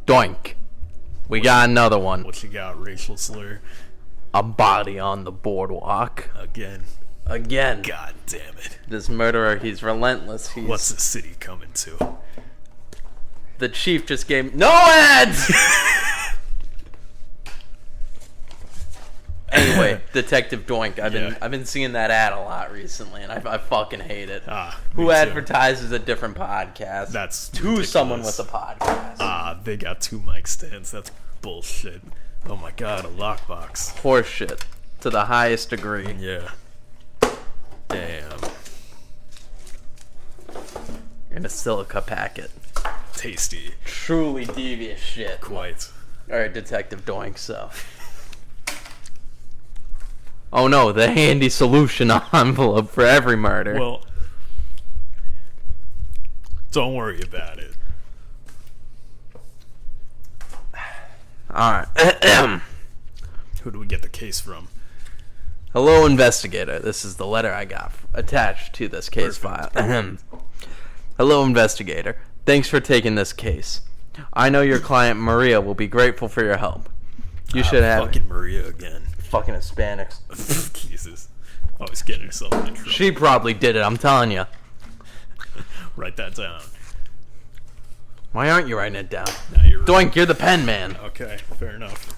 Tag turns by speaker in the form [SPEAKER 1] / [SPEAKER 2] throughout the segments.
[SPEAKER 1] Doink. We got another one.
[SPEAKER 2] What you got, racial slur?
[SPEAKER 1] A body on the boardwalk.
[SPEAKER 2] Again. God damn it.
[SPEAKER 1] This murderer, he's relentless.
[SPEAKER 2] What's the city coming to?
[SPEAKER 1] The chief just gave... No ads! Anyway, Detective Doink. I've been seeing that ad a lot recently, and I fucking hate it. Who advertises a different podcast?
[SPEAKER 2] That's
[SPEAKER 1] to
[SPEAKER 2] ridiculous.
[SPEAKER 1] Someone with a podcast.
[SPEAKER 2] They got 2 mic stands. That's bullshit. Oh my god, a lockbox.
[SPEAKER 1] Horseshit to the highest degree.
[SPEAKER 2] Yeah. Damn.
[SPEAKER 1] In a silica packet.
[SPEAKER 2] Tasty.
[SPEAKER 1] Truly devious shit.
[SPEAKER 2] Quite.
[SPEAKER 1] Alright, Detective Doink, so. Oh no, the handy solution envelope for every murder.
[SPEAKER 2] Well, don't worry about it.
[SPEAKER 1] Alright.
[SPEAKER 2] Who do we get the case from?
[SPEAKER 1] Hello, investigator. This is the letter I got attached to this case
[SPEAKER 2] Perfect.
[SPEAKER 1] file. Hello, investigator. Thanks for taking this case. I know your client, Maria, will be grateful for your help. You should have...
[SPEAKER 2] Fucking Maria again.
[SPEAKER 1] Fucking Hispanics.
[SPEAKER 2] Jesus. Always getting herself in trouble.
[SPEAKER 1] She probably did it, I'm telling you.
[SPEAKER 2] Write that down.
[SPEAKER 1] Why aren't you writing it down?
[SPEAKER 2] Now you're
[SPEAKER 1] Doink, you're the pen man.
[SPEAKER 2] Okay, fair enough.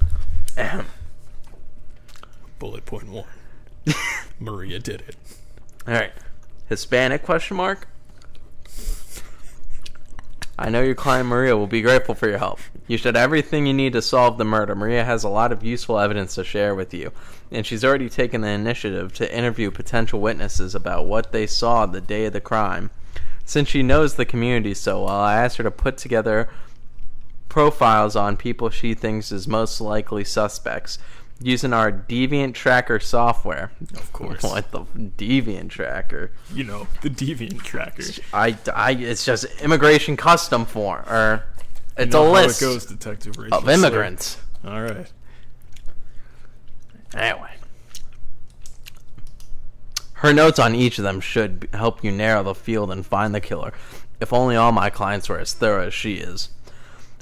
[SPEAKER 2] Bullet point 1. Maria did it.
[SPEAKER 1] Alright. Hispanic, question mark? I know your client Maria will be grateful for your help. You should have everything you need to solve the murder. Maria has a lot of useful evidence to share with you, and she's already taken the initiative to interview potential witnesses about what they saw the day of the crime. Since she knows the community so well, I asked her to put together profiles on people she thinks is most likely suspects, using our Deviant Tracker software.
[SPEAKER 2] Of course.
[SPEAKER 1] What the Deviant Tracker?
[SPEAKER 2] You know, the Deviant Tracker.
[SPEAKER 1] It's just immigration custom form, or it's a list
[SPEAKER 2] how it goes, Detective Rachel
[SPEAKER 1] of immigrants.
[SPEAKER 2] All right.
[SPEAKER 1] Anyway, her notes on each of them should help you narrow the field and find the killer. If only all my clients were as thorough as she is.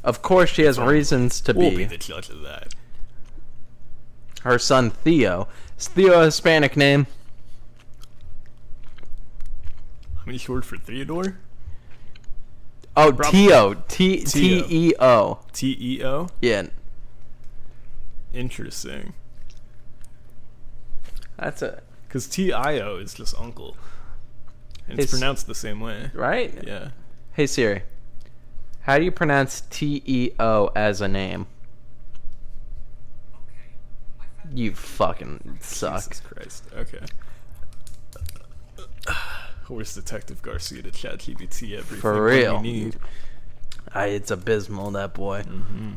[SPEAKER 1] Of course, she has reasons to
[SPEAKER 2] We'll
[SPEAKER 1] be.
[SPEAKER 2] be the judge of that.
[SPEAKER 1] Her son Theo. Is Theo a Hispanic name?
[SPEAKER 2] I mean, short for Theodore?
[SPEAKER 1] Oh,
[SPEAKER 2] Probably.
[SPEAKER 1] Teo. T-E-O.
[SPEAKER 2] T-E-O?
[SPEAKER 1] Yeah.
[SPEAKER 2] Interesting.
[SPEAKER 1] That's it.
[SPEAKER 2] Because T-I-O is just uncle. And it's pronounced the same way.
[SPEAKER 1] Right?
[SPEAKER 2] Yeah.
[SPEAKER 1] Hey Siri. How do you pronounce T-E-O as a name? You fucking suck.
[SPEAKER 2] Jesus Christ. Okay. Where's Detective Garcia to ChatGPT everything?
[SPEAKER 1] For real.
[SPEAKER 2] What we need?
[SPEAKER 1] It's abysmal, that boy.
[SPEAKER 2] Mm-hmm.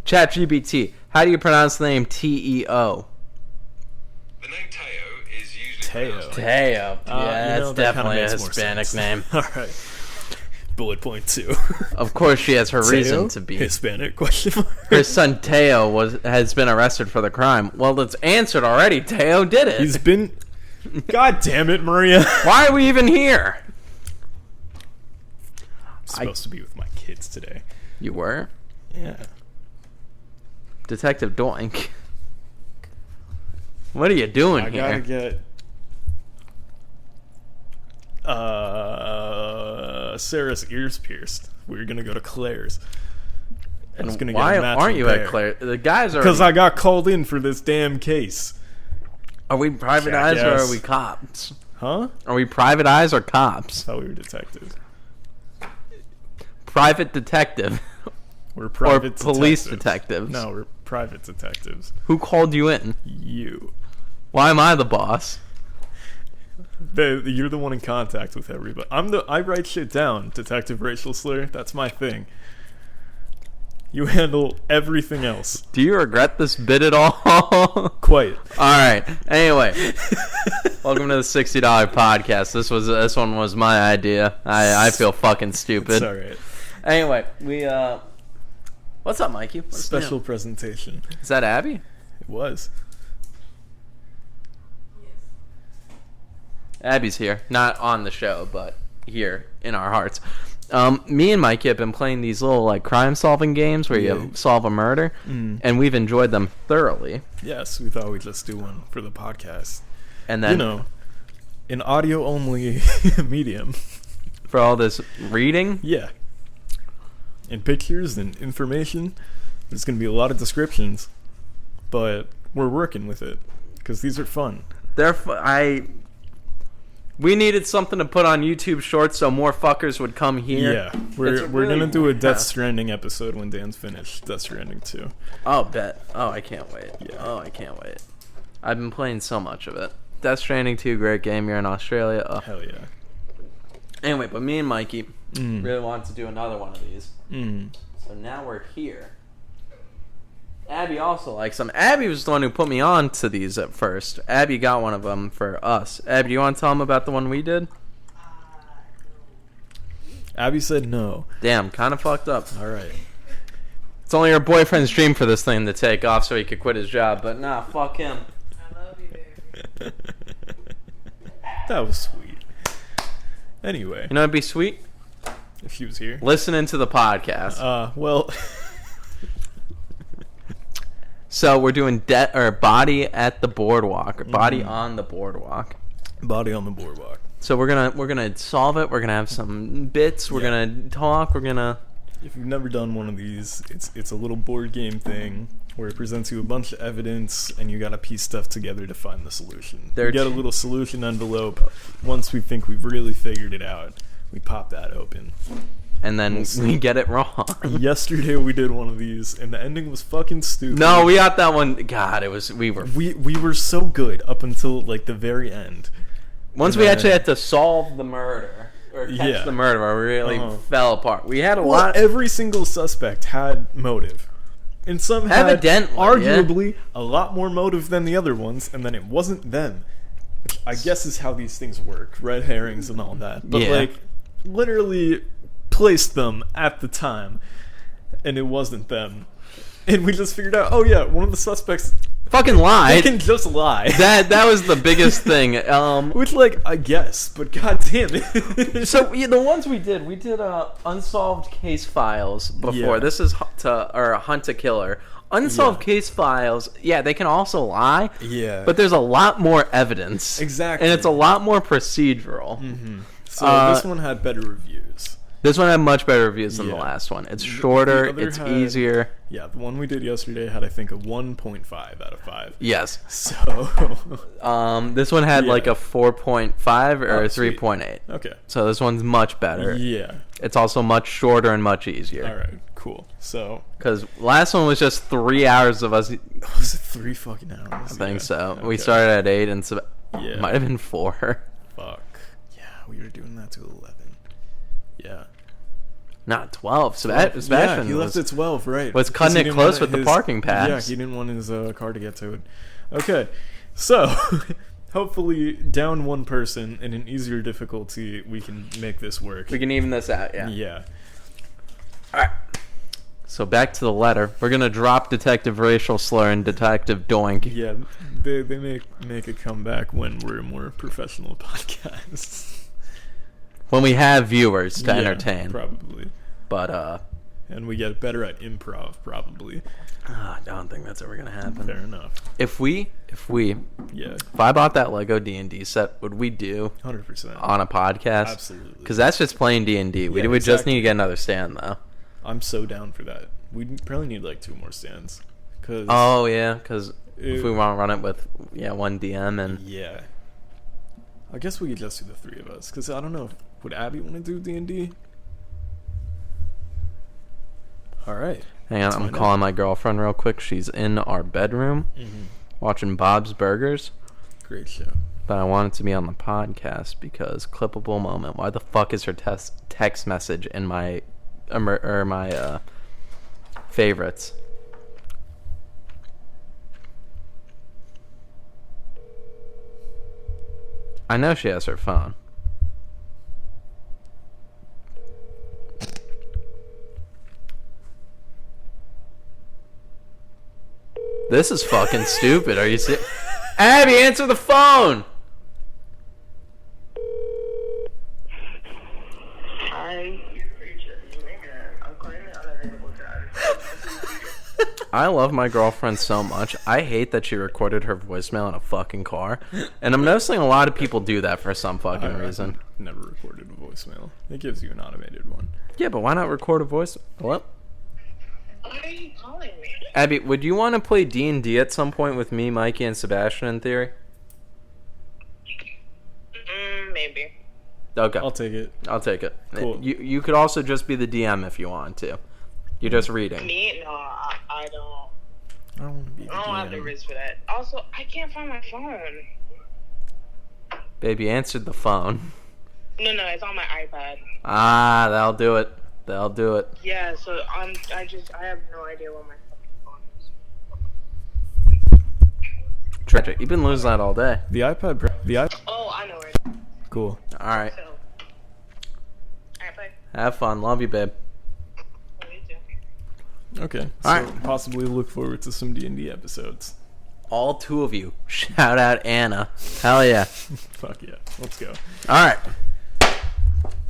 [SPEAKER 1] ChatGPT, how do you pronounce the name T-E-O?
[SPEAKER 3] The name Teo is usually pronounced
[SPEAKER 1] Teo. Yeah, that's
[SPEAKER 2] that
[SPEAKER 1] definitely
[SPEAKER 2] kinda
[SPEAKER 1] a
[SPEAKER 2] makes more
[SPEAKER 1] Hispanic
[SPEAKER 2] sense.
[SPEAKER 1] name.
[SPEAKER 2] Alright. Bullet point 2.
[SPEAKER 1] Of course she has her reason
[SPEAKER 2] Teo?
[SPEAKER 1] to be.
[SPEAKER 2] Hispanic? Question mark.
[SPEAKER 1] Her son Teo has been arrested for the crime. Well, it's answered already. Teo did it.
[SPEAKER 2] He's been... God damn it, Maria.
[SPEAKER 1] Why are we even here?
[SPEAKER 2] I'm supposed to be with my kids today.
[SPEAKER 1] You were?
[SPEAKER 2] Yeah.
[SPEAKER 1] Detective Doink. What are you doing
[SPEAKER 2] I
[SPEAKER 1] here?
[SPEAKER 2] gotta get Sarah's ears pierced. We were gonna go to Claire's. I was gonna
[SPEAKER 1] Why
[SPEAKER 2] get a matching
[SPEAKER 1] aren't you
[SPEAKER 2] pair.
[SPEAKER 1] at Claire? The guys are.
[SPEAKER 2] Because I got called in for this damn case.
[SPEAKER 1] Are we private eyes or
[SPEAKER 2] Jackass.
[SPEAKER 1] are we cops?
[SPEAKER 2] Huh?
[SPEAKER 1] Are we private eyes or cops?
[SPEAKER 2] I thought we were detectives.
[SPEAKER 1] Private detective.
[SPEAKER 2] We're private
[SPEAKER 1] Or police
[SPEAKER 2] detectives.
[SPEAKER 1] detectives.
[SPEAKER 2] No, we're private detectives.
[SPEAKER 1] Who called you in?
[SPEAKER 2] You.
[SPEAKER 1] Why am I the boss?
[SPEAKER 2] You're the one in contact with everybody. I write shit down, Detective Racial Slur. That's my thing. You handle everything else.
[SPEAKER 1] Do you regret this bit at all?
[SPEAKER 2] Quite.
[SPEAKER 1] Alright. Anyway. Welcome to the $60 podcast. This one was my idea. I feel fucking stupid.
[SPEAKER 2] It's alright.
[SPEAKER 1] Anyway, we what's up, Mikey? What's
[SPEAKER 2] Special
[SPEAKER 1] new?
[SPEAKER 2] presentation.
[SPEAKER 1] Is that Abby?
[SPEAKER 2] It was.
[SPEAKER 1] Abby's here. Not on the show, but here in our hearts. Me and Mikey have been playing these little like crime-solving games where you solve a murder, and we've enjoyed them thoroughly.
[SPEAKER 2] Yes, we thought we'd just do one for the podcast.
[SPEAKER 1] And then,
[SPEAKER 2] an audio-only medium.
[SPEAKER 1] for all this reading,
[SPEAKER 2] Yeah. And pictures and information. There's going to be a lot of descriptions, but we're working with it because these are fun.
[SPEAKER 1] We needed something to put on YouTube Shorts so more fuckers would come here.
[SPEAKER 2] Yeah, we're going to do a Death Stranding episode when Dan's finished Death Stranding 2.
[SPEAKER 1] Oh, bet. Oh, I can't wait.
[SPEAKER 2] Yeah.
[SPEAKER 1] Oh, I can't wait. I've been playing so much of it. Death Stranding 2, great game. You're in Australia. Oh.
[SPEAKER 2] Hell yeah.
[SPEAKER 1] Anyway, but me and Mikey really wanted to do another one of these. So now we're here. Abby also likes them. Abby was the one who put me on to these at first. Abby got one of them for us. Abby, do you want to tell them about the one we did?
[SPEAKER 2] Abby said no.
[SPEAKER 1] Damn, kind of fucked up.
[SPEAKER 2] All right.
[SPEAKER 1] It's only her boyfriend's dream for this thing to take off so he could quit his job, but nah, fuck him.
[SPEAKER 4] I love you, babe.
[SPEAKER 2] That was sweet. Anyway,
[SPEAKER 1] You know what'd be sweet?
[SPEAKER 2] if she was here.
[SPEAKER 1] Listening to the podcast.
[SPEAKER 2] Well,
[SPEAKER 1] So we're doing Body at the Boardwalk, or Body on the Boardwalk.
[SPEAKER 2] Body on the Boardwalk.
[SPEAKER 1] So we're gonna solve it. We're gonna have some bits. We're gonna talk. We're gonna.
[SPEAKER 2] If you've never done one of these, it's a little board game thing where it presents you a bunch of evidence and you gotta piece stuff together to find the solution. We get a little solution envelope. Once we think we've really figured it out, we pop that open.
[SPEAKER 1] And then we get it wrong.
[SPEAKER 2] Yesterday we did one of these and the ending was fucking stupid.
[SPEAKER 1] No, we got that one. God, it was. We
[SPEAKER 2] were so good up until like the very end.
[SPEAKER 1] Once we actually had to solve the murder or catch the murderer, we really fell apart. We had a lot.
[SPEAKER 2] Every single suspect had motive. And some had
[SPEAKER 1] Evidently,
[SPEAKER 2] arguably a lot more motive than the other ones, and then it wasn't them. Which I guess is how these things work. Red herrings and all that. But like literally placed them at the time and it wasn't them. And we just figured out, oh yeah, one of the suspects
[SPEAKER 1] fucking lied.
[SPEAKER 2] They can just lie.
[SPEAKER 1] That was the biggest thing.
[SPEAKER 2] Which, like, I guess, but goddamn it.
[SPEAKER 1] So the ones we did unsolved case files before.
[SPEAKER 2] Yeah.
[SPEAKER 1] This is Hunt a Killer. Unsolved case files. Yeah, they can also lie.
[SPEAKER 2] Yeah,
[SPEAKER 1] but there's a lot more evidence.
[SPEAKER 2] Exactly,
[SPEAKER 1] and it's a lot more procedural.
[SPEAKER 2] So this one had better reviews.
[SPEAKER 1] This one had much better reviews than the last one. It's shorter. It's easier.
[SPEAKER 2] Yeah, the one we did yesterday had, I think, a 1.5 out of 5.
[SPEAKER 1] Yes.
[SPEAKER 2] So,
[SPEAKER 1] this one had like a 4.5 or a 3.8.
[SPEAKER 2] Okay.
[SPEAKER 1] So this one's much better.
[SPEAKER 2] Yeah.
[SPEAKER 1] It's also much shorter and much easier.
[SPEAKER 2] All right. Cool. So.
[SPEAKER 1] Because last one was just 3 hours of us.
[SPEAKER 2] Was it 3 fucking hours?
[SPEAKER 1] I think so. Okay. We started at 8 and might have been 4.
[SPEAKER 2] Fuck. Yeah, we were doing that to 11. Yeah.
[SPEAKER 1] Not 12. Sebastian
[SPEAKER 2] he left at 12, right.
[SPEAKER 1] Was cutting it close with the parking pass.
[SPEAKER 2] Yeah, he didn't want his car to get towed. Okay, so hopefully down one person in an easier difficulty, we can make this work.
[SPEAKER 1] We can even this out, yeah.
[SPEAKER 2] Yeah.
[SPEAKER 1] Alright. So back to the letter. We're going to drop Detective Racial Slur and Detective Doink.
[SPEAKER 2] Yeah, they make a comeback when we're a more professional podcast.
[SPEAKER 1] When we have viewers to entertain.
[SPEAKER 2] Probably.
[SPEAKER 1] But,
[SPEAKER 2] and we get better at improv, probably.
[SPEAKER 1] I don't think that's ever going to happen.
[SPEAKER 2] Fair enough.
[SPEAKER 1] If I bought that Lego D&D set, would we do
[SPEAKER 2] 100%
[SPEAKER 1] on a podcast?
[SPEAKER 2] Absolutely.
[SPEAKER 1] Because that's just plain D&D. We would just need to get another stand, though.
[SPEAKER 2] I'm so down for that. We probably need like 2 more stands.
[SPEAKER 1] Because if we want to run it with one DM and
[SPEAKER 2] yeah, I guess we could just do the 3 of us. Because I don't know, would Abby want to do D&D? All right.
[SPEAKER 1] Hang on, I'm calling my girlfriend real quick. She's in our bedroom watching Bob's Burgers.
[SPEAKER 2] Great show.
[SPEAKER 1] But I want it to be on the podcast because clippable moment. Why the fuck is her text message in my favorites? I know she has her phone. This is fucking stupid. Are you serious? Abby, answer the phone!
[SPEAKER 4] Hi.
[SPEAKER 1] I love my girlfriend so much. I hate that she recorded her voicemail in a fucking car. And I'm noticing a lot of people do that for some fucking reason.
[SPEAKER 2] Never recorded a voicemail. It gives you an automated one.
[SPEAKER 1] Yeah, but why not record a voice? What?
[SPEAKER 4] Why are you calling me?
[SPEAKER 1] Abby, would you want to play D&D at some point with me, Mikey, and Sebastian in theory?
[SPEAKER 4] Maybe.
[SPEAKER 1] Okay.
[SPEAKER 2] I'll take it.
[SPEAKER 1] I'll take it.
[SPEAKER 2] Cool.
[SPEAKER 1] You could also just be the DM if you want to. You're just reading.
[SPEAKER 4] Me? No, I don't.
[SPEAKER 2] I don't want to be.
[SPEAKER 4] I don't have the wrist for that. Also, I can't find my phone.
[SPEAKER 1] Baby answered the phone.
[SPEAKER 4] No, it's on my iPad.
[SPEAKER 1] Ah, that'll do it. That'll do it.
[SPEAKER 4] Yeah, so I have no idea where my fucking phone is.
[SPEAKER 1] Tragic. You've been losing that all day.
[SPEAKER 2] The iPad.
[SPEAKER 4] Oh, I know where.
[SPEAKER 2] Cool.
[SPEAKER 1] All right.
[SPEAKER 4] So, alright, bye.
[SPEAKER 1] Have fun. Love you, babe.
[SPEAKER 4] Oh, you too.
[SPEAKER 2] Okay.
[SPEAKER 1] All
[SPEAKER 2] So
[SPEAKER 1] right.
[SPEAKER 2] possibly look forward to some D&D episodes.
[SPEAKER 1] All two of you. Shout out Anna. Hell yeah.
[SPEAKER 2] Fuck yeah. Let's go.
[SPEAKER 1] All right.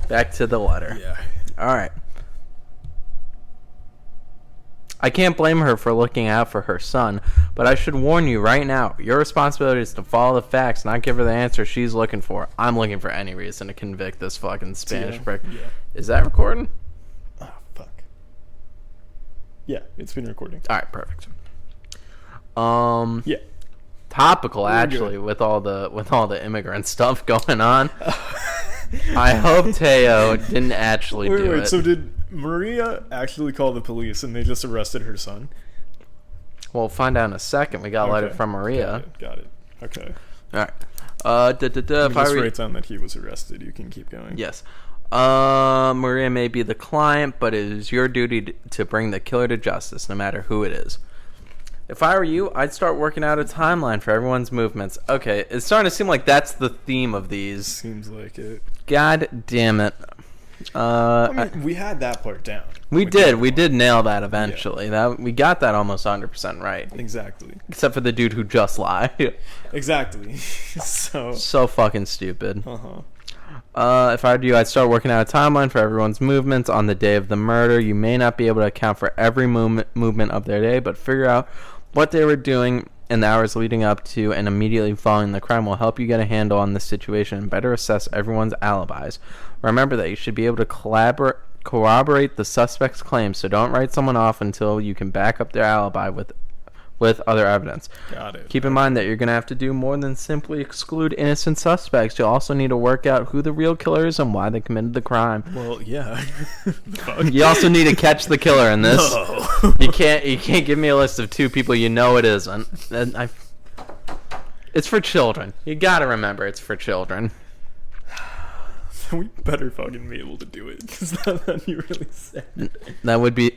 [SPEAKER 1] Back to the letter.
[SPEAKER 2] Yeah.
[SPEAKER 1] All right. I can't blame her for looking out for her son, but I should warn you right now, your responsibility is to follow the facts, not give her the answer she's looking for. I'm looking for any reason to convict this fucking Spanish prick.
[SPEAKER 2] Yeah.
[SPEAKER 1] Is that recording?
[SPEAKER 2] Oh, fuck. Yeah, it's been recording.
[SPEAKER 1] All right, perfect.
[SPEAKER 2] Yeah.
[SPEAKER 1] Topical actually with all the immigrant stuff going on. I hope Teo didn't actually do it.
[SPEAKER 2] So did Maria actually call the police and they just arrested her son?
[SPEAKER 1] We'll find out in a second. We got a letter from Maria.
[SPEAKER 2] Got it. Okay.
[SPEAKER 1] All right. If I
[SPEAKER 2] Just
[SPEAKER 1] read,
[SPEAKER 2] write down that he was arrested. You can keep going.
[SPEAKER 1] yes. Maria may be the client, but it is your duty to bring the killer to justice, no matter who it is. If I were you, I'd start working out a timeline for everyone's movements. Okay, it's starting to seem like that's the theme of these.
[SPEAKER 2] Seems like it.
[SPEAKER 1] God damn it.
[SPEAKER 2] I mean, we had that part down.
[SPEAKER 1] We did nail that eventually. We got that almost 100% right.
[SPEAKER 2] Exactly.
[SPEAKER 1] Except for the dude who just lied.
[SPEAKER 2] Exactly.
[SPEAKER 1] So fucking stupid.
[SPEAKER 2] Uh-huh.
[SPEAKER 1] If I were you, I'd start working out a timeline for everyone's movements on the day of the murder. You may not be able to account for every movement of their day, but figure out what they were doing in the hours leading up to and immediately following the crime will help you get a handle on the situation and better assess everyone's alibis. Remember that you should be able to corroborate the suspect's claims, so don't write someone off until you can back up their alibi with other evidence.
[SPEAKER 2] Got it.
[SPEAKER 1] Keep in mind that you're going to have to do more than simply exclude innocent suspects. You'll also need to work out who the real killer is and why they committed the crime.
[SPEAKER 2] Well, yeah.
[SPEAKER 1] You also need to catch the killer in this.
[SPEAKER 2] No.
[SPEAKER 1] You can't give me a list of two people you know it isn't. It's for children. You got to remember it's for children.
[SPEAKER 2] We better fucking be able to do it, because that you really said.
[SPEAKER 1] That would be...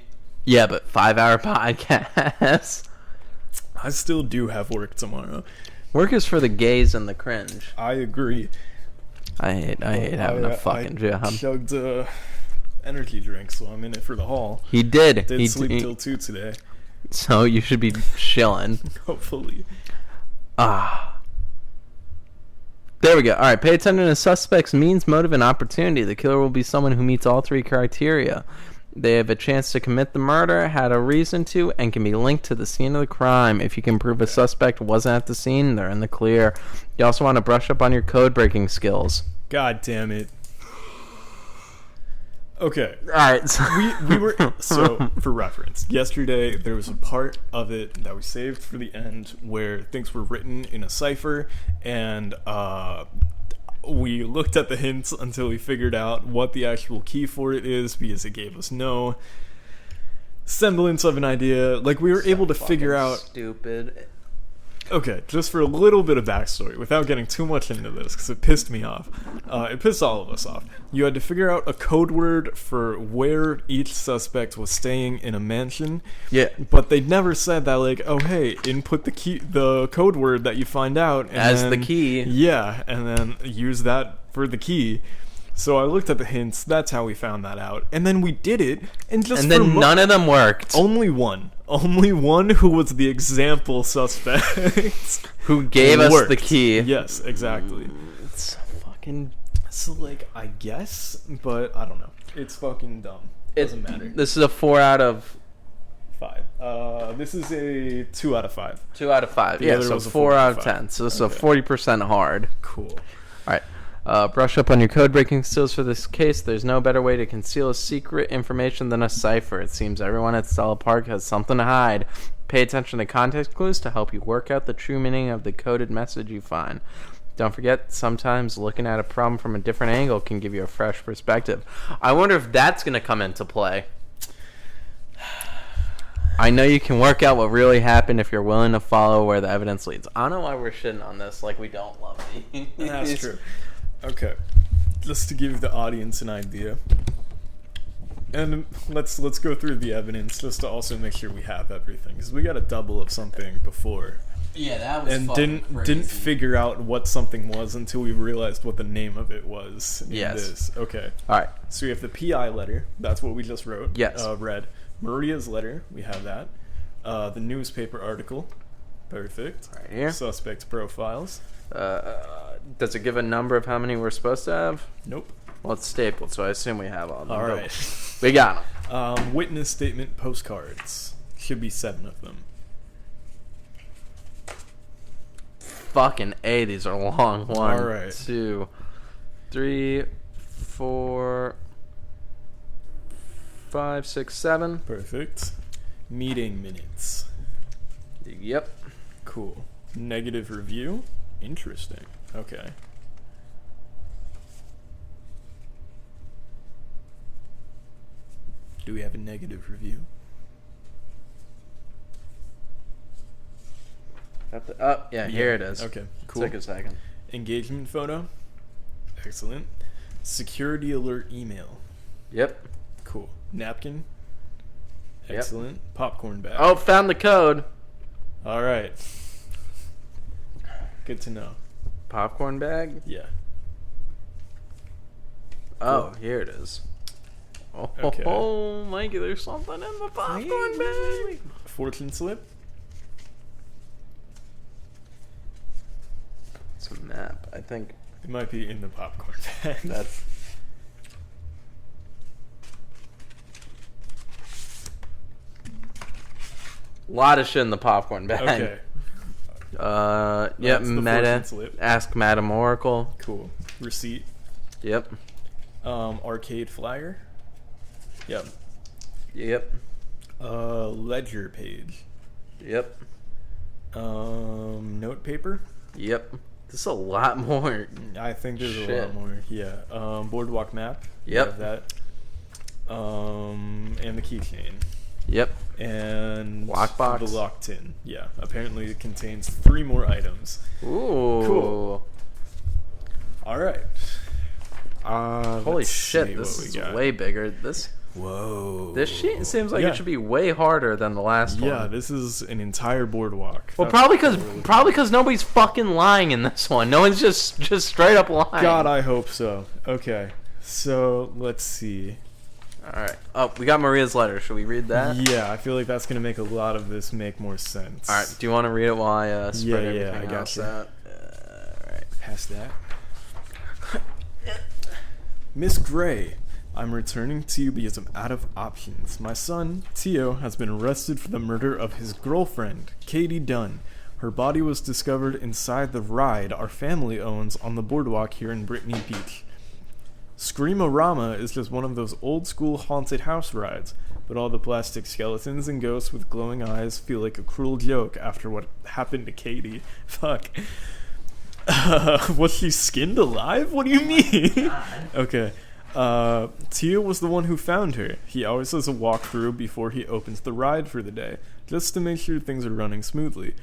[SPEAKER 1] Yeah, but 5-hour podcast.
[SPEAKER 2] I still do have work tomorrow.
[SPEAKER 1] Work is for the gays and the cringe.
[SPEAKER 2] I agree.
[SPEAKER 1] I hate having a fucking job.
[SPEAKER 2] I chugged energy drink, so I'm in it for the haul.
[SPEAKER 1] He did.
[SPEAKER 2] Did
[SPEAKER 1] He
[SPEAKER 2] sleep till 2 today.
[SPEAKER 1] So you should be chilling.
[SPEAKER 2] Hopefully.
[SPEAKER 1] There we go. All right. Pay attention to suspects' means, motive, and opportunity. The killer will be someone who meets all three criteria. They have a chance to commit the murder, had a reason to, and can be linked to the scene of the crime. If you can prove a suspect wasn't at the scene, they're in the clear. You also want to brush up on your code-breaking skills.
[SPEAKER 2] God damn it. Okay.
[SPEAKER 1] All right. So
[SPEAKER 2] We were... So, for reference, yesterday there was a part of it that we saved for the end where things were written in a cipher, and we looked at the hints until we figured out what the actual key for it is, because it gave us no semblance of an idea. Like, we were able to figure out...
[SPEAKER 1] Stupid.
[SPEAKER 2] Okay, just for a little bit of backstory, without getting too much into this, because it pissed me off. It pissed all of us off. You had to figure out a code word for where each suspect was staying in a mansion.
[SPEAKER 1] Yeah.
[SPEAKER 2] But they never said that, like, oh, hey, input the code word that you find out. And
[SPEAKER 1] As
[SPEAKER 2] then,
[SPEAKER 1] the key.
[SPEAKER 2] Yeah, and then use that for the key. So I looked at the hints, that's how we found that out. And then we did it, and
[SPEAKER 1] then none of them worked.
[SPEAKER 2] Only one who was the example suspect
[SPEAKER 1] Who gave us
[SPEAKER 2] worked.
[SPEAKER 1] the key.
[SPEAKER 2] Yes, exactly.
[SPEAKER 1] It's fucking...
[SPEAKER 2] So, like, I guess, but I don't know. It's fucking dumb. Doesn't matter.
[SPEAKER 1] This is a 4 out of...
[SPEAKER 2] 5. This is a 2 out of 5.
[SPEAKER 1] 2 out of 5.
[SPEAKER 2] The
[SPEAKER 1] Yeah,
[SPEAKER 2] other
[SPEAKER 1] so
[SPEAKER 2] was a
[SPEAKER 1] 4 out of
[SPEAKER 2] 5.
[SPEAKER 1] 10. So this is
[SPEAKER 2] Okay.
[SPEAKER 1] a 40% hard.
[SPEAKER 2] Cool.
[SPEAKER 1] All right. Brush up on your code breaking skills for this case. There's no better way to conceal secret information than a cipher. It seems everyone at Stella Park has something to hide. Pay attention to context clues to help you work out the true meaning of the coded message you find. Don't forget, sometimes looking at a problem from a different angle can give you a fresh perspective. I wonder if that's going to come into play. I know you can work out what really happened if you're willing to follow where the evidence leads. I don't know why we're shitting on this like we don't love these.
[SPEAKER 2] That's true. Okay. Just to give the audience an idea. And let's go through the evidence just to also make sure we have everything, because we got a double of something before.
[SPEAKER 1] Yeah, that was
[SPEAKER 2] And
[SPEAKER 1] fucking crazy.
[SPEAKER 2] didn't figure out what something was until we realized what the name of it was in
[SPEAKER 1] Yes.
[SPEAKER 2] this. Okay.
[SPEAKER 1] All right.
[SPEAKER 2] So we have the PI letter. That's what we just wrote.
[SPEAKER 1] Yes.
[SPEAKER 2] Read. Maria's letter. We have that. The newspaper article. Perfect.
[SPEAKER 1] Right here.
[SPEAKER 2] Suspect profiles.
[SPEAKER 1] Does it give a number of how many we're supposed to have?
[SPEAKER 2] Nope.
[SPEAKER 1] Well, it's stapled, so I assume we have all of them.
[SPEAKER 2] All
[SPEAKER 1] but
[SPEAKER 2] right.
[SPEAKER 1] We got them.
[SPEAKER 2] Witness statement postcards. Should be 7 of them.
[SPEAKER 1] Fucking A, these are long. 1,
[SPEAKER 2] All right.
[SPEAKER 1] 2, 3, 4, 5, 6, 7.
[SPEAKER 2] Perfect. Meeting minutes.
[SPEAKER 1] Yep.
[SPEAKER 2] Cool. Negative review. Interesting. Okay. Do we have a negative review?
[SPEAKER 1] Yeah, here it is.
[SPEAKER 2] Okay, cool.
[SPEAKER 1] Took a second.
[SPEAKER 2] Engagement photo. Excellent. Security alert email.
[SPEAKER 1] Yep.
[SPEAKER 2] Cool. Napkin.
[SPEAKER 1] Yep.
[SPEAKER 2] Excellent. Popcorn bag.
[SPEAKER 1] Oh, found the code.
[SPEAKER 2] All right. Good to know.
[SPEAKER 1] Popcorn bag?
[SPEAKER 2] Yeah.
[SPEAKER 1] Oh, here it is. Oh,
[SPEAKER 2] Okay.
[SPEAKER 1] oh, Mikey, there's something in the popcorn bag.
[SPEAKER 2] Fortune slip.
[SPEAKER 1] It's a map, I think.
[SPEAKER 2] It might be in the popcorn bag.
[SPEAKER 1] That's... A lot of shit in the popcorn bag.
[SPEAKER 2] Okay.
[SPEAKER 1] Yep,
[SPEAKER 2] That's the
[SPEAKER 1] Meta.
[SPEAKER 2] fortune slip.
[SPEAKER 1] Ask Madam Oracle.
[SPEAKER 2] Cool. Receipt.
[SPEAKER 1] Yep.
[SPEAKER 2] Arcade flyer. Yep.
[SPEAKER 1] Yep.
[SPEAKER 2] Ledger page.
[SPEAKER 1] Yep.
[SPEAKER 2] Note paper.
[SPEAKER 1] Yep. This is a lot more.
[SPEAKER 2] I think there's a
[SPEAKER 1] Shit.
[SPEAKER 2] lot more. Yeah. Boardwalk map. We
[SPEAKER 1] Yep.
[SPEAKER 2] have that. And the keychain.
[SPEAKER 1] Yep.
[SPEAKER 2] And
[SPEAKER 1] Lockbox.
[SPEAKER 2] the lock tin. Yeah. Apparently it contains 3 more items.
[SPEAKER 1] Ooh.
[SPEAKER 2] Cool. All right.
[SPEAKER 1] Holy
[SPEAKER 2] Let's
[SPEAKER 1] shit,
[SPEAKER 2] see
[SPEAKER 1] this
[SPEAKER 2] what we
[SPEAKER 1] is
[SPEAKER 2] got.
[SPEAKER 1] way bigger.
[SPEAKER 2] Whoa.
[SPEAKER 1] This sheet seems like
[SPEAKER 2] Yeah.
[SPEAKER 1] it should be way harder than the last one.
[SPEAKER 2] Yeah, this is an entire boardwalk.
[SPEAKER 1] Well,
[SPEAKER 2] That's
[SPEAKER 1] probably because nobody's fucking lying in this one. No one's just straight up lying.
[SPEAKER 2] God, I hope so. Okay, so let's see.
[SPEAKER 1] All right. Oh, we got Maria's letter. Should we read that?
[SPEAKER 2] Yeah, I feel like that's gonna make a lot of this make more sense.
[SPEAKER 1] All right. Do you want to read it while I spread
[SPEAKER 2] Yeah,
[SPEAKER 1] everything
[SPEAKER 2] I
[SPEAKER 1] else
[SPEAKER 2] gotcha.
[SPEAKER 1] out? All right.
[SPEAKER 2] Pass that. Miss Gray, I'm returning to you because I'm out of options. My son, Tio, has been arrested for the murder of his girlfriend, Katie Dunn. Her body was discovered inside the ride our family owns on the boardwalk here in Brittany Beach. Screamorama is just one of those old school haunted house rides, but all the plastic skeletons and ghosts with glowing eyes feel like a cruel joke after what happened to Katie. Fuck. Was she skinned alive? What do you mean? Okay. Tia was the one who found her. He always does a walkthrough before he opens the ride for the day, just to make sure things are running smoothly.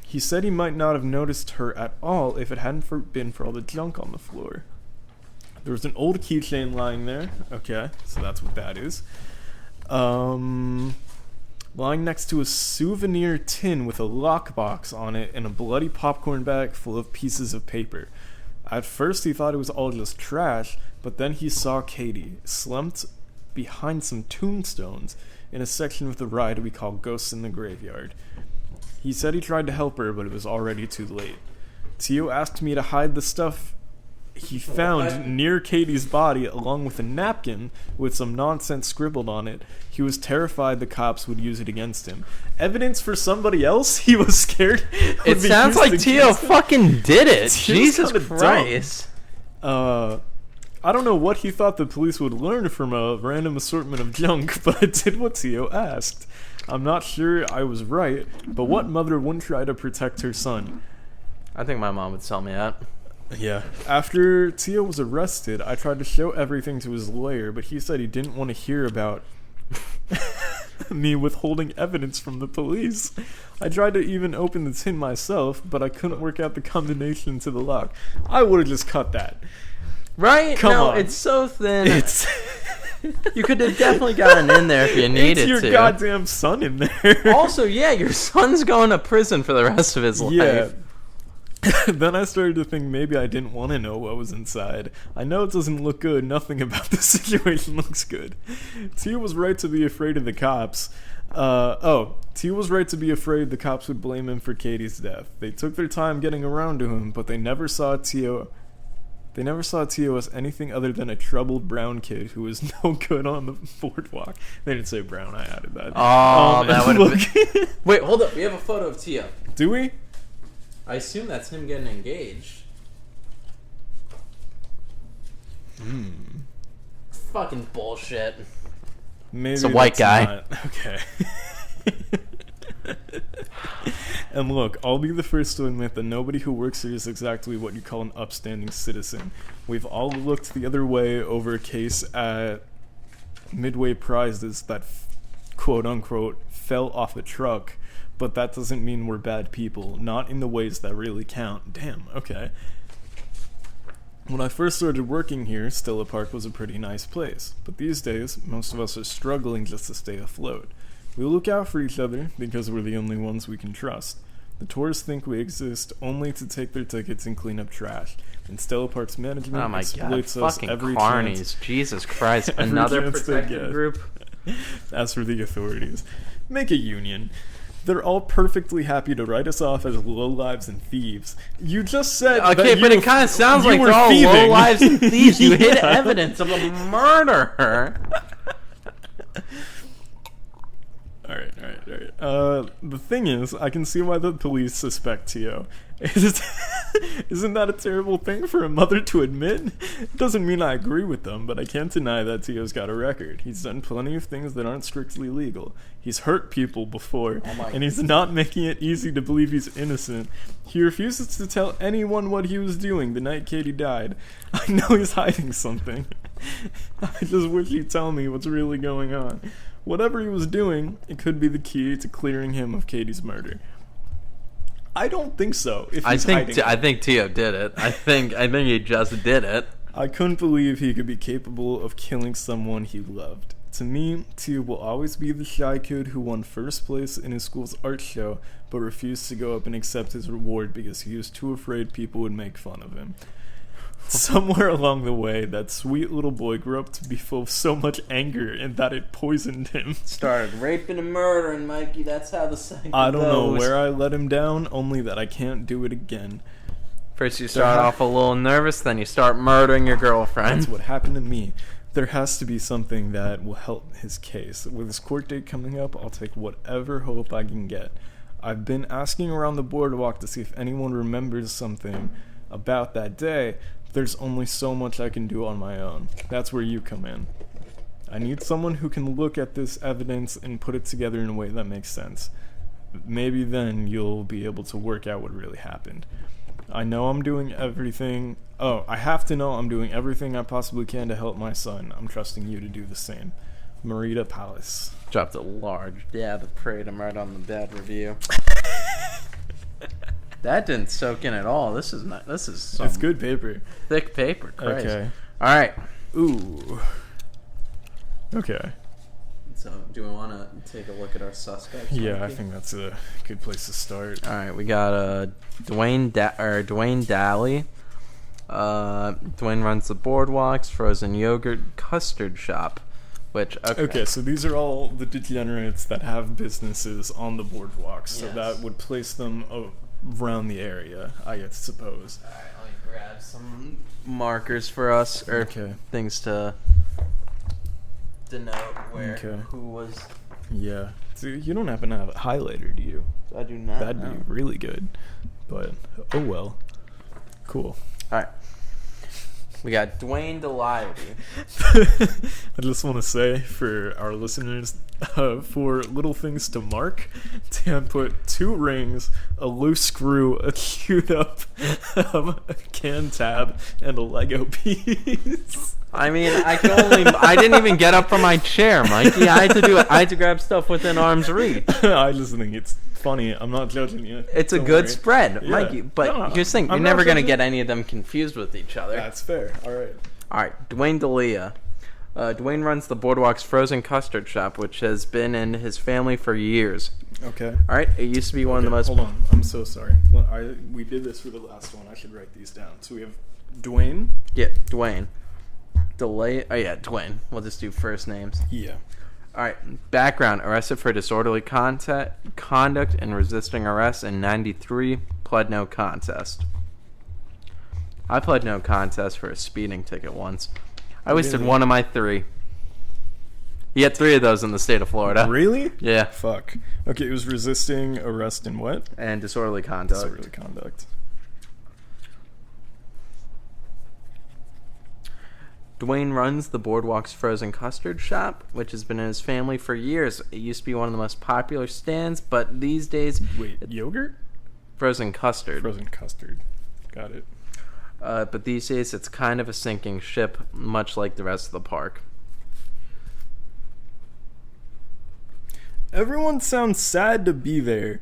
[SPEAKER 2] He said he might not have noticed her at all if it hadn't been for all the junk on the floor. There was an old keychain lying there. Okay, so that's what that is. Lying next to a souvenir tin with a lockbox on it and a bloody popcorn bag full of pieces of paper. At first he thought it was all just trash, but then he saw Katie, slumped behind some tombstones in a section of the ride we call Ghosts in the Graveyard. He said he tried to help her, but it was already too late. Tio asked me to hide the stuff he found near Katie's body, along with a napkin with some nonsense scribbled on it. He was terrified the cops would use it against him. Evidence for somebody else? He was scared.
[SPEAKER 1] It sounds like Tio fucking did it. Jesus Christ.
[SPEAKER 2] I don't know what he thought the police would learn from a random assortment of junk, but it did what Tio asked. I'm not sure I was right, but what mother wouldn't try to protect her son?
[SPEAKER 1] I think my mom would tell me that.
[SPEAKER 2] Yeah. After Tio was arrested, I tried to show everything to his lawyer, but he said he didn't want to hear about me withholding evidence from the police. I tried to even open the tin myself, but I couldn't work out the combination to the lock. I would have just cut that.
[SPEAKER 1] Right?
[SPEAKER 2] Come on.
[SPEAKER 1] It's so thin. You could have definitely gotten in there if you needed to.
[SPEAKER 2] It's your goddamn son in there.
[SPEAKER 1] Also, yeah, your son's going to prison for the rest of his life.
[SPEAKER 2] Then I started to think maybe I didn't want to know what was inside. I know it doesn't look good. Nothing about the situation looks good. T was right to be afraid of the cops. T was right to be afraid the cops would blame him for Katie's death. They took their time getting around to him, but they never saw Tio as anything other than a troubled brown kid who was no good on the boardwalk. They didn't say brown, I added that.
[SPEAKER 1] Oh, that would have been... Wait, hold up. We have a photo of Tio.
[SPEAKER 2] Do we?
[SPEAKER 1] I assume that's him getting engaged. Fucking bullshit.
[SPEAKER 2] Maybe
[SPEAKER 1] it's a white guy.
[SPEAKER 2] Not. Okay. And look, I'll be the first to admit that nobody who works here is exactly what you call an upstanding citizen. We've all looked the other way over a case at Midway Prizes that, quote-unquote, fell off a truck, but that doesn't mean we're bad people, not in the ways that really count. Damn, okay. When I first started working here, Stella Park was a pretty nice place, but these days, most of us are struggling just to stay afloat. We look out for each other because we're the only ones we can trust. The tourists think we exist only to take their tickets and clean up trash. And Stella Park's management exploits us every chance.
[SPEAKER 1] Jesus Christ, another protected group.
[SPEAKER 2] As for the authorities, make a union. They're all perfectly happy to write us off as lowlives and thieves. You just said
[SPEAKER 1] okay, but it kind of sounds like they're all lowlives and thieves. You hid evidence of a murder.
[SPEAKER 2] Alright. The thing is, I can see why the police suspect Tio. Isn't that a terrible thing for a mother to admit? It doesn't mean I agree with them, but I can't deny that Tio's got a record. He's done plenty of things that aren't strictly legal. He's hurt people before, and he's not making it easy to believe he's innocent. He refuses to tell anyone what he was doing the night Katie died. I know he's hiding something. I just wish he'd tell me what's really going on. Whatever he was doing, it could be the key to clearing him of Katie's murder. I don't think so.
[SPEAKER 1] I think Tio did it. I think he just did it.
[SPEAKER 2] I couldn't believe he could be capable of killing someone he loved. To me, Tio will always be the shy kid who won first place in his school's art show, but refused to go up and accept his reward because he was too afraid people would make fun of him. Somewhere along the way, that sweet little boy grew up to be full of so much anger and that it poisoned him.
[SPEAKER 1] Started raping and murdering, Mikey. That's how the cycle goes.
[SPEAKER 2] I don't know where I let him down, only that I can't do it again.
[SPEAKER 1] First you start off a little nervous, then you start murdering your girlfriend.
[SPEAKER 2] That's what happened to me. There has to be something that will help his case. With his court date coming up, I'll take whatever hope I can get. I've been asking around the boardwalk to see if anyone remembers something about that day. There's only so much I can do on my own. That's where you come in. I need someone who can look at this evidence and put it together in a way that makes sense. Maybe then you'll be able to work out what really happened. I know I'm doing everything... I have to know I'm doing everything I possibly can to help my son. I'm trusting you to do the same. Marita Palace.
[SPEAKER 1] Dropped a large dab of kratom right on the bad review. That didn't soak in at all. This is not. This is some
[SPEAKER 2] it's good paper.
[SPEAKER 1] Thick paper. Christ.
[SPEAKER 2] Okay.
[SPEAKER 1] All right.
[SPEAKER 2] Ooh. Okay.
[SPEAKER 1] So, do we want to take a look at our suspects?
[SPEAKER 2] Yeah,
[SPEAKER 1] Mikey?
[SPEAKER 2] I think that's a good place to start.
[SPEAKER 1] All right, we got Dwayne Daly. Dwayne runs the Boardwalks Frozen Yogurt Custard Shop. Which
[SPEAKER 2] okay, so these are all the degenerates that have businesses on the boardwalks. So
[SPEAKER 1] yes.
[SPEAKER 2] that would place them around the area, I suppose.
[SPEAKER 1] Alright, let me grab some markers for us, or things to denote where who was.
[SPEAKER 2] Yeah. So you don't happen to have a highlighter, do you?
[SPEAKER 1] I do not.
[SPEAKER 2] That'd be really good. But, oh well. Cool.
[SPEAKER 1] Alright. We got Dwayne Delia.
[SPEAKER 2] I just want to say for our listeners, for little things to mark, Dan put 2 rings, a loose screw, a queued up a can tab, and a Lego piece.
[SPEAKER 1] I mean, I didn't even get up from my chair, Mikey. I had to grab stuff within arm's reach.
[SPEAKER 2] I just think it's funny. I'm not judging you.
[SPEAKER 1] It's
[SPEAKER 2] Don't
[SPEAKER 1] a good
[SPEAKER 2] worry.
[SPEAKER 1] spread,
[SPEAKER 2] Yeah.
[SPEAKER 1] Mikey. But here's the thing: you're
[SPEAKER 2] I'm
[SPEAKER 1] never
[SPEAKER 2] not
[SPEAKER 1] gonna
[SPEAKER 2] judging.
[SPEAKER 1] get any of them confused with each other.
[SPEAKER 2] That's fair. All right.
[SPEAKER 1] All right, Dwayne Delia. Dwayne runs the Boardwalk's frozen custard shop, which has been in his family for years.
[SPEAKER 2] Okay.
[SPEAKER 1] All right, it used to be one of the most.
[SPEAKER 2] Hold on. I'm so sorry. Well, we did this for the last one. I should write these down. So we have Dwayne.
[SPEAKER 1] Yeah, Dwayne. Delia. Oh yeah, Dwayne. We'll just do first names.
[SPEAKER 2] Yeah.
[SPEAKER 1] All right. Background: arrested for disorderly conduct and resisting arrest in '93. Pled no contest. I pled no contest for a speeding ticket once. I wasted
[SPEAKER 2] Really?
[SPEAKER 1] one of my 3. You had 3 of those in the state of Florida.
[SPEAKER 2] Really?
[SPEAKER 1] Yeah.
[SPEAKER 2] Fuck. Okay, it was resisting arrest and what?
[SPEAKER 1] And disorderly conduct.
[SPEAKER 2] Disorderly conduct.
[SPEAKER 1] Dwayne runs the Boardwalk's frozen custard shop, which has been in his family for years. It used to be one of the most popular stands, but these days...
[SPEAKER 2] Wait, yogurt?
[SPEAKER 1] Frozen custard.
[SPEAKER 2] Frozen custard. Got it.
[SPEAKER 1] But these days it's kind of a sinking ship, much like the rest of the park.
[SPEAKER 2] Everyone sounds sad to be there.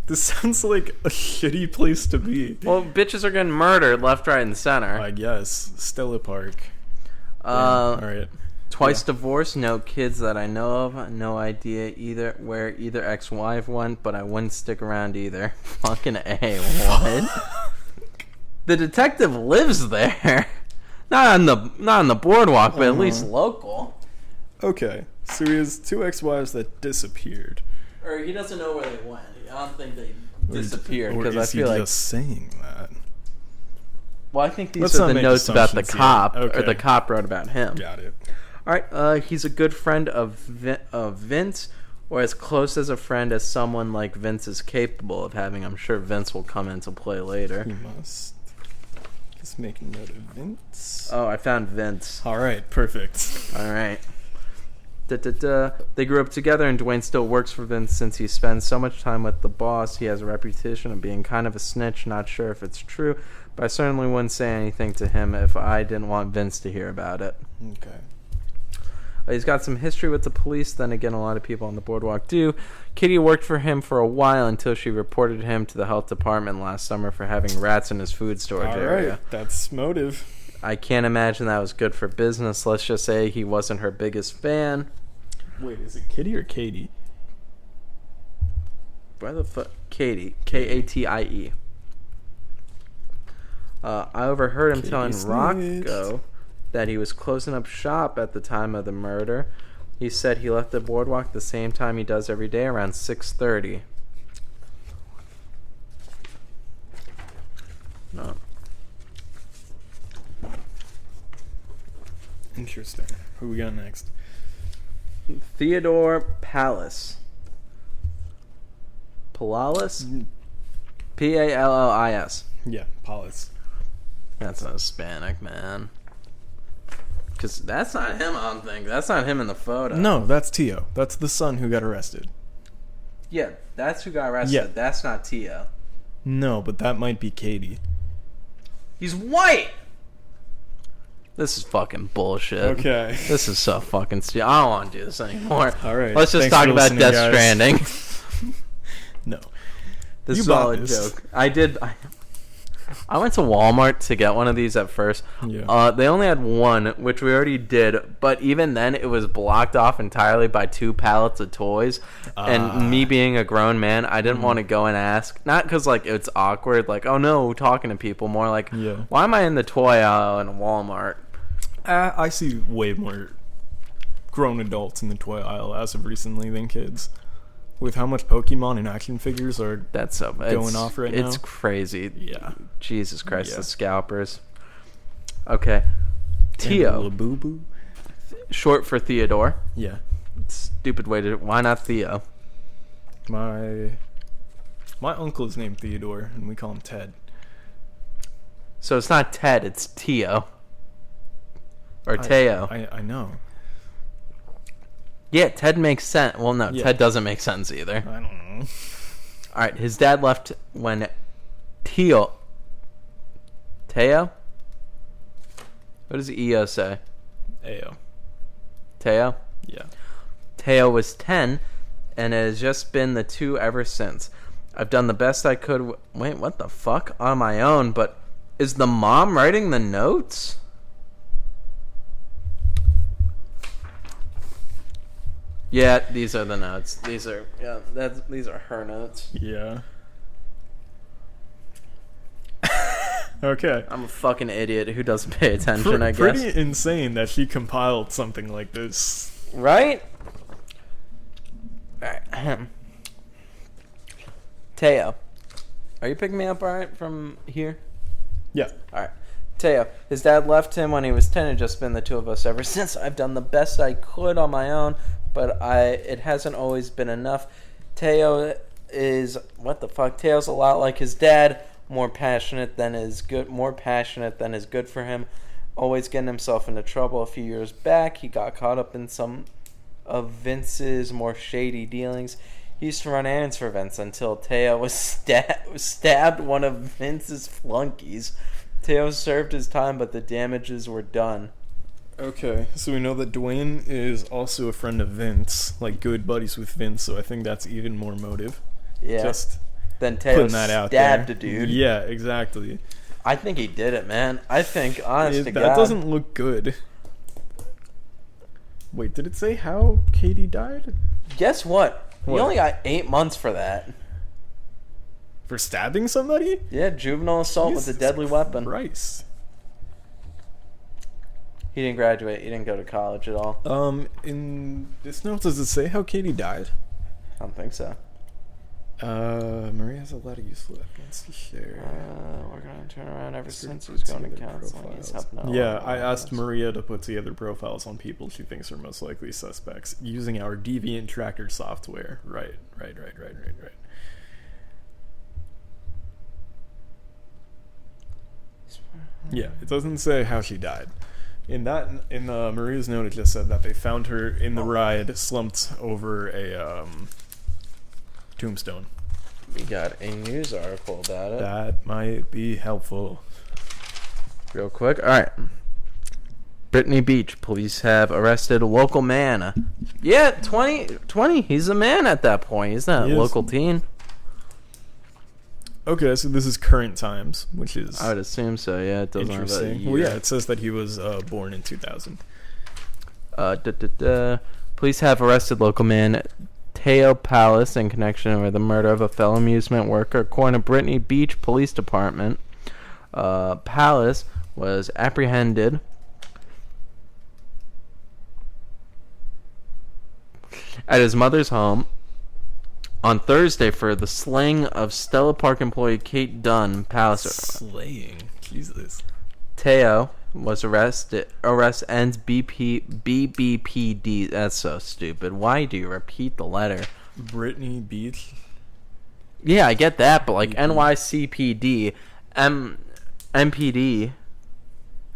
[SPEAKER 2] This sounds like a shitty place to be.
[SPEAKER 1] Well, bitches are getting murdered left, right, and center.
[SPEAKER 2] I guess. Stella Park. All right.
[SPEAKER 1] Twice divorced, no kids that I know of, no idea either where either ex-wife went, but I wouldn't stick around either. Fucking A, what? The detective lives there. Not on the boardwalk, but at least local.
[SPEAKER 2] Okay. So he has 2 ex-wives that disappeared.
[SPEAKER 1] Or he doesn't know where they went. I don't think they disappeared,
[SPEAKER 2] Or
[SPEAKER 1] because
[SPEAKER 2] is
[SPEAKER 1] I feel
[SPEAKER 2] he
[SPEAKER 1] like...
[SPEAKER 2] just saying that?
[SPEAKER 1] Well, I think these
[SPEAKER 2] Let's
[SPEAKER 1] are
[SPEAKER 2] not
[SPEAKER 1] the
[SPEAKER 2] make
[SPEAKER 1] notes about the
[SPEAKER 2] assumptions
[SPEAKER 1] cop,
[SPEAKER 2] yet.
[SPEAKER 1] or
[SPEAKER 2] Okay.
[SPEAKER 1] the cop wrote about him.
[SPEAKER 2] Got it.
[SPEAKER 1] All right, he's a good friend of Vince, or as close as a friend as someone like Vince is capable of having. I'm sure Vince will come into play later.
[SPEAKER 2] He must. Just make a note of Vince.
[SPEAKER 1] Oh, I found Vince.
[SPEAKER 2] All right, perfect.
[SPEAKER 1] All right. They grew up together, and Dwayne still works for Vince since he spends so much time with the boss. He has a reputation of being kind of a snitch. Not sure if it's true, but I certainly wouldn't say anything to him if I didn't want Vince to hear about it.
[SPEAKER 2] Okay.
[SPEAKER 1] He's got some history with the police. Then again, a lot of people on the boardwalk do. Kitty worked for him for a while until she reported him to the health department last summer for having rats in his food storage area.
[SPEAKER 2] Right, that's motive.
[SPEAKER 1] I can't imagine that was good for business. Let's just say he wasn't her biggest fan.
[SPEAKER 2] Wait, is it Kitty or Katie?
[SPEAKER 1] Where the fuck? Katie. Katie. I overheard him
[SPEAKER 2] Katie
[SPEAKER 1] telling
[SPEAKER 2] snitched.
[SPEAKER 1] Rocco that he was closing up shop at the time of the murder. He said he left the boardwalk the same time he does every day, around 6:30. No.
[SPEAKER 2] Interesting. Who we got next?
[SPEAKER 1] Theodore Pallis. Palalis? Pallis.
[SPEAKER 2] Yeah, Paulus.
[SPEAKER 1] That's a Hispanic, man. Because that's not him, I don't think. That's not him in the photo.
[SPEAKER 2] No, that's Tio. That's the son who got arrested.
[SPEAKER 1] Yeah, that's who got arrested.
[SPEAKER 2] Yeah.
[SPEAKER 1] That's not Tio.
[SPEAKER 2] No, but that might be Katie.
[SPEAKER 1] He's white! This is fucking bullshit.
[SPEAKER 2] Okay.
[SPEAKER 1] This is so fucking stupid. I don't want to do this anymore.
[SPEAKER 2] All right.
[SPEAKER 1] Let's just
[SPEAKER 2] Thanks
[SPEAKER 1] talk
[SPEAKER 2] for
[SPEAKER 1] about
[SPEAKER 2] listening,
[SPEAKER 1] Death
[SPEAKER 2] guys.
[SPEAKER 1] Stranding.
[SPEAKER 2] No.
[SPEAKER 1] This
[SPEAKER 2] You
[SPEAKER 1] is all
[SPEAKER 2] bought
[SPEAKER 1] a
[SPEAKER 2] this.
[SPEAKER 1] joke. I went to Walmart to get one of these at first.
[SPEAKER 2] Yeah.
[SPEAKER 1] They only had one, which we already did, but even then it was blocked off entirely by 2 pallets of toys. And me being a grown man, I didn't want to go and ask. Not because like it's awkward, like, oh no, talking to people. More like,
[SPEAKER 2] Yeah.
[SPEAKER 1] why am I in the toy aisle in Walmart?
[SPEAKER 2] I see way more grown adults in the toy aisle as of recently than kids. with how much Pokemon and action figures are
[SPEAKER 1] That's so
[SPEAKER 2] going off right now.
[SPEAKER 1] It's crazy.
[SPEAKER 2] Yeah.
[SPEAKER 1] Jesus Christ,
[SPEAKER 2] Yeah.
[SPEAKER 1] the scalpers. Okay. Theo,
[SPEAKER 2] Boo Boo.
[SPEAKER 1] short for Theodore.
[SPEAKER 2] Yeah.
[SPEAKER 1] Stupid way to. Why not Theo?
[SPEAKER 2] My uncle is named Theodore, and we call him Ted.
[SPEAKER 1] So it's not Ted, it's Teo. Or Teo.
[SPEAKER 2] I know.
[SPEAKER 1] Yeah, Ted makes sense. Well, no,
[SPEAKER 2] Yeah.
[SPEAKER 1] Ted doesn't make sense either.
[SPEAKER 2] I don't know.
[SPEAKER 1] All right, his dad left when Teo. What does EO say?
[SPEAKER 2] Ayo.
[SPEAKER 1] Teo?
[SPEAKER 2] Yeah.
[SPEAKER 1] Teo was 10 and it has just been the two ever since. I've done the best I could. Wait, what the fuck? On my own, but is the mom writing the notes? Yeah, these are the notes. These are her notes.
[SPEAKER 2] Yeah. Okay.
[SPEAKER 1] I'm a fucking idiot who doesn't pay attention, I guess.
[SPEAKER 2] Pretty insane that she compiled something like this.
[SPEAKER 1] Right? Alright. Teo. Are you picking me up alright from here?
[SPEAKER 2] Yeah.
[SPEAKER 1] Alright. Teo. His dad left him when he was 10 and just been the two of us ever since. I've done the best I could on my own, but it hasn't always been enough. Teo is... What the fuck? Teo's a lot like his dad. More passionate than is good for him. Always getting himself into trouble. A few years back, he got caught up in some of Vince's more shady dealings. He used to run errands for Vince until Teo was stabbed one of Vince's flunkies. Teo served his time, but the damages were done.
[SPEAKER 2] Okay, so we know that Dwayne is also a friend of Vince, like good buddies with Vince, so I think that's even more motive.
[SPEAKER 1] Yeah.
[SPEAKER 2] Just
[SPEAKER 1] then Teo
[SPEAKER 2] putting that out
[SPEAKER 1] stabbed
[SPEAKER 2] there.
[SPEAKER 1] a dude.
[SPEAKER 2] Yeah, exactly.
[SPEAKER 1] I think he did it, man. I think, honest to God.
[SPEAKER 2] That doesn't look good. Wait, did it say how Katie died?
[SPEAKER 1] Guess what?
[SPEAKER 2] What?
[SPEAKER 1] He only got 8 months for that.
[SPEAKER 2] For stabbing somebody?
[SPEAKER 1] Yeah, juvenile assault with a deadly weapon.
[SPEAKER 2] Christ.
[SPEAKER 1] He didn't graduate. He didn't go to college at all.
[SPEAKER 2] In this note, does it say how Katie died?
[SPEAKER 1] I don't think so.
[SPEAKER 2] Maria has a lot of useful evidence to share.
[SPEAKER 1] We're going to turn around ever since he's going to counseling. He's helped no
[SPEAKER 2] Yeah,
[SPEAKER 1] one.
[SPEAKER 2] I asked Maria to put together profiles on people she thinks are most likely suspects using our deviant tracker software. Right. Yeah, it doesn't say how she died. In Maria's note, it just said that they found her in the ride, slumped over a tombstone.
[SPEAKER 1] We got a news article about it.
[SPEAKER 2] That might be helpful.
[SPEAKER 1] Real quick. All right. Brittany Beach. Police have arrested a local man. Yeah, 20. He's a man at that point. He's not a local teen.
[SPEAKER 2] Okay, so this is current times, which is
[SPEAKER 1] I would assume so, yeah. It doesn't have a
[SPEAKER 2] interesting.
[SPEAKER 1] year.
[SPEAKER 2] Well, yeah, it says that he was born in 2000.
[SPEAKER 1] Police have arrested local man Teo Palace in connection with the murder of a fellow amusement worker. According to Brittany Beach Police Department, Palace was apprehended at his mother's home on Thursday for the slaying of Stella Park employee Kate Dunn. Palace
[SPEAKER 2] Slaying, Jesus.
[SPEAKER 1] Teo was arrested. Arrest ends BBPD. That's so stupid. Why do you repeat the letter?
[SPEAKER 2] Brittany Beach.
[SPEAKER 1] Yeah, I get that, but like NYCPD, MPD,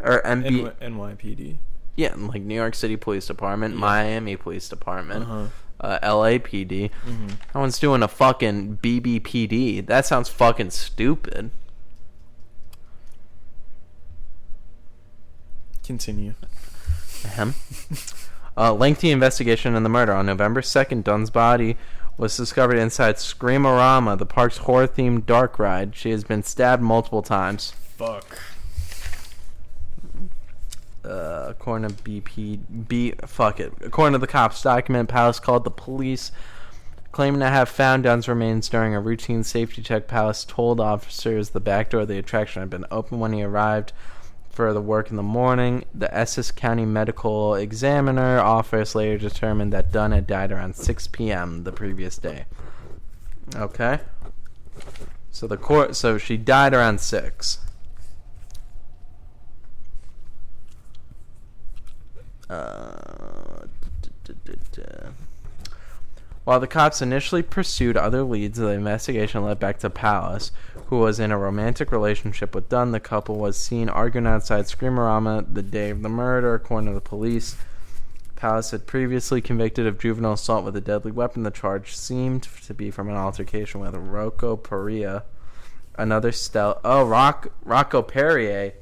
[SPEAKER 1] or MB.
[SPEAKER 2] NYPD.
[SPEAKER 1] Yeah, like New York City Police Department, Miami Police Department.
[SPEAKER 2] Uh-huh.
[SPEAKER 1] LAPD.
[SPEAKER 2] Mm-hmm.
[SPEAKER 1] No one's doing a fucking BBPD. That sounds fucking stupid.
[SPEAKER 2] Continue.
[SPEAKER 1] Lengthy investigation in the murder. On November 2nd, Dunn's body was discovered inside Screamorama, the park's horror-themed dark ride. She has been stabbed multiple times.
[SPEAKER 2] Fuck.
[SPEAKER 1] According to According to the cops' document, Palace called the police, claiming to have found Dunn's remains during a routine safety check. Palace told officers the back door of the attraction had been open when he arrived. for the work in the morning. The Essex County Medical Examiner office later determined that Dunn had died around 6 p.m. the previous day. Okay. So she died around 6. While the cops initially pursued other leads, the investigation led back to Palace, who was in a romantic relationship with Dunn. The couple was seen arguing outside Screamerama the day of the murder, according to the police. Palace had previously convicted of juvenile assault with a deadly weapon. The charge seemed to be from an altercation with Rocco Perea, another Rocco Perrier,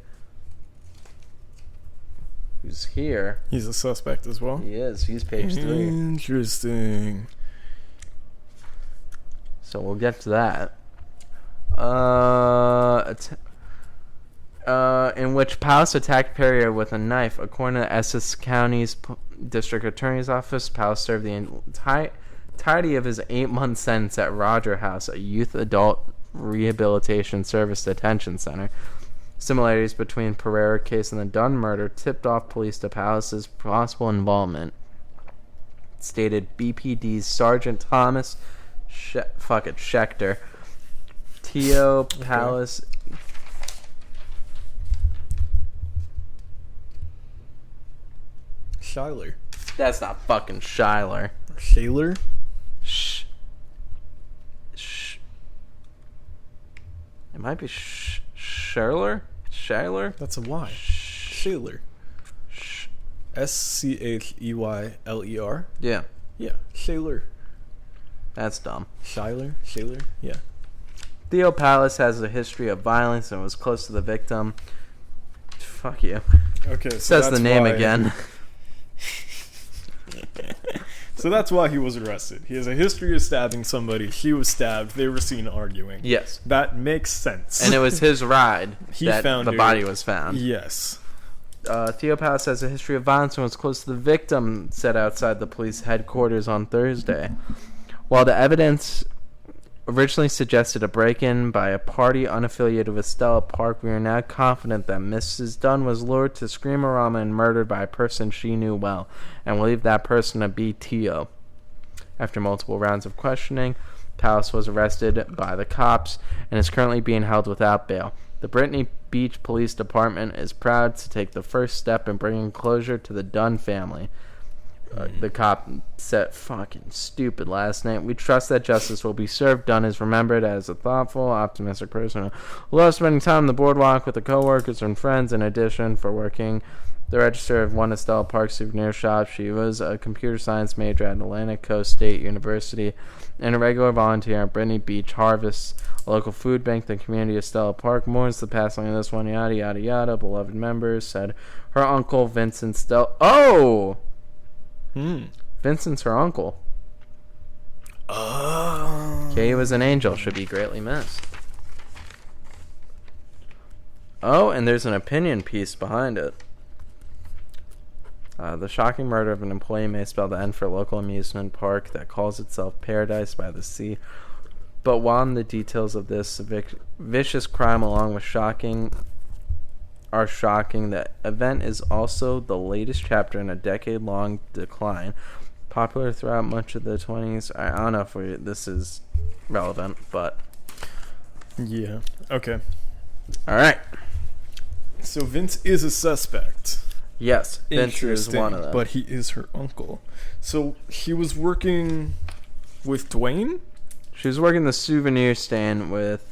[SPEAKER 1] who's here.
[SPEAKER 2] He's a suspect as well?
[SPEAKER 1] He is. He's page 3.
[SPEAKER 2] Interesting.
[SPEAKER 1] So we'll get to that. In which Palace attacked Perrier with a knife. According to Essex County's District Attorney's Office, Palace served the entirety of his 8-month sentence at Roger House, a youth adult rehabilitation service detention center. Similarities between Pereira's case and the Dunn murder tipped off police to Palace's possible involvement, stated BPD's Sergeant Thomas Schechter. Tio Palace.
[SPEAKER 2] Schuyler.
[SPEAKER 1] That's not fucking Schuyler.
[SPEAKER 2] Shaler?
[SPEAKER 1] It might be Schuyler?
[SPEAKER 2] That's a Y. Shaler. Scheyler?
[SPEAKER 1] Yeah.
[SPEAKER 2] Yeah. Shaler.
[SPEAKER 1] That's dumb.
[SPEAKER 2] Shaler? Yeah.
[SPEAKER 1] Theo Palace has a history of violence and was close to the victim. Fuck you.
[SPEAKER 2] Okay, so
[SPEAKER 1] Says the name again.
[SPEAKER 2] So that's why he was arrested. He has a history of stabbing somebody. She was stabbed. They were seen arguing.
[SPEAKER 1] Yes.
[SPEAKER 2] That makes sense.
[SPEAKER 1] And it was his ride that
[SPEAKER 2] found
[SPEAKER 1] the
[SPEAKER 2] her.
[SPEAKER 1] body was found.
[SPEAKER 2] Yes.
[SPEAKER 1] Theo Palace has a history of violence and was close to the victim, said outside the police headquarters on Thursday. While the evidence originally suggested a break-in by a party unaffiliated with Stella Park, we are now confident that Mrs. Dunn was lured to Screamerama and murdered by a person she knew well, and believe that person to be Tio. After multiple rounds of questioning, Palace was arrested by the cops and is currently being held without bail. The Brittany Beach Police Department is proud to take the first step in bringing closure to the Dunn family. The cop said, fucking stupid last name. We trust that justice will be served. Dunn is remembered as a thoughtful, optimistic person who loves spending time on the boardwalk with the co-workers and friends. In addition, for working the register of one Estella Park souvenir shop, she was a computer science major at Atlantic Coast State University and a regular volunteer at Brittany Beach Harvest, a local food bank. The community of Stella Park mourns the passing of this one, yada, yada, yada. Beloved members, said her uncle, Vincent Stella. Oh! Vincent's her uncle.
[SPEAKER 2] Oh.
[SPEAKER 1] Kay was an angel. Should be greatly missed. Oh, and there's an opinion piece behind it. The shocking murder of an employee may spell the end for a local amusement park that calls itself Paradise by the Sea. But while the details of this vicious crime, along with shocking, the event is also the latest chapter in a decade-long decline. Popular throughout much of the 20s. I don't know if this is relevant, but...
[SPEAKER 2] Yeah. Okay.
[SPEAKER 1] All right.
[SPEAKER 2] So Vince is a suspect.
[SPEAKER 1] Yes, Vince is one of them.
[SPEAKER 2] But he is her uncle. So he was working with Dwayne?
[SPEAKER 1] She was working the souvenir stand with...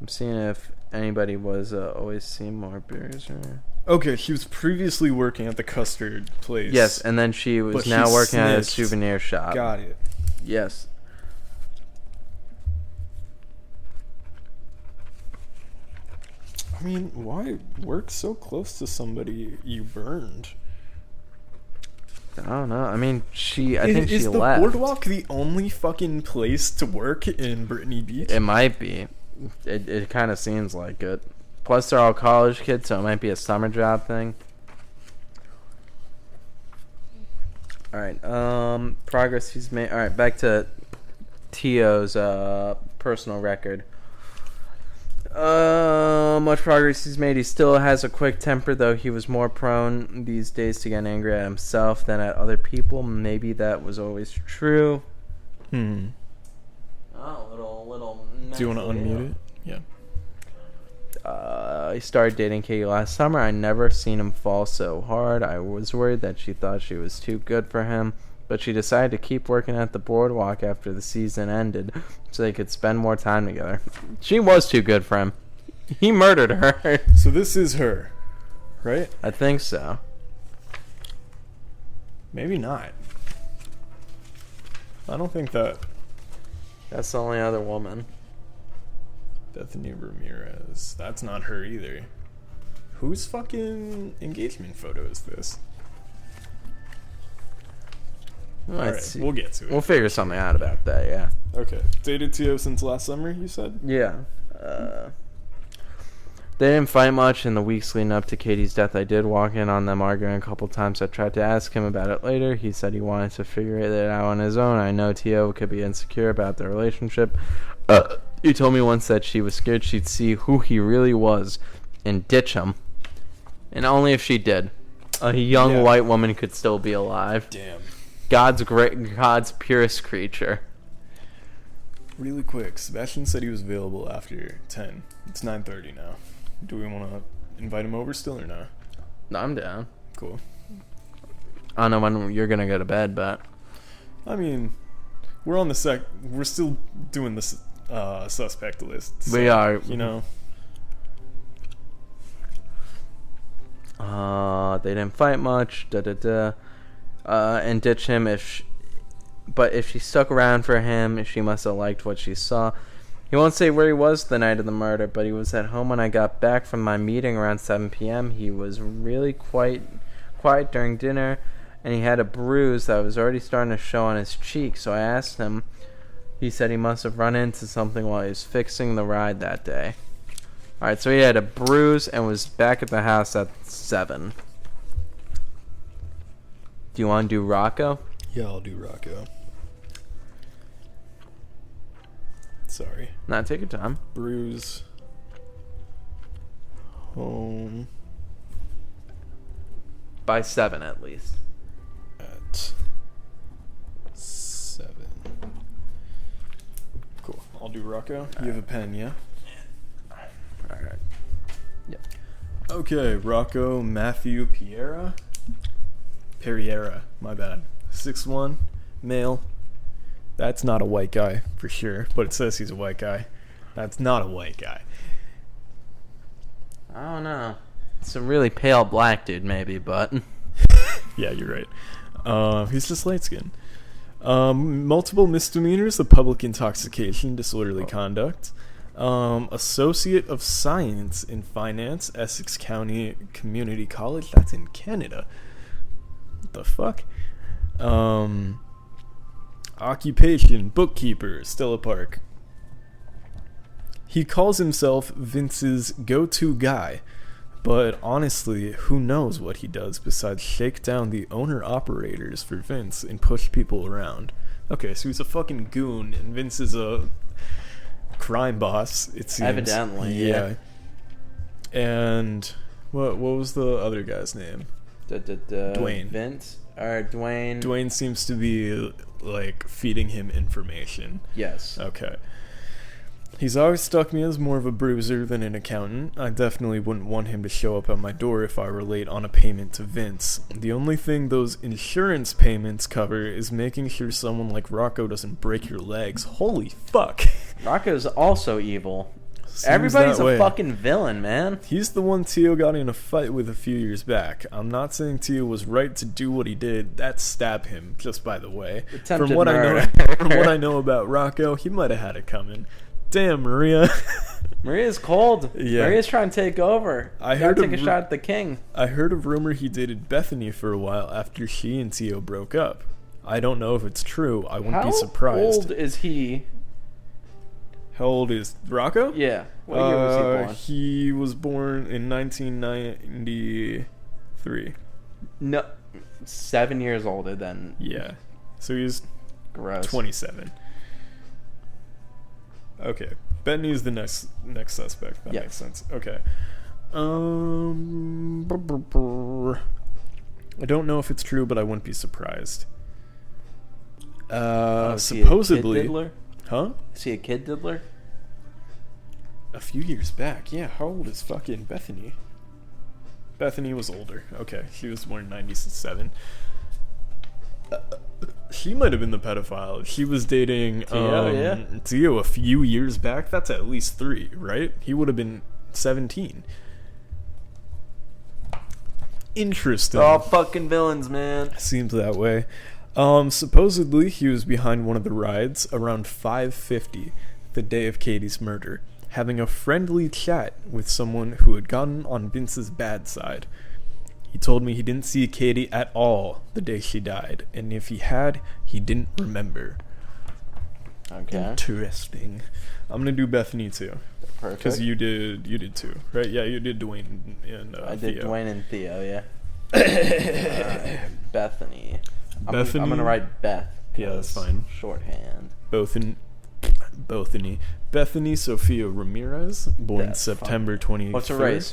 [SPEAKER 1] I'm seeing if anybody was always Seymour Beers or...
[SPEAKER 2] Okay, he was previously working at the custard place.
[SPEAKER 1] Yes, and then she was now working at a souvenir shop.
[SPEAKER 2] Got it.
[SPEAKER 1] Yes.
[SPEAKER 2] I mean, why work so close to somebody you burned?
[SPEAKER 1] I don't know. I mean, I think she
[SPEAKER 2] left. Is the boardwalk the only fucking place to work in Brittany Beach?
[SPEAKER 1] It might be. It kind of seems like it. Plus, they're all college kids, so it might be a summer job thing. All right. Progress he's made. All right, back to Tio's personal record. Much progress he's made. He still has a quick temper, though he was more prone these days to get angry at himself than at other people. Maybe that was always true. Oh, little.
[SPEAKER 2] Do you want to unmute it? Yeah.
[SPEAKER 1] He started dating Katie last summer. I never seen him fall so hard. I was worried that she thought she was too good for him, but she decided to keep working at the boardwalk after the season ended so they could spend more time together. She was too good for him. He murdered her.
[SPEAKER 2] So this is her, right?
[SPEAKER 1] I think so.
[SPEAKER 2] Maybe not. I don't think that.
[SPEAKER 1] That's the only other woman.
[SPEAKER 2] Bethany Ramirez. That's not her either. Whose fucking engagement photo is this? Alright, we'll get to it.
[SPEAKER 1] We'll figure something out about that, yeah.
[SPEAKER 2] Okay. Dated Tio since last summer, you said?
[SPEAKER 1] Yeah. They didn't fight much in the weeks leading up to Katie's death. I did walk in on them arguing a couple times. I tried to ask him about it later. He said he wanted to figure it out on his own. I know Tio could be insecure about their relationship. He told me once that she was scared she'd see who he really was and ditch him. And only if she did. A young white woman could still be alive.
[SPEAKER 2] Damn.
[SPEAKER 1] God's purest creature.
[SPEAKER 2] Really quick, Sebastian said he was available after 10. It's 9:30 now. Do we want to invite him over still or no?
[SPEAKER 1] No, I'm down.
[SPEAKER 2] Cool.
[SPEAKER 1] I don't know when you're gonna go to bed, but
[SPEAKER 2] I mean, we're on the we're still doing this suspect list. So,
[SPEAKER 1] we are.
[SPEAKER 2] You know.
[SPEAKER 1] They didn't fight much. And ditch him but if she stuck around for him, she must have liked what she saw. He won't say where he was the night of the murder, but he was at home when I got back from my meeting around 7 p.m. He was really quiet during dinner, and he had a bruise that was already starting to show on his cheek, so I asked him. He said he must have run into something while he was fixing the ride that day. Alright, so he had a bruise and was back at the house at 7. Do you want to do Rocco?
[SPEAKER 2] Yeah, I'll do Rocco. Sorry.
[SPEAKER 1] Nah, take your time.
[SPEAKER 2] Bruise. Home.
[SPEAKER 1] By 7 at least.
[SPEAKER 2] At 7. Cool. I'll do Rocco. You have a pen, yeah?
[SPEAKER 1] Alright. Yep.
[SPEAKER 2] Okay, Rocco Matthew Pereira, my bad. 6'1", male. That's not a white guy, for sure, but it says he's a white guy. That's not a white guy.
[SPEAKER 1] I don't know. It's a really pale black dude, maybe, but...
[SPEAKER 2] Yeah, you're right. He's just light-skinned. Multiple misdemeanors of public intoxication, disorderly conduct. Associate of Science in Finance, Essex County Community College. That's in Canada. What the fuck? Occupation, bookkeeper, Stella Park. He calls himself Vince's go-to guy, but honestly, who knows what he does besides shake down the owner-operators for Vince and push people around. Okay, so he's a fucking goon, and Vince is a crime boss, it seems.
[SPEAKER 1] Evidently, yeah.
[SPEAKER 2] And what was the other guy's name? Dwayne.
[SPEAKER 1] Vince? Or Dwayne.
[SPEAKER 2] Dwayne seems to be, like, feeding him information.
[SPEAKER 1] Yes.
[SPEAKER 2] Okay. He's always struck me as more of a bruiser than an accountant. I definitely wouldn't want him to show up at my door if I were late on a payment to Vince. The only thing those insurance payments cover is making sure someone like Rocco doesn't break your legs. Holy fuck.
[SPEAKER 1] Rocco's also evil.
[SPEAKER 2] Seems
[SPEAKER 1] Everybody's
[SPEAKER 2] that
[SPEAKER 1] a
[SPEAKER 2] way.
[SPEAKER 1] fucking villain, man.
[SPEAKER 2] He's the one Tio got in a fight with a few years back. I'm not saying Tio was right to do what he did. That's stab him, just by the way.
[SPEAKER 1] Attempted
[SPEAKER 2] From what I know about Rocco, he might have had it coming. Damn, Maria.
[SPEAKER 1] Maria's cold.
[SPEAKER 2] Yeah.
[SPEAKER 1] Maria's trying to take over.
[SPEAKER 2] I
[SPEAKER 1] Gotta
[SPEAKER 2] heard
[SPEAKER 1] take
[SPEAKER 2] of
[SPEAKER 1] a shot at the king.
[SPEAKER 2] I heard a rumor he dated Bethany for a while after she and Tio broke up. I don't know if it's true. I wouldn't be surprised.
[SPEAKER 1] How old is he?
[SPEAKER 2] How old is Rocco?
[SPEAKER 1] Yeah. What year was he born?
[SPEAKER 2] He was born in 1993.
[SPEAKER 1] No, 7 years older than.
[SPEAKER 2] Yeah. So he's
[SPEAKER 1] Gross.
[SPEAKER 2] 27. Okay. Bethany is the next suspect. That makes sense. Okay. I don't know if it's true, but I wouldn't be surprised. Supposedly.
[SPEAKER 1] Is he a kid diddler?
[SPEAKER 2] Huh?
[SPEAKER 1] Is he a kid diddler?
[SPEAKER 2] A few years back. Yeah, how old is fucking Bethany? Bethany was older. Okay, she was born in 97. She might have been the pedophile. She was dating Theo a few years back. That's at least 3, right? He would have been 17. Interesting.
[SPEAKER 1] They're all fucking villains, man.
[SPEAKER 2] Seems that way. Supposedly, he was behind one of the rides around 5:50, the day of Katie's murder, having a friendly chat with someone who had gotten on Vince's bad side. He told me he didn't see Katie at all the day she died, and if he had, he didn't remember.
[SPEAKER 1] Okay.
[SPEAKER 2] Interesting. I'm gonna do Bethany too.
[SPEAKER 1] Perfect.
[SPEAKER 2] Because you did too, right? Yeah, you did Dwayne and
[SPEAKER 1] I did
[SPEAKER 2] Theo.
[SPEAKER 1] Dwayne and Theo, yeah. Bethany. I'm gonna write Beth.
[SPEAKER 2] Yeah, that's fine.
[SPEAKER 1] Shorthand.
[SPEAKER 2] Bethany Sophia Ramirez, born
[SPEAKER 1] That's
[SPEAKER 2] September 23rd.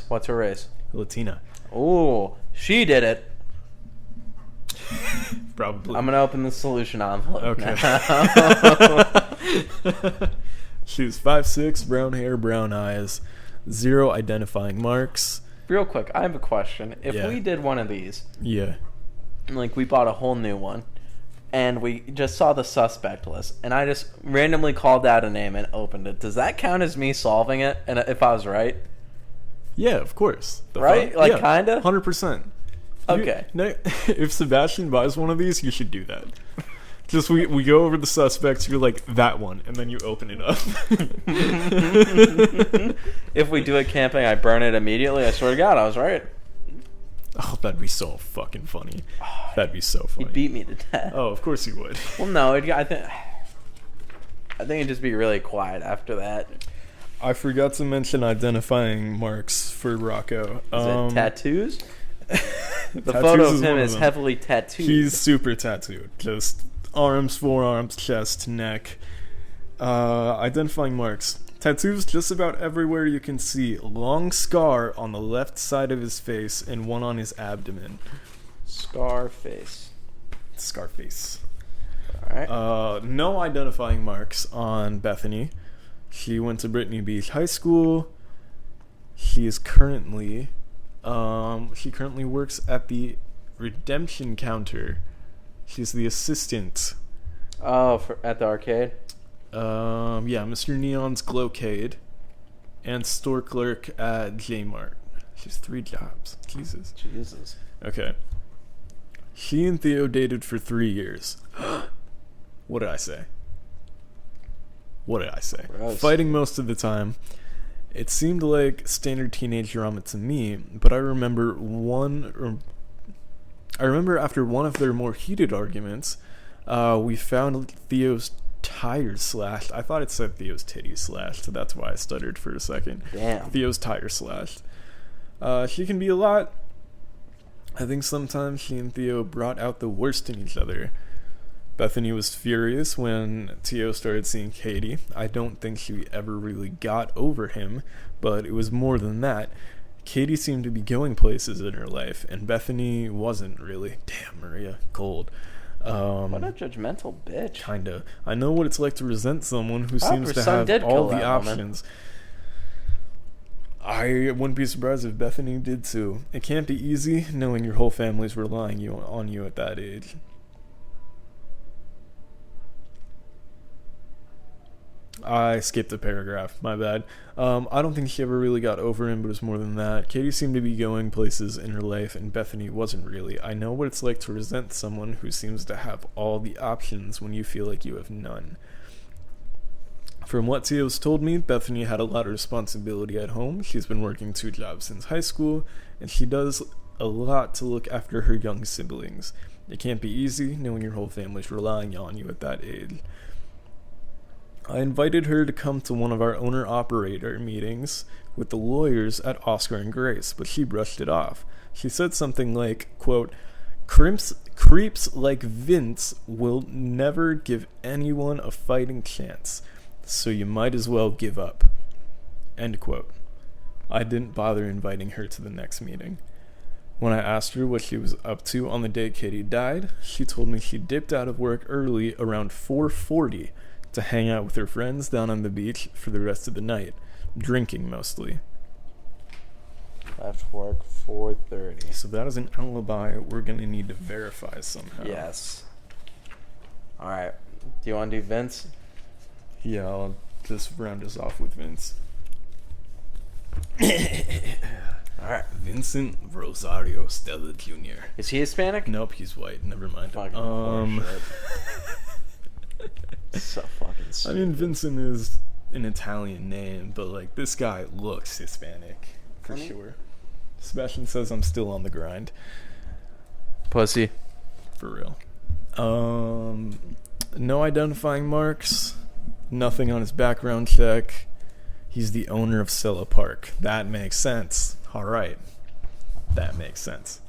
[SPEAKER 1] What's her race?
[SPEAKER 2] Latina.
[SPEAKER 1] Oh, she did it.
[SPEAKER 2] Probably.
[SPEAKER 1] I'm gonna open the solution envelope.
[SPEAKER 2] Okay.
[SPEAKER 1] Now.
[SPEAKER 2] She was 5'6", brown hair, brown eyes, 0 identifying marks.
[SPEAKER 1] Real quick, I have a question. If
[SPEAKER 2] Yeah.
[SPEAKER 1] we did one of these,
[SPEAKER 2] Yeah.
[SPEAKER 1] like we bought a whole new one, and we just saw the suspect list, and I just randomly called out a name and opened it, does that count as me solving it? And if I was right?
[SPEAKER 2] Yeah, of course.
[SPEAKER 1] Right?
[SPEAKER 2] fuck?
[SPEAKER 1] Like,
[SPEAKER 2] Yeah,
[SPEAKER 1] kinda?
[SPEAKER 2] 100%.
[SPEAKER 1] Okay.
[SPEAKER 2] If Sebastian buys one of these, you should do that. Just we go over the suspects, you're like, that one, and then you open it up.
[SPEAKER 1] If we do it camping, I burn it immediately. I swear to God, I was right.
[SPEAKER 2] Oh, that'd be so fucking funny. That'd be so funny.
[SPEAKER 1] He'd beat me to death.
[SPEAKER 2] Oh, of course you would.
[SPEAKER 1] Well, no, I think it'd just be really quiet after that.
[SPEAKER 2] I forgot to mention identifying marks for Rocco.
[SPEAKER 1] Is it tattoos? The
[SPEAKER 2] Tattoos
[SPEAKER 1] photo
[SPEAKER 2] is
[SPEAKER 1] of him
[SPEAKER 2] one of
[SPEAKER 1] is
[SPEAKER 2] them.
[SPEAKER 1] heavily tattooed.
[SPEAKER 2] He's super tattooed. Just arms, forearms, chest, neck. Identifying marks. Tattoos just about everywhere you can see. Long scar on the left side of his face and one on his abdomen.
[SPEAKER 1] Scarface.
[SPEAKER 2] Scarface.
[SPEAKER 1] Alright.
[SPEAKER 2] No identifying marks on Bethany. She went to Brittany Beach High School. She currently works at the redemption counter. She's the assistant.
[SPEAKER 1] Oh, at the arcade?
[SPEAKER 2] Yeah, Mr. Neon's Glowcade and store clerk at J-Mart. She's 3 jobs. Jesus. Okay. She and Theo dated for 3 years. What did I say?
[SPEAKER 1] Gross.
[SPEAKER 2] Fighting most of the time. It seemed like standard teenage drama to me, but I remember after one of their more heated arguments, we found Theo's tires slashed. I thought it said Theo's titties slashed, so that's why I stuttered for a second.
[SPEAKER 1] Damn.
[SPEAKER 2] Theo's tires slashed. She can be a lot. I think sometimes she and Theo brought out the worst in each other. Bethany was furious when Theo started seeing Katie. I don't think she ever really got over him, but it was more than that. Katie seemed to be going places in her life, and Bethany wasn't really. Damn, Maria, cold.
[SPEAKER 1] What a judgmental bitch.
[SPEAKER 2] Kinda. I know what it's like to resent someone who seems
[SPEAKER 1] her
[SPEAKER 2] to
[SPEAKER 1] son
[SPEAKER 2] have
[SPEAKER 1] did
[SPEAKER 2] all
[SPEAKER 1] kill
[SPEAKER 2] the
[SPEAKER 1] that woman.
[SPEAKER 2] options. I wouldn't be surprised if Bethany did too. It can't be easy knowing your whole family's relying on you at that age. I skipped a paragraph, my bad. I don't think she ever really got over him, but it was more than that. Katie seemed to be going places in her life, and Bethany wasn't really. I know what it's like to resent someone who seems to have all the options when you feel like you have none. From what Theo's told me, Bethany had a lot of responsibility at home. She's been working 2 jobs since high school, and she does a lot to look after her young siblings. It can't be easy knowing your whole family's relying on you at that age. I invited her to come to one of our owner-operator meetings with the lawyers at Oscar and Grace, but she brushed it off. She said something like, quote, creeps like Vince will never give anyone a fighting chance. so you might as well give up. End quote. I didn't bother inviting her to the next meeting. When I asked her what she was up to on the day Katie died, she told me she dipped out of work early around 4:40 to hang out with her friends down on the beach for the rest of the night, drinking mostly.
[SPEAKER 1] Left work 4:30.
[SPEAKER 2] So that is an alibi we're going to need to verify somehow.
[SPEAKER 1] Yes. All right. Do you want to do Vince?
[SPEAKER 2] Yeah, I'll just round us off with Vince.
[SPEAKER 1] All right.
[SPEAKER 2] Vincent Rosario Stella Jr.
[SPEAKER 1] Is he Hispanic?
[SPEAKER 2] Nope, he's white. Never mind.
[SPEAKER 1] Fucking horseshit. So fucking
[SPEAKER 2] I
[SPEAKER 1] stupid.
[SPEAKER 2] mean, Vincent is an Italian name, but like this guy looks Hispanic for sure. Sebastian says I'm still on the grind.
[SPEAKER 1] Pussy.
[SPEAKER 2] For real. No identifying marks. Nothing on his background check. He's the owner of Stella Park. That makes sense. All right. That makes sense.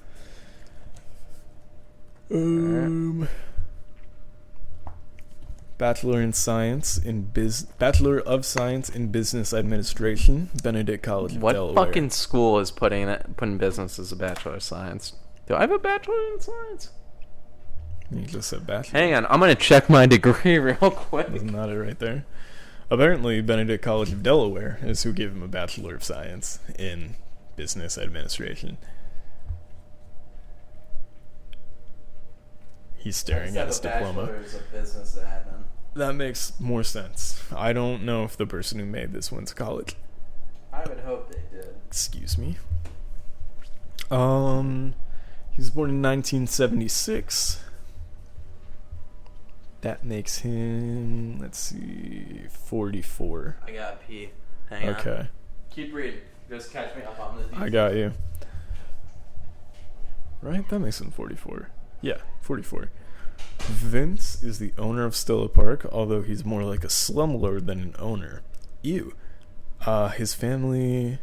[SPEAKER 2] Bachelor of Science in Business Administration, Benedict College of
[SPEAKER 1] What
[SPEAKER 2] Delaware.
[SPEAKER 1] fucking school is putting business as a Bachelor of Science? Do I have a Bachelor in Science?
[SPEAKER 2] You just said bachelor.
[SPEAKER 1] Hang on, I'm gonna check my degree real quick.
[SPEAKER 2] Isn't that it right there? Apparently, Benedict College of Delaware is who gave him a Bachelor of Science in Business Administration. He's staring at his diploma.
[SPEAKER 1] Of business admin.
[SPEAKER 2] That makes more sense. I don't know if the person who made this went to college.
[SPEAKER 1] I would hope they did.
[SPEAKER 2] Excuse me. He was born in 1976. That makes him, let's see, 44.
[SPEAKER 1] I got pee. Hang on.
[SPEAKER 2] Okay.
[SPEAKER 1] Keep reading. Just catch me up on the details.
[SPEAKER 2] I got you. Right? That makes him 44. Yeah, 44. Vince is the owner of Stella Park, although he's more like a slumlord than an owner. Ew. His family...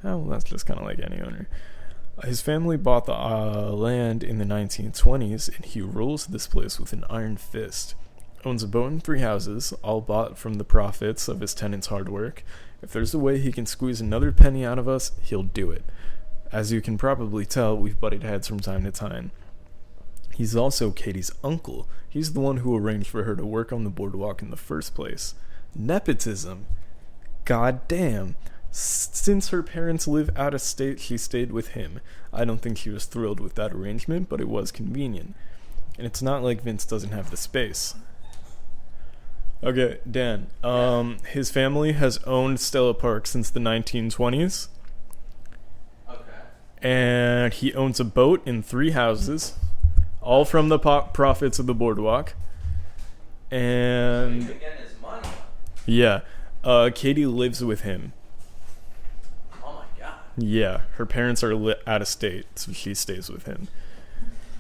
[SPEAKER 2] Oh, well, that's just kind of like any owner. His family bought the land in the 1920s, and he rules this place with an iron fist. Owns a boat and 3 houses, all bought from the profits of his tenants' hard work. If there's a way he can squeeze another penny out of us, he'll do it. As you can probably tell, we've butted heads from time to time. He's also Katie's uncle. He's the one who arranged for her to work on the boardwalk in the first place. Nepotism. God damn. Since her parents live out of state, she stayed with him. I don't think she was thrilled with that arrangement, but it was convenient. And it's not like Vince doesn't have the space. Okay, Dan. His family has owned Stella Park since the 1920s.
[SPEAKER 1] Okay.
[SPEAKER 2] And he owns a boat and 3 houses, all from the profits of the boardwalk. And
[SPEAKER 1] He's getting his money.
[SPEAKER 2] yeah, Katie lives with him.
[SPEAKER 1] Oh my god.
[SPEAKER 2] Yeah, her parents are out of state, so she stays with him.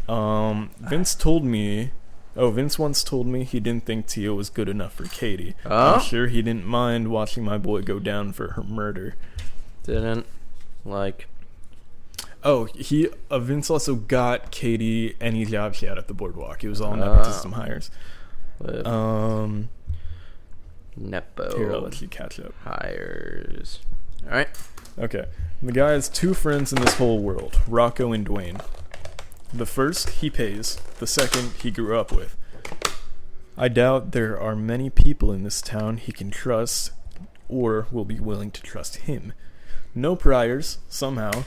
[SPEAKER 2] Vince once told me he didn't think Tia was good enough for Katie.
[SPEAKER 1] Oh?
[SPEAKER 2] I'm sure he didn't mind watching my boy go down for her murder.
[SPEAKER 1] Didn't like.
[SPEAKER 2] Oh, Vince also got Katie any job she had at the boardwalk. It was all nepotism hires.
[SPEAKER 1] Nepo.
[SPEAKER 2] Here, I'll let you catch up.
[SPEAKER 1] Hires. All right.
[SPEAKER 2] Okay. The guy has 2 friends in this whole world, Rocco and Dwayne. The first, he pays. The second, he grew up with. I doubt there are many people in this town he can trust or will be willing to trust him. No priors, somehow.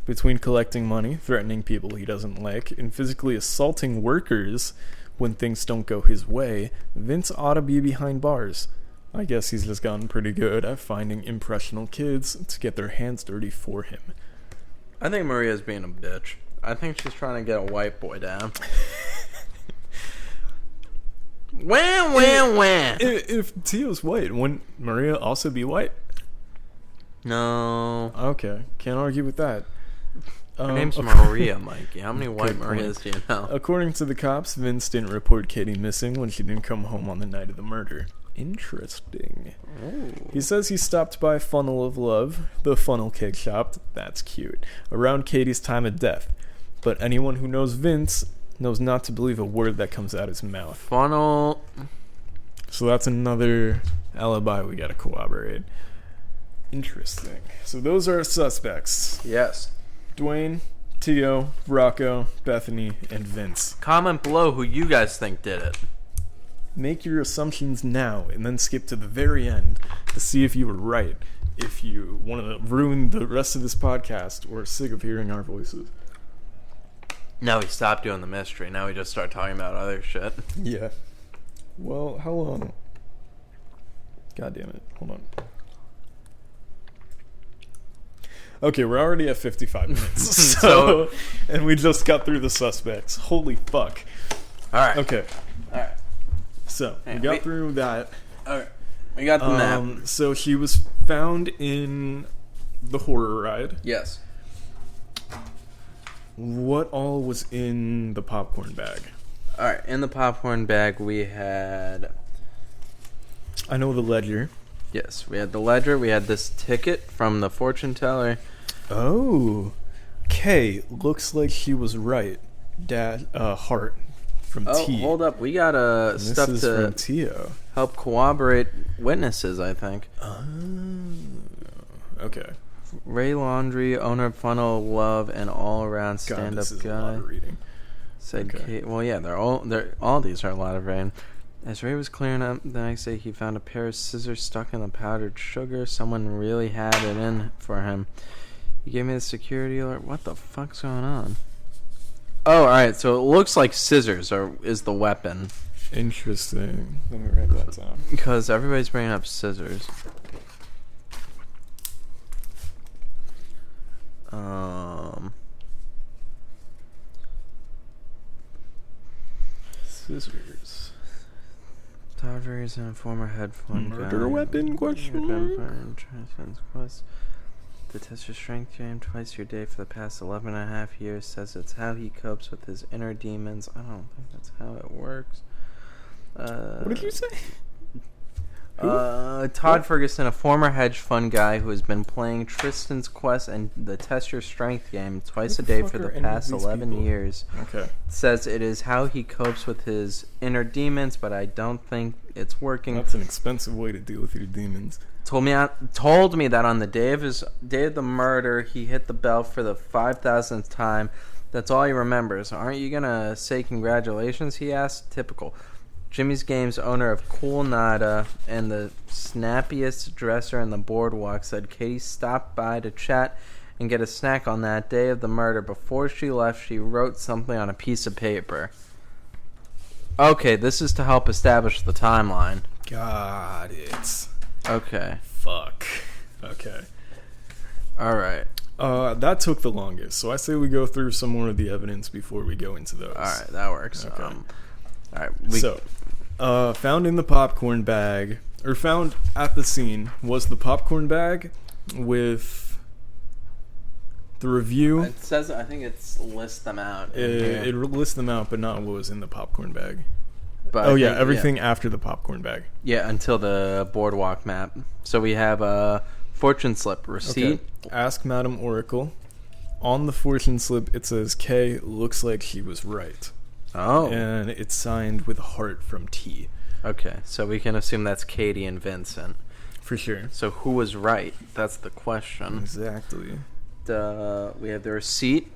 [SPEAKER 2] Between collecting money, threatening people he doesn't like, and physically assaulting workers when things don't go his way, Vince ought to be behind bars. I guess he's just gotten pretty good at finding impressionable kids to get their hands dirty for him.
[SPEAKER 1] I think Maria's being a bitch. I think she's trying to get a white boy down. Wah.
[SPEAKER 2] If Tio's white, wouldn't Maria also be white?
[SPEAKER 1] No.
[SPEAKER 2] Okay, can't argue with that.
[SPEAKER 1] Her name's Maria, Mikey. How many white
[SPEAKER 2] Good point.
[SPEAKER 1] Marias do you know?
[SPEAKER 2] According to the cops, Vince didn't report Katie missing when she didn't come home on the night of the murder. Interesting.
[SPEAKER 1] Ooh.
[SPEAKER 2] He says he stopped by Funnel of Love, the funnel cake shop, that's cute, around Katie's time of death. But anyone who knows Vince knows not to believe a word that comes out his mouth.
[SPEAKER 1] Funnel.
[SPEAKER 2] So that's another alibi we gotta corroborate. Interesting. So those are our suspects.
[SPEAKER 1] Yes.
[SPEAKER 2] Dwayne, Tio, Rocco, Bethany, and Vince.
[SPEAKER 1] Comment below who you guys think did it.
[SPEAKER 2] Make your assumptions now and then skip to the very end to see if you were right. If you want to ruin the rest of this podcast or are sick of hearing our voices.
[SPEAKER 1] Now we stopped doing the mystery. Now we just start talking about other shit.
[SPEAKER 2] Yeah. Well, how long? God damn it. Hold on. Okay, we're already at 55 minutes. So, and we just got through the suspects. Holy fuck.
[SPEAKER 1] Alright.
[SPEAKER 2] Okay.
[SPEAKER 1] Alright.
[SPEAKER 2] So, we got through that.
[SPEAKER 1] Alright. We got the map.
[SPEAKER 2] So, he was found in the horror ride.
[SPEAKER 1] Yes.
[SPEAKER 2] What all was in the popcorn bag?
[SPEAKER 1] Alright, in the popcorn bag we had...
[SPEAKER 2] I know the ledger.
[SPEAKER 1] Yes, we had the ledger. We had this ticket from the fortune teller.
[SPEAKER 2] Oh. K, looks like she was right. Heart from T.
[SPEAKER 1] Oh, hold up. We got stuff
[SPEAKER 2] this is
[SPEAKER 1] to
[SPEAKER 2] from Tio.
[SPEAKER 1] help corroborate witnesses, I think.
[SPEAKER 2] Okay.
[SPEAKER 1] Ray Laundrie, owner of Funnel Love, and all-around stand-up
[SPEAKER 2] this is
[SPEAKER 1] guy.
[SPEAKER 2] a lot of reading.
[SPEAKER 1] Said
[SPEAKER 2] Okay.
[SPEAKER 1] Kate. Well, yeah, all these are a lot of rain. As Ray was clearing up the next day, he found a pair of scissors stuck in the powdered sugar. Someone really had it in for him. He gave me the security alert. What the fuck's going on? Oh, alright, so it looks like scissors is the weapon.
[SPEAKER 2] Interesting. Let me write that down.
[SPEAKER 1] Because everybody's bringing up scissors.
[SPEAKER 2] Scissors.
[SPEAKER 1] Todd is a former headphone
[SPEAKER 2] Murder
[SPEAKER 1] guy.
[SPEAKER 2] weapon, question mark?
[SPEAKER 1] The test your strength game twice your day for the past 11 and a half years. Says it's how he copes with his inner demons. I don't think that's how it works.
[SPEAKER 2] What did you say?
[SPEAKER 1] Todd Ferguson, a former hedge fund guy who has been playing Tristan's Quest and the Test Your Strength game twice a day for the past 11 years.
[SPEAKER 2] Okay.
[SPEAKER 1] Says it is how he copes with his inner demons, but I don't think it's working.
[SPEAKER 2] That's an expensive way to deal with your demons.
[SPEAKER 1] Told me that on the day of the murder, he hit the bell for the 5,000th time. That's all he remembers. Aren't you gonna say congratulations? He asked. Typical. Jimmy's Games owner of Cool Nada and the snappiest dresser in the boardwalk said Katie stopped by to chat and get a snack on that day of the murder. Before she left, she wrote something on a piece of paper. Okay, this is to help establish the timeline.
[SPEAKER 2] Got it.
[SPEAKER 1] Okay.
[SPEAKER 2] Fuck. Okay.
[SPEAKER 1] Alright.
[SPEAKER 2] That took the longest, so I say we go through some more of the evidence before we go into those.
[SPEAKER 1] Alright, that works.
[SPEAKER 2] Okay.
[SPEAKER 1] Alright,
[SPEAKER 2] found in the popcorn bag, or found at the scene, was the popcorn bag with the review.
[SPEAKER 1] It says, I think it's list them out.
[SPEAKER 2] It lists them out, but not what was in the popcorn bag.
[SPEAKER 1] But
[SPEAKER 2] everything after the popcorn bag.
[SPEAKER 1] Yeah, until the boardwalk map. So we have a fortune slip receipt.
[SPEAKER 2] Okay. Ask Madam Oracle. On the fortune slip, it says K looks like she was right.
[SPEAKER 1] Oh.
[SPEAKER 2] And it's signed with a heart from T.
[SPEAKER 1] Okay, so we can assume that's Katie and Vincent.
[SPEAKER 2] For sure.
[SPEAKER 1] So who was right? That's the question.
[SPEAKER 2] Exactly.
[SPEAKER 1] We have the receipt.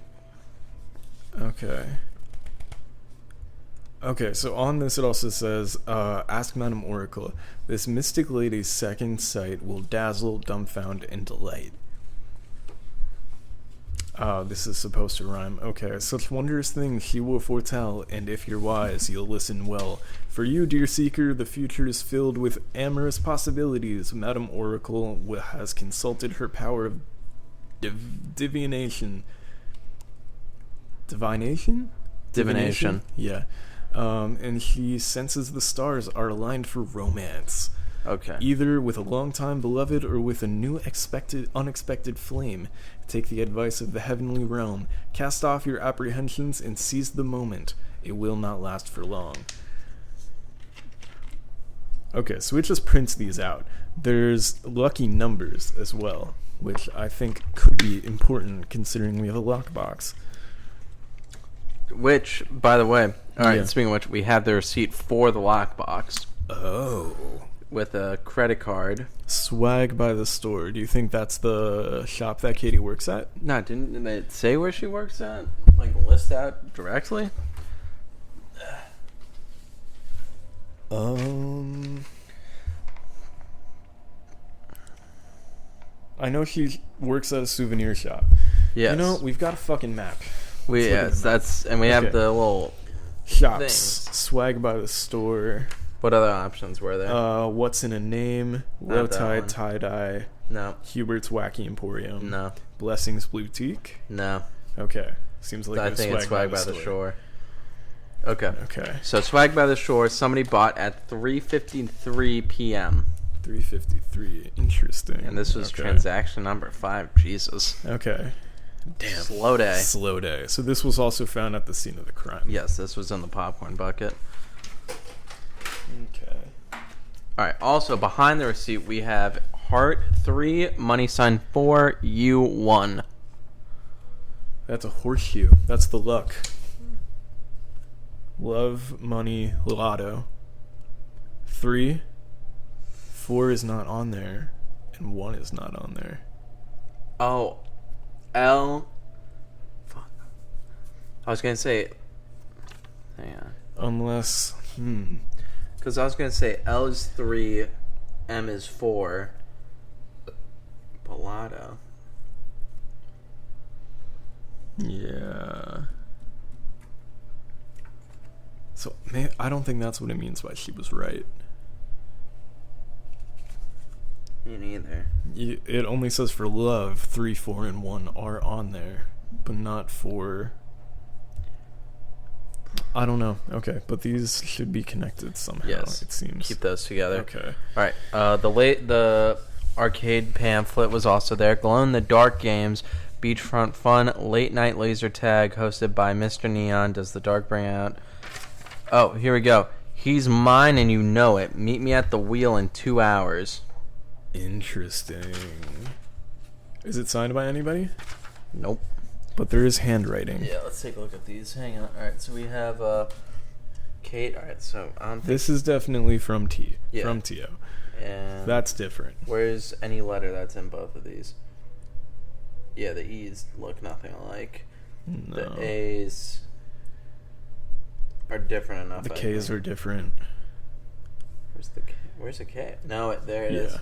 [SPEAKER 2] Okay, so on this it also says, ask Madam Oracle, this mystic lady's second sight will dazzle, dumbfound, and delight. This is supposed to rhyme. Okay, such wondrous things she will foretell, and if you're wise, you'll listen well. For you, dear seeker, the future is filled with amorous possibilities. Madam Oracle has consulted her power of divination. Divination?
[SPEAKER 1] Divination.
[SPEAKER 2] Yeah. And she senses the stars are aligned for romance.
[SPEAKER 1] Okay.
[SPEAKER 2] Either with a long-time beloved or with a new unexpected flame. Take the advice of the heavenly realm. Cast off your apprehensions and seize the moment. It will not last for long. Okay, so it just prints these out. There's lucky numbers as well, which I think could be important considering we have a lockbox.
[SPEAKER 1] Which, by the way, alright, speaking of which, we have the receipt for the lockbox.
[SPEAKER 2] Oh.
[SPEAKER 1] with a credit card.
[SPEAKER 2] Swag by the store. Do you think that's the shop that Katie works at?
[SPEAKER 1] No, didn't they say where she works at? Like, list out directly?
[SPEAKER 2] I know she works at a souvenir shop.
[SPEAKER 1] Yes.
[SPEAKER 2] You know, we've got a fucking map.
[SPEAKER 1] We have the little
[SPEAKER 2] shops.
[SPEAKER 1] things.
[SPEAKER 2] Swag by the store.
[SPEAKER 1] What other options were there?
[SPEAKER 2] What's in a name? Low tide tie dye.
[SPEAKER 1] No.
[SPEAKER 2] Hubert's Wacky Emporium.
[SPEAKER 1] No.
[SPEAKER 2] Blessings Boutique.
[SPEAKER 1] No.
[SPEAKER 2] Okay. Seems like
[SPEAKER 1] I think it's Swag by the Shore. Okay.
[SPEAKER 2] Okay.
[SPEAKER 1] So Swag by the Shore, somebody bought at 3:53 p.m.
[SPEAKER 2] 3:53. Interesting.
[SPEAKER 1] And this was transaction number 5. Jesus.
[SPEAKER 2] Okay. Damn.
[SPEAKER 1] Slow day.
[SPEAKER 2] Slow day. So this was also found at the scene of the crime.
[SPEAKER 1] Yes, this was in the popcorn bucket.
[SPEAKER 2] Okay.
[SPEAKER 1] All right. Also, behind the receipt, we have heart 3, money sign 4, U1.
[SPEAKER 2] That's a horseshoe. That's the luck. Love, money, lotto. 3, 4 is not on there, and 1 is not on there.
[SPEAKER 1] Oh, L. Fuck. I was gonna say. Hang on.
[SPEAKER 2] Unless,
[SPEAKER 1] Because I was gonna say L is 3, M is 4. Bellotto.
[SPEAKER 2] Yeah. So, I don't think that's what it means by she was right.
[SPEAKER 1] Me neither.
[SPEAKER 2] It only says for love, 3, 4, and 1 are on there, but not for... I don't know. Okay, but these should be connected somehow,
[SPEAKER 1] Yes.
[SPEAKER 2] it seems.
[SPEAKER 1] Keep those together.
[SPEAKER 2] Okay.
[SPEAKER 1] All right. The arcade pamphlet was also there. Glow in the dark games, beachfront fun, late night laser tag hosted by Mr. Neon. Does the dark bring out? Oh, here we go. He's mine and you know it. Meet me at the wheel in 2 hours.
[SPEAKER 2] Interesting. Is it signed by anybody?
[SPEAKER 1] Nope.
[SPEAKER 2] But there is handwriting.
[SPEAKER 1] Yeah, let's take a look at these. Hang on. All right, so we have Kate. All right, so I don't think...
[SPEAKER 2] This is definitely from
[SPEAKER 1] Yeah.
[SPEAKER 2] From Tio.
[SPEAKER 1] And
[SPEAKER 2] That's different.
[SPEAKER 1] where's any letter that's in both of these? Yeah, the E's look nothing alike.
[SPEAKER 2] No.
[SPEAKER 1] The A's are different enough.
[SPEAKER 2] The
[SPEAKER 1] I
[SPEAKER 2] K's
[SPEAKER 1] think.
[SPEAKER 2] are different.
[SPEAKER 1] Where's the K? Where's the K? No, there it is.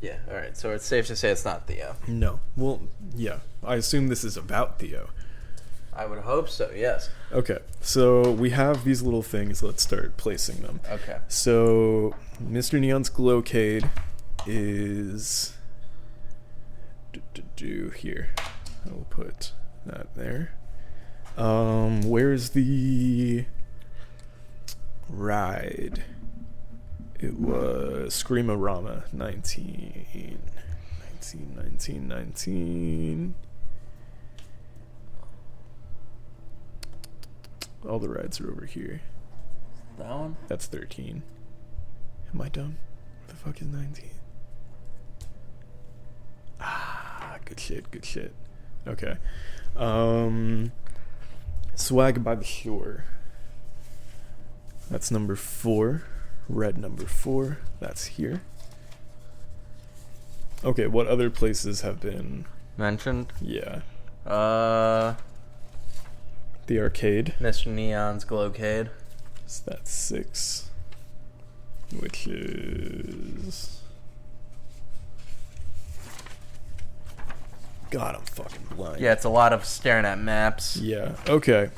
[SPEAKER 1] Yeah, all right. So it's safe to say it's not Theo.
[SPEAKER 2] No. Well, yeah. I assume this is about Theo.
[SPEAKER 1] I would hope so, yes.
[SPEAKER 2] Okay. So we have these little things. Let's start placing them.
[SPEAKER 1] Okay.
[SPEAKER 2] So Mr. Neon's Glowcade is here. I'll put that there. Where's the ride? It was Screamorama 19. All the rides are over here.
[SPEAKER 1] That one?
[SPEAKER 2] That's 13. Am I dumb? What the fuck is 19? Good shit. Okay. Swag by the Shore. That's number 4. Red number 4. That's here. Okay, what other places have been...
[SPEAKER 1] Mentioned?
[SPEAKER 2] Yeah.
[SPEAKER 1] The
[SPEAKER 2] arcade.
[SPEAKER 1] Mr. Neon's Glowcade.
[SPEAKER 2] So that's 6. Which is... God, I'm fucking blind.
[SPEAKER 1] Yeah, it's a lot of staring at maps.
[SPEAKER 2] Yeah, okay.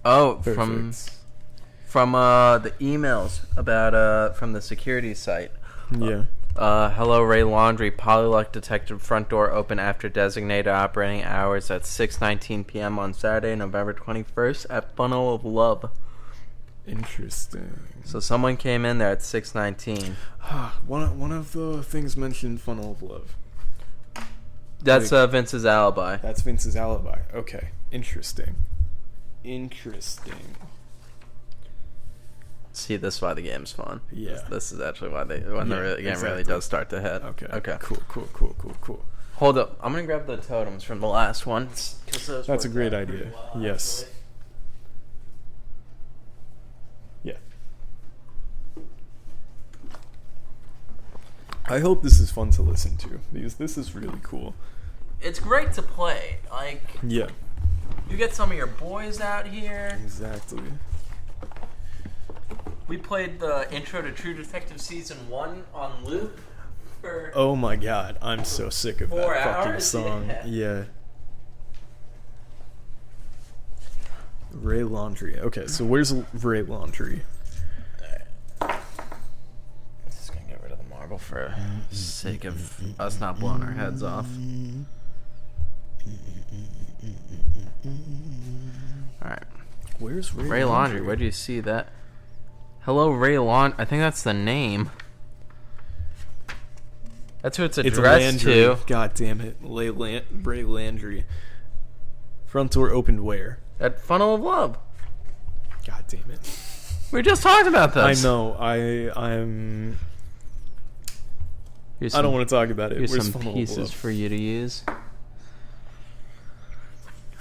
[SPEAKER 2] Perfect.
[SPEAKER 1] From the emails about from the security site.
[SPEAKER 2] Yeah.
[SPEAKER 1] Hello, Ray Laundry. Polyluck detected front door open after designated operating hours at 6:19 p.m. on Saturday, November 21st at Funnel of Love.
[SPEAKER 2] Interesting.
[SPEAKER 1] So someone came in there at 6:19.
[SPEAKER 2] One of the things mentioned Funnel of Love.
[SPEAKER 1] That's Vince's alibi.
[SPEAKER 2] That's Vince's alibi. Okay. Interesting.
[SPEAKER 1] See, this is why the game's fun.
[SPEAKER 2] Yeah.
[SPEAKER 1] This is actually why the game really does start to hit.
[SPEAKER 2] Okay. Cool.
[SPEAKER 1] Hold up. I'm going to grab the totems from the last one.
[SPEAKER 2] That's a great idea. Yes. I hope this is fun to listen to because this is really cool.
[SPEAKER 1] It's great to play. Like,
[SPEAKER 2] Yeah.
[SPEAKER 1] you get some of your boys out here.
[SPEAKER 2] Exactly.
[SPEAKER 1] We played the intro to True Detective Season 1 on loop for...
[SPEAKER 2] Oh my god, I'm so sick of
[SPEAKER 1] 4
[SPEAKER 2] that fucking
[SPEAKER 1] hours?
[SPEAKER 2] song. Yeah. Ray Laundry. Okay, so where's Ray Laundry?
[SPEAKER 1] Just gonna get rid of the marble for sake of us not blowing our heads off. Alright.
[SPEAKER 2] Where's
[SPEAKER 1] Ray Laundry, where do you see that? Hello, Ray Laundry. I think that's the name. That's who it's addressed to.
[SPEAKER 2] God damn it. Ray Landry. Front door opened where?
[SPEAKER 1] At Funnel of Love.
[SPEAKER 2] God damn it.
[SPEAKER 1] We just talked about this.
[SPEAKER 2] I know. I'm. I don't want to talk about it.
[SPEAKER 1] Here's
[SPEAKER 2] Where's
[SPEAKER 1] some
[SPEAKER 2] Funnel of
[SPEAKER 1] pieces
[SPEAKER 2] Love?
[SPEAKER 1] for you to use.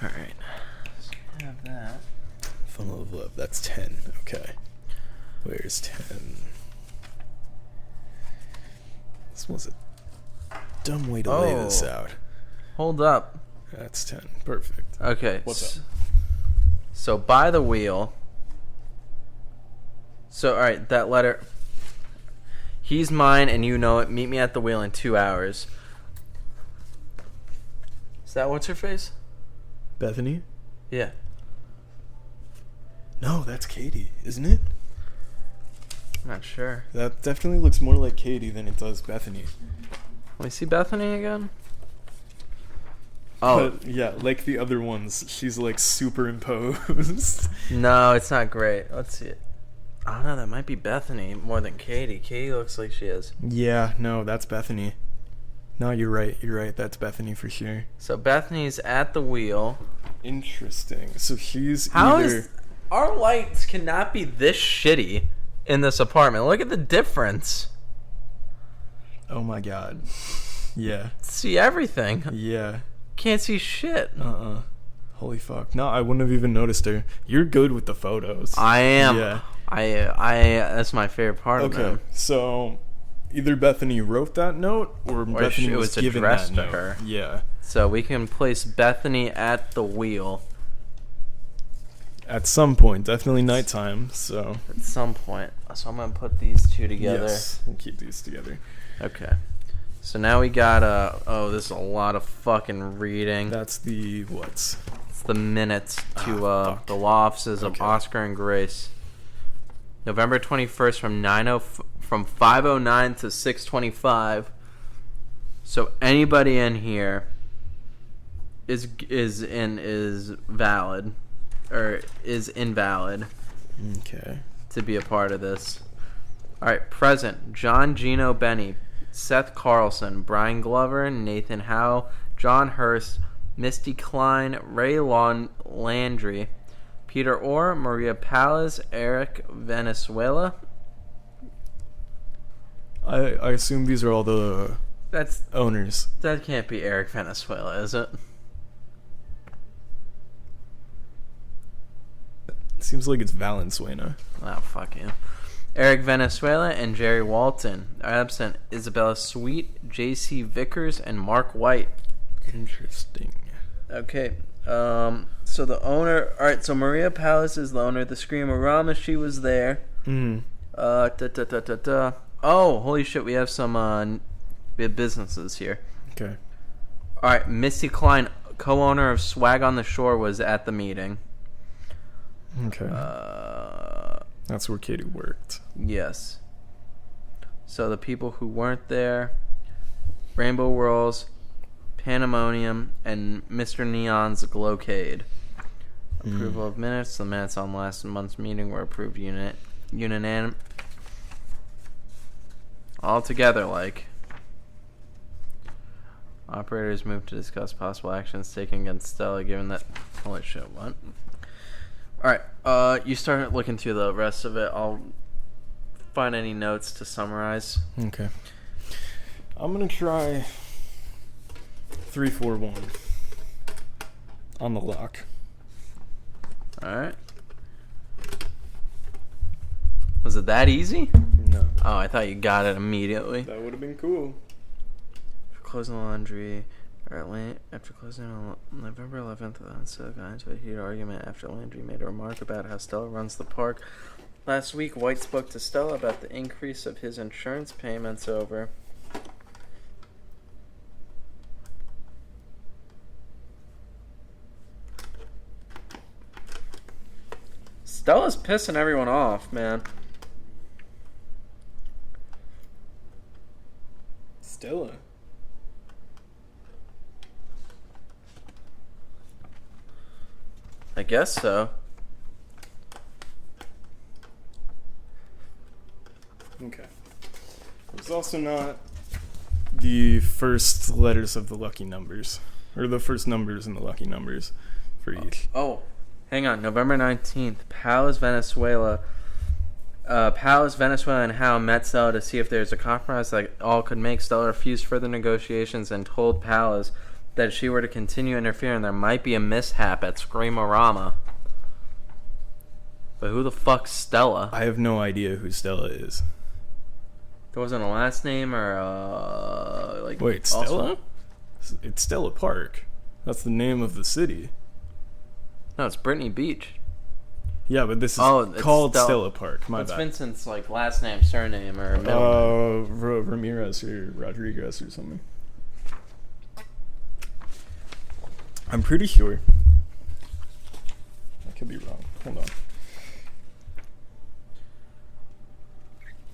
[SPEAKER 1] Alright. So we have that.
[SPEAKER 2] Funnel of Love. That's 10. Okay. Where's 10? This was a dumb way to lay this out.
[SPEAKER 1] Hold up.
[SPEAKER 2] That's 10. Perfect.
[SPEAKER 1] Okay.
[SPEAKER 2] What's up?
[SPEAKER 1] So by the wheel. So alright, that letter. He's mine and you know it. Meet me at the wheel in 2 hours. Is that what's her face?
[SPEAKER 2] Bethany?
[SPEAKER 1] Yeah.
[SPEAKER 2] No, that's Katie, isn't it?
[SPEAKER 1] I'm not sure.
[SPEAKER 2] That definitely looks more like Katie than it does Bethany.
[SPEAKER 1] Let me see Bethany again. Oh.
[SPEAKER 2] But yeah, like the other ones, she's like superimposed.
[SPEAKER 1] No, it's not great. Let's see it. I don't know, that might be Bethany more than Katie. Katie looks like she is.
[SPEAKER 2] Yeah, no, that's Bethany. No, you're right. You're right. That's Bethany for sure.
[SPEAKER 1] So Bethany's at the wheel.
[SPEAKER 2] Interesting. So she's
[SPEAKER 1] How
[SPEAKER 2] either...
[SPEAKER 1] is... Our lights cannot be this shitty in this apartment. Look at the difference.
[SPEAKER 2] Oh my god. Yeah.
[SPEAKER 1] See everything.
[SPEAKER 2] Yeah.
[SPEAKER 1] Can't see shit.
[SPEAKER 2] Holy fuck. No, I wouldn't have even noticed her. You're good with the photos.
[SPEAKER 1] I am.
[SPEAKER 2] Yeah.
[SPEAKER 1] I that's my favorite part of
[SPEAKER 2] Okay,
[SPEAKER 1] them.
[SPEAKER 2] so either Bethany wrote that note or Bethany
[SPEAKER 1] it
[SPEAKER 2] was
[SPEAKER 1] was
[SPEAKER 2] given
[SPEAKER 1] addressed
[SPEAKER 2] that
[SPEAKER 1] to
[SPEAKER 2] note.
[SPEAKER 1] her.
[SPEAKER 2] Yeah.
[SPEAKER 1] So we can place Bethany at the wheel
[SPEAKER 2] At some point, definitely nighttime, so...
[SPEAKER 1] at some point. So I'm going to put these two together.
[SPEAKER 2] Yes, we'll keep these together.
[SPEAKER 1] Okay. So now we got oh, this is a lot of fucking reading.
[SPEAKER 2] That's the... What's...
[SPEAKER 1] It's the minutes to
[SPEAKER 2] fuck.
[SPEAKER 1] the law offices of
[SPEAKER 2] Okay.
[SPEAKER 1] Oscar and Grace. November 21st from 5:09 to 6:25. So anybody in here is valid or is invalid
[SPEAKER 2] Okay.
[SPEAKER 1] to be a part of this. All right, present: John Gino Benny, Seth Carlson, Brian Glover, Nathan Howe, John Hurst, Misty Klein, Ray Landry, Peter Orr, Maria Pallas, Eric Venezuela.
[SPEAKER 2] I assume these are all the
[SPEAKER 1] That
[SPEAKER 2] owners.
[SPEAKER 1] can't be Eric Venezuela, is it?
[SPEAKER 2] Seems like it's Valenzuela.
[SPEAKER 1] Oh, fuck you. Eric Venezuela and Jerry Walton are absent. Isabella Sweet, J.C. Vickers, and Mark White.
[SPEAKER 2] Interesting.
[SPEAKER 1] Okay. So the owner... Alright, so Maria Pallas is the owner of the Screamer-Rama. She was there. Oh, holy shit, we have some businesses here.
[SPEAKER 2] Okay.
[SPEAKER 1] Alright, Misty Klein, co-owner of Swag on the Shore, was at the meeting.
[SPEAKER 2] Okay. That's where Katie worked.
[SPEAKER 1] Yes. So the people who weren't there: Rainbow Whirls, Pandemonium, and Mr. Neon's Glowcade. Approval of minutes. The minutes on last month's meeting were approved unanimous. All together, like. Operators moved to discuss possible actions taken against Stella, given that... Holy shit, what? Alright, you start looking through the rest of it. I'll find any notes to summarize.
[SPEAKER 2] Okay. I'm gonna try 341 on the lock.
[SPEAKER 1] Alright. Was it that easy?
[SPEAKER 2] No.
[SPEAKER 1] Oh, I thought you got it immediately.
[SPEAKER 2] That would have been cool.
[SPEAKER 1] For closing the laundry, after closing on November 11th, Stella got into a heated argument after Landry made a remark about how Stella runs the park. Last week, White spoke to Stella about the increase of his insurance payments over. Stella's pissing everyone off, man.
[SPEAKER 2] Stella.
[SPEAKER 1] I guess so.
[SPEAKER 2] Okay. It's also not the first letters of the lucky numbers, or the first numbers in the lucky numbers for each.
[SPEAKER 1] Oh, hang on. November 19th, Palace, Venezuela. Palace, Venezuela, and Howe met Stella to see if there's a compromise that all could make. Stella refused further negotiations and told Palace that if she were to continue interfering, there might be a mishap at Screamorama. But who the fuck's Stella?
[SPEAKER 2] I have no idea who Stella is.
[SPEAKER 1] There wasn't a last name or like.
[SPEAKER 2] Wait, Stella? It's Stella Park. That's the name of the city.
[SPEAKER 1] No, it's Brittany Beach.
[SPEAKER 2] Yeah, but this is called Stella Park. My
[SPEAKER 1] What's
[SPEAKER 2] bad.
[SPEAKER 1] Vincent's like last name, surname, or middle name?
[SPEAKER 2] Ramirez or Rodriguez or something. I'm pretty sure. I could be wrong. Hold on.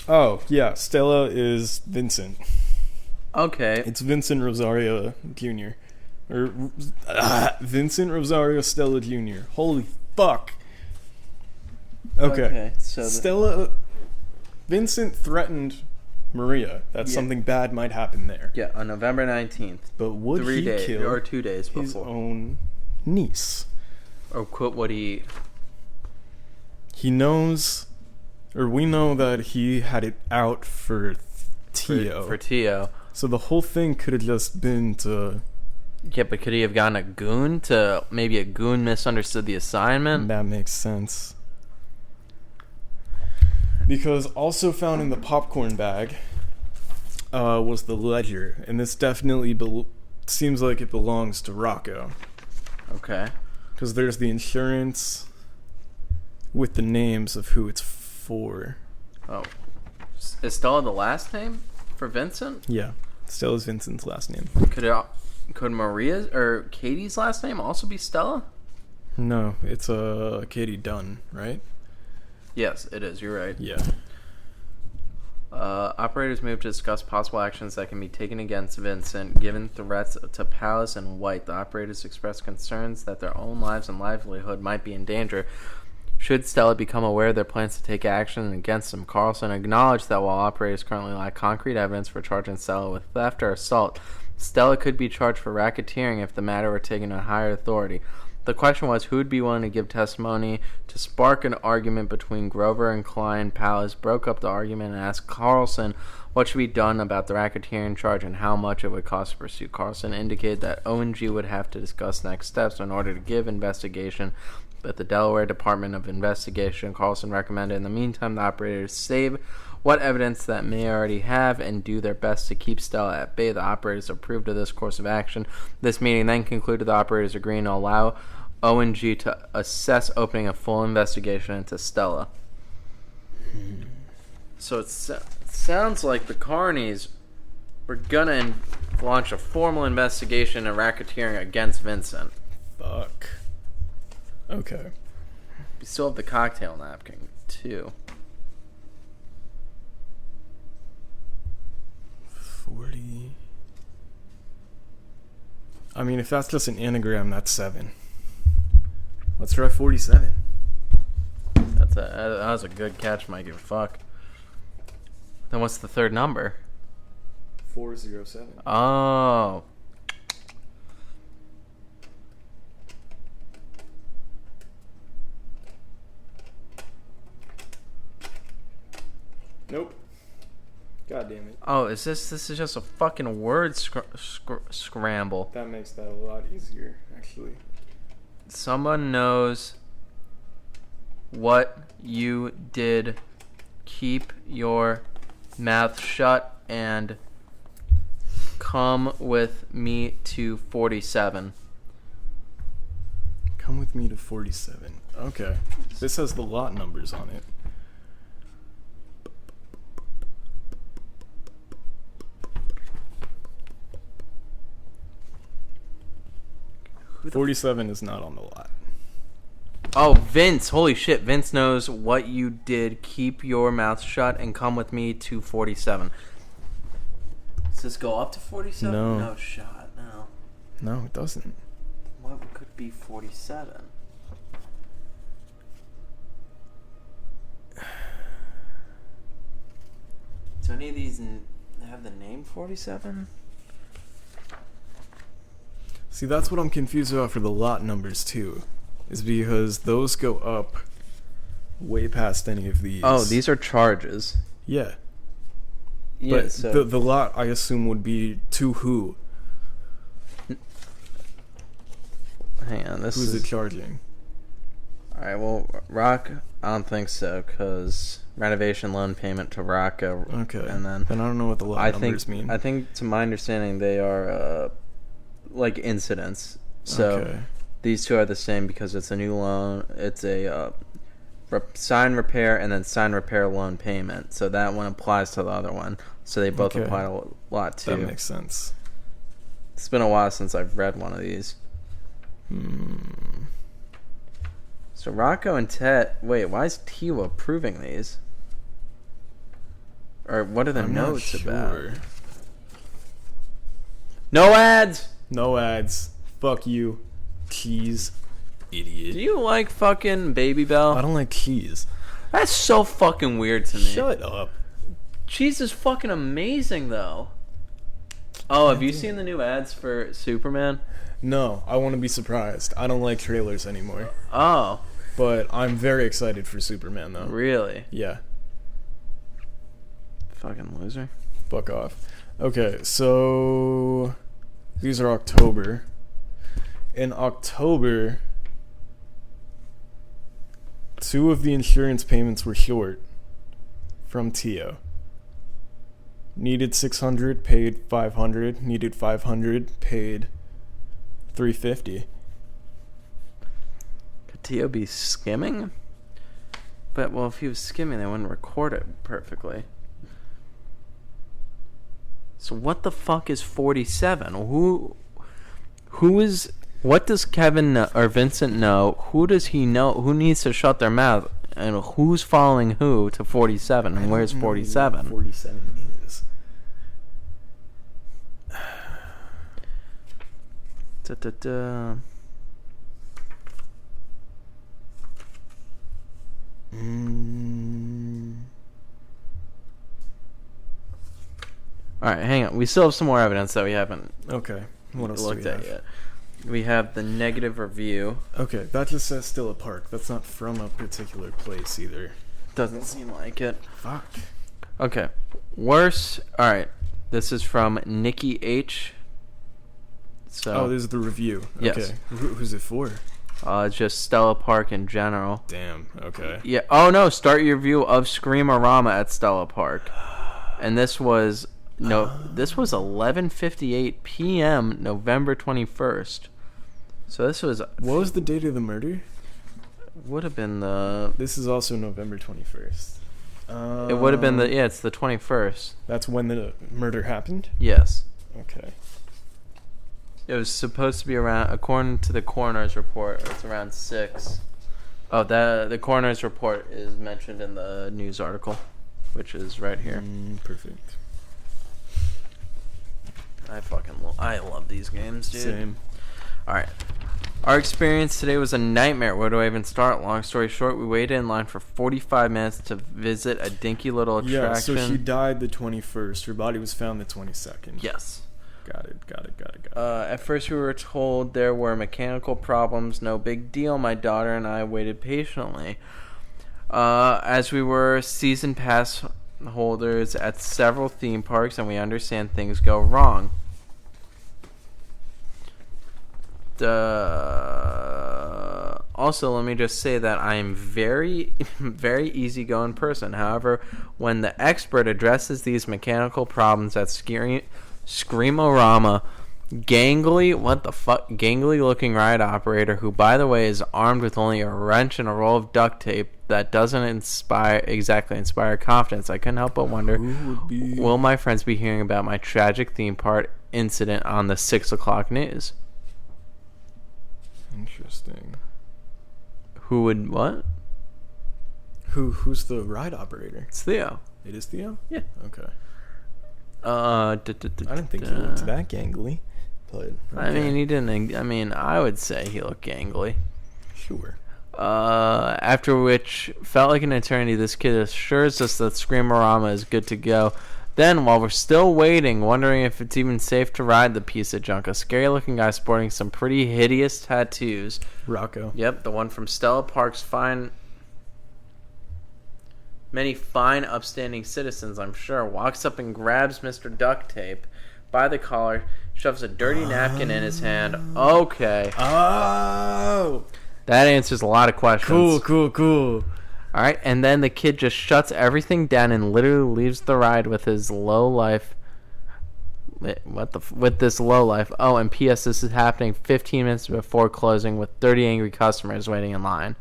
[SPEAKER 2] Oh, yeah. Stella is Vincent.
[SPEAKER 1] Okay.
[SPEAKER 2] It's Vincent Rosario Jr. Or Vincent Rosario Stella Jr. Holy fuck. Okay.
[SPEAKER 1] So
[SPEAKER 2] Stella... Vincent threatened Maria that something bad might happen there.
[SPEAKER 1] Yeah, on November 19th.
[SPEAKER 2] But would he kill
[SPEAKER 1] or 2 days before
[SPEAKER 2] his own niece?
[SPEAKER 1] Or quit what he...
[SPEAKER 2] He knows... Or we know that he had it out for Tio.
[SPEAKER 1] For Tio.
[SPEAKER 2] So the whole thing could have just been to...
[SPEAKER 1] Yeah, but could he have gotten a goon to... Maybe a goon misunderstood the assignment?
[SPEAKER 2] That makes sense. Because also found in the popcorn bag was the ledger. And this definitely seems like it belongs to Rocco.
[SPEAKER 1] Okay.
[SPEAKER 2] Because there's the insurance with the names of who it's for.
[SPEAKER 1] Oh. Is Stella the last name for Vincent?
[SPEAKER 2] Yeah. Stella's Vincent's last name.
[SPEAKER 1] Could Maria's or Katie's last name also be Stella?
[SPEAKER 2] No, it's Katie Dunn, right?
[SPEAKER 1] Yes, it is. You're right.
[SPEAKER 2] Yeah.
[SPEAKER 1] Operators moved to discuss possible actions that can be taken against Vincent. Given threats to Palace and White, the operators expressed concerns that their own lives and livelihood might be in danger should Stella become aware of their plans to take action against him. Carlson acknowledged that while operators currently lack concrete evidence for charging Stella with theft or assault, Stella could be charged for racketeering if the matter were taken to a higher authority. The question was who would be willing to give testimony to spark an argument between Grover and Klein. Palace broke up the argument and asked Carlson what should be done about the racketeering charge and how much it would cost to pursue. Carlson indicated that O&G would have to discuss next steps in order to give investigation at the Delaware Department of Investigation. Carlson recommended in the meantime the operators save what evidence that may already have and do their best to keep Stella at bay. The operators approved of this course of action. This meeting then concluded the operators agreeing to allow O&G to assess opening a full investigation into Stella. So it sounds like the Carneys were gonna launch a formal investigation of racketeering against Vincent.
[SPEAKER 2] Fuck. Okay.
[SPEAKER 1] We still have the cocktail napkin, too.
[SPEAKER 2] 40. I mean, if that's just an anagram, that's 7. Let's try 47.
[SPEAKER 1] That was a good catch, Mikey. Fuck. Then what's the third number?
[SPEAKER 2] 407.
[SPEAKER 1] Oh.
[SPEAKER 2] Nope. God damn it.
[SPEAKER 1] Oh, this is just a fucking word scramble.
[SPEAKER 2] That makes that a lot easier, actually.
[SPEAKER 1] Someone knows what you did keep your mouth shut and come with me to 47.
[SPEAKER 2] Come with me to 47. Okay. This has the lot numbers on it.
[SPEAKER 1] Who the
[SPEAKER 2] 47 is not on the lot.
[SPEAKER 1] Oh, Vince. Holy shit. Vince knows what you did. Keep your mouth shut and come with me to 47. Does this go up to 47?
[SPEAKER 2] No.
[SPEAKER 1] No shot. No.
[SPEAKER 2] No, it doesn't.
[SPEAKER 1] What could be 47? Do any of these have the name 47?
[SPEAKER 2] See, that's what I'm confused about for the lot numbers, too. Is because those go up way past any of these.
[SPEAKER 1] Oh, these are charges.
[SPEAKER 2] Yeah.
[SPEAKER 1] Yeah,
[SPEAKER 2] But
[SPEAKER 1] so
[SPEAKER 2] the lot, I assume, would be to who?
[SPEAKER 1] hang on. This
[SPEAKER 2] Who's
[SPEAKER 1] is
[SPEAKER 2] it charging?
[SPEAKER 1] all right. Well, Rock, I don't think so because renovation loan payment to Rock.
[SPEAKER 2] Okay.
[SPEAKER 1] And then
[SPEAKER 2] I don't know what the lot numbers mean.
[SPEAKER 1] I think, to my understanding, they are like incidents. So
[SPEAKER 2] Okay.
[SPEAKER 1] these two are the same because it's a new loan. It's a sign repair and then sign repair loan payment. So that one applies to the other one. So they both
[SPEAKER 2] Okay.
[SPEAKER 1] apply a lot too.
[SPEAKER 2] That makes sense.
[SPEAKER 1] It's been a while since I've read one of these. So Rocco and Tet. Wait, why is Tiwa approving these? Or what are the
[SPEAKER 2] I'm not
[SPEAKER 1] notes
[SPEAKER 2] sure.
[SPEAKER 1] about? No ads.
[SPEAKER 2] No ads. Fuck you. Keys. Idiot.
[SPEAKER 1] Do you like fucking Baby Bell?
[SPEAKER 2] I don't like keys.
[SPEAKER 1] That's so fucking weird to me.
[SPEAKER 2] Shut up.
[SPEAKER 1] Cheese is fucking amazing, though. Oh, have you seen the new ads for Superman?
[SPEAKER 2] No, I want to be surprised. I don't like trailers anymore.
[SPEAKER 1] Oh,
[SPEAKER 2] But I'm very excited for Superman, though.
[SPEAKER 1] really?
[SPEAKER 2] Yeah.
[SPEAKER 1] Fucking loser.
[SPEAKER 2] Fuck off. Okay, so these are October. In October, 2 of the insurance payments were short from Tio. Needed 600, paid 500. Needed 500, paid 350.
[SPEAKER 1] Could Tio be skimming? But, well, if he was skimming, they wouldn't record it perfectly. So what the fuck is 47? Who is... What does Kevin know, or Vincent know? Who does he know? Who needs to shut their mouth? And who's following who to 47? And where's 47?
[SPEAKER 2] 47 is.
[SPEAKER 1] Da-da-da. Alright, hang on. We still have some more evidence that we haven't
[SPEAKER 2] Okay. What else do
[SPEAKER 1] looked
[SPEAKER 2] we
[SPEAKER 1] at
[SPEAKER 2] have?
[SPEAKER 1] yet. We have the negative review.
[SPEAKER 2] Okay, that just says still a park. That's not from a particular place either.
[SPEAKER 1] Doesn't seem like it.
[SPEAKER 2] Fuck.
[SPEAKER 1] Okay. Worse. Alright. This is from Nikki H. So,
[SPEAKER 2] Oh, this is the review.
[SPEAKER 1] Yes.
[SPEAKER 2] Okay. Who's it for?
[SPEAKER 1] just Stella Park in general.
[SPEAKER 2] Damn. Okay.
[SPEAKER 1] Yeah. Oh no! Start your review of Screamorama at Stella Park, and this was 11:58 p.m. November 21st. So this was
[SPEAKER 2] What was the date of the murder?
[SPEAKER 1] would have been the.
[SPEAKER 2] This is also November 21st.
[SPEAKER 1] It would have been the it's the 21st.
[SPEAKER 2] That's when the murder happened?
[SPEAKER 1] Yes.
[SPEAKER 2] Okay.
[SPEAKER 1] It was supposed to be around, according to the coroner's report, it's around 6. Oh, the coroner's report is mentioned in the news article, which is right here.
[SPEAKER 2] Perfect.
[SPEAKER 1] I love these games, dude.
[SPEAKER 2] Same.
[SPEAKER 1] Alright. Our experience today was a nightmare. Where do I even start? Long story short, we waited in line for 45 minutes to visit a dinky little attraction.
[SPEAKER 2] Yeah, so she died the 21st. Her body was found the 22nd.
[SPEAKER 1] Yes.
[SPEAKER 2] Got it.
[SPEAKER 1] At first we were told there were mechanical problems. No big deal. My daughter and I waited patiently. As we were season pass holders at several theme parks, and we understand things go wrong. Also, let me just say that I am very, very easygoing person. However, when the expert addresses these mechanical problems at Screamorama, gangly looking ride operator, who by the way is armed with only a wrench and a roll of duct tape that doesn't inspire confidence, I couldn't help but wonder, will my friends be hearing about my tragic theme park incident on the 6 o'clock news?
[SPEAKER 2] Interesting.
[SPEAKER 1] Who would what?
[SPEAKER 2] Who's the ride operator?
[SPEAKER 1] It's Theo.
[SPEAKER 2] It is Theo?
[SPEAKER 1] Yeah.
[SPEAKER 2] Okay.
[SPEAKER 1] I
[SPEAKER 2] I didn't think he looked that gangly, but okay.
[SPEAKER 1] I mean, he didn't. I mean, I would say he looked gangly.
[SPEAKER 2] Sure.
[SPEAKER 1] After which, felt like an eternity, this kid assures us that Screamorama is good to go. Then, while we're still waiting, wondering if it's even safe to ride the piece of junk, a scary-looking guy sporting some pretty hideous tattoos.
[SPEAKER 2] Rocco.
[SPEAKER 1] Yep, the one from Stella Park's many fine, upstanding citizens, I'm sure, walks up and grabs Mr. Duct Tape by the collar, shoves a dirty napkin in his hand. Okay.
[SPEAKER 2] Oh!
[SPEAKER 1] That answers a lot of questions.
[SPEAKER 2] Cool.
[SPEAKER 1] All right, and then the kid just shuts everything down and literally leaves the ride with his low life. With this low life. Oh, and P.S. This is happening 15 minutes before closing, with 30 angry customers waiting in line.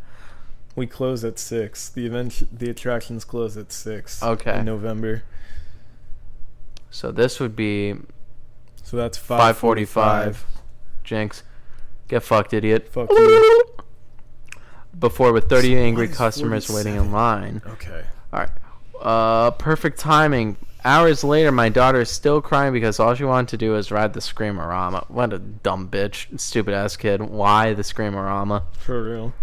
[SPEAKER 2] We close at 6. The attractions close at 6.
[SPEAKER 1] Okay.
[SPEAKER 2] In November.
[SPEAKER 1] So this would be.
[SPEAKER 2] So that's
[SPEAKER 1] 5:45. Jinx, get fucked, idiot.
[SPEAKER 2] Fuck you.
[SPEAKER 1] Before, with 30
[SPEAKER 2] So
[SPEAKER 1] angry
[SPEAKER 2] what is
[SPEAKER 1] customers
[SPEAKER 2] 47?
[SPEAKER 1] waiting in line.
[SPEAKER 2] Okay.
[SPEAKER 1] All right. Perfect timing. Hours later, my daughter is still crying because all she wanted to do was ride the Screamorama. What a dumb bitch. Stupid ass kid. Why the Screamorama?
[SPEAKER 2] For real.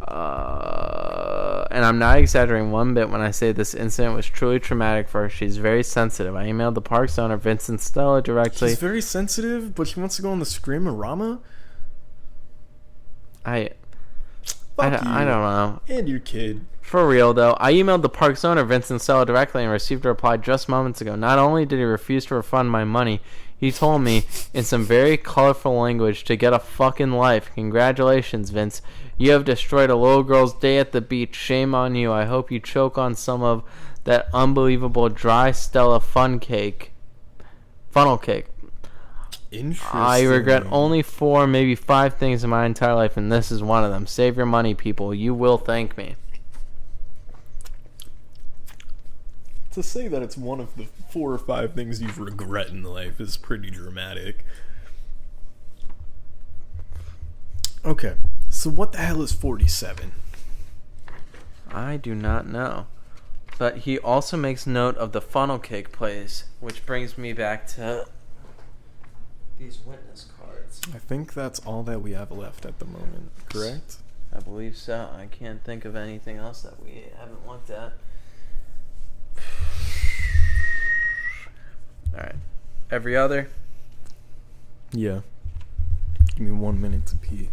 [SPEAKER 1] And I'm not exaggerating one bit when I say this incident was truly traumatic for her. She's very sensitive. I emailed the park's owner, Vincent Stella, directly.
[SPEAKER 2] She's very sensitive, but she wants to go on the Screamorama?
[SPEAKER 1] I
[SPEAKER 2] Fuck
[SPEAKER 1] don't
[SPEAKER 2] you.
[SPEAKER 1] know.
[SPEAKER 2] And your kid.
[SPEAKER 1] For real, though, I emailed the park's owner, Vincent Stella, directly and received a reply just moments ago. Not only did he refuse to refund my money, he told me, in some very colorful language, to get a fucking life. Congratulations, Vince. You have destroyed a little girl's day at the beach. Shame on you. I hope you choke on some of that unbelievable dry Stella funnel cake.
[SPEAKER 2] Interesting.
[SPEAKER 1] I regret only 4, maybe 5 things in my entire life, and this is one of them. Save your money, people. You will thank me.
[SPEAKER 2] To say that it's one of the 4 or 5 things you've regret in life is pretty dramatic. Okay, so what the hell is 47?
[SPEAKER 1] I do not know. But he also makes note of the funnel cake place, which brings me back to these witness cards.
[SPEAKER 2] I think that's all that we have left at the moment, correct?
[SPEAKER 1] I believe so. I can't think of anything else that we haven't looked at. Alright. Every other?
[SPEAKER 2] Yeah. Give me 1 minute to pee.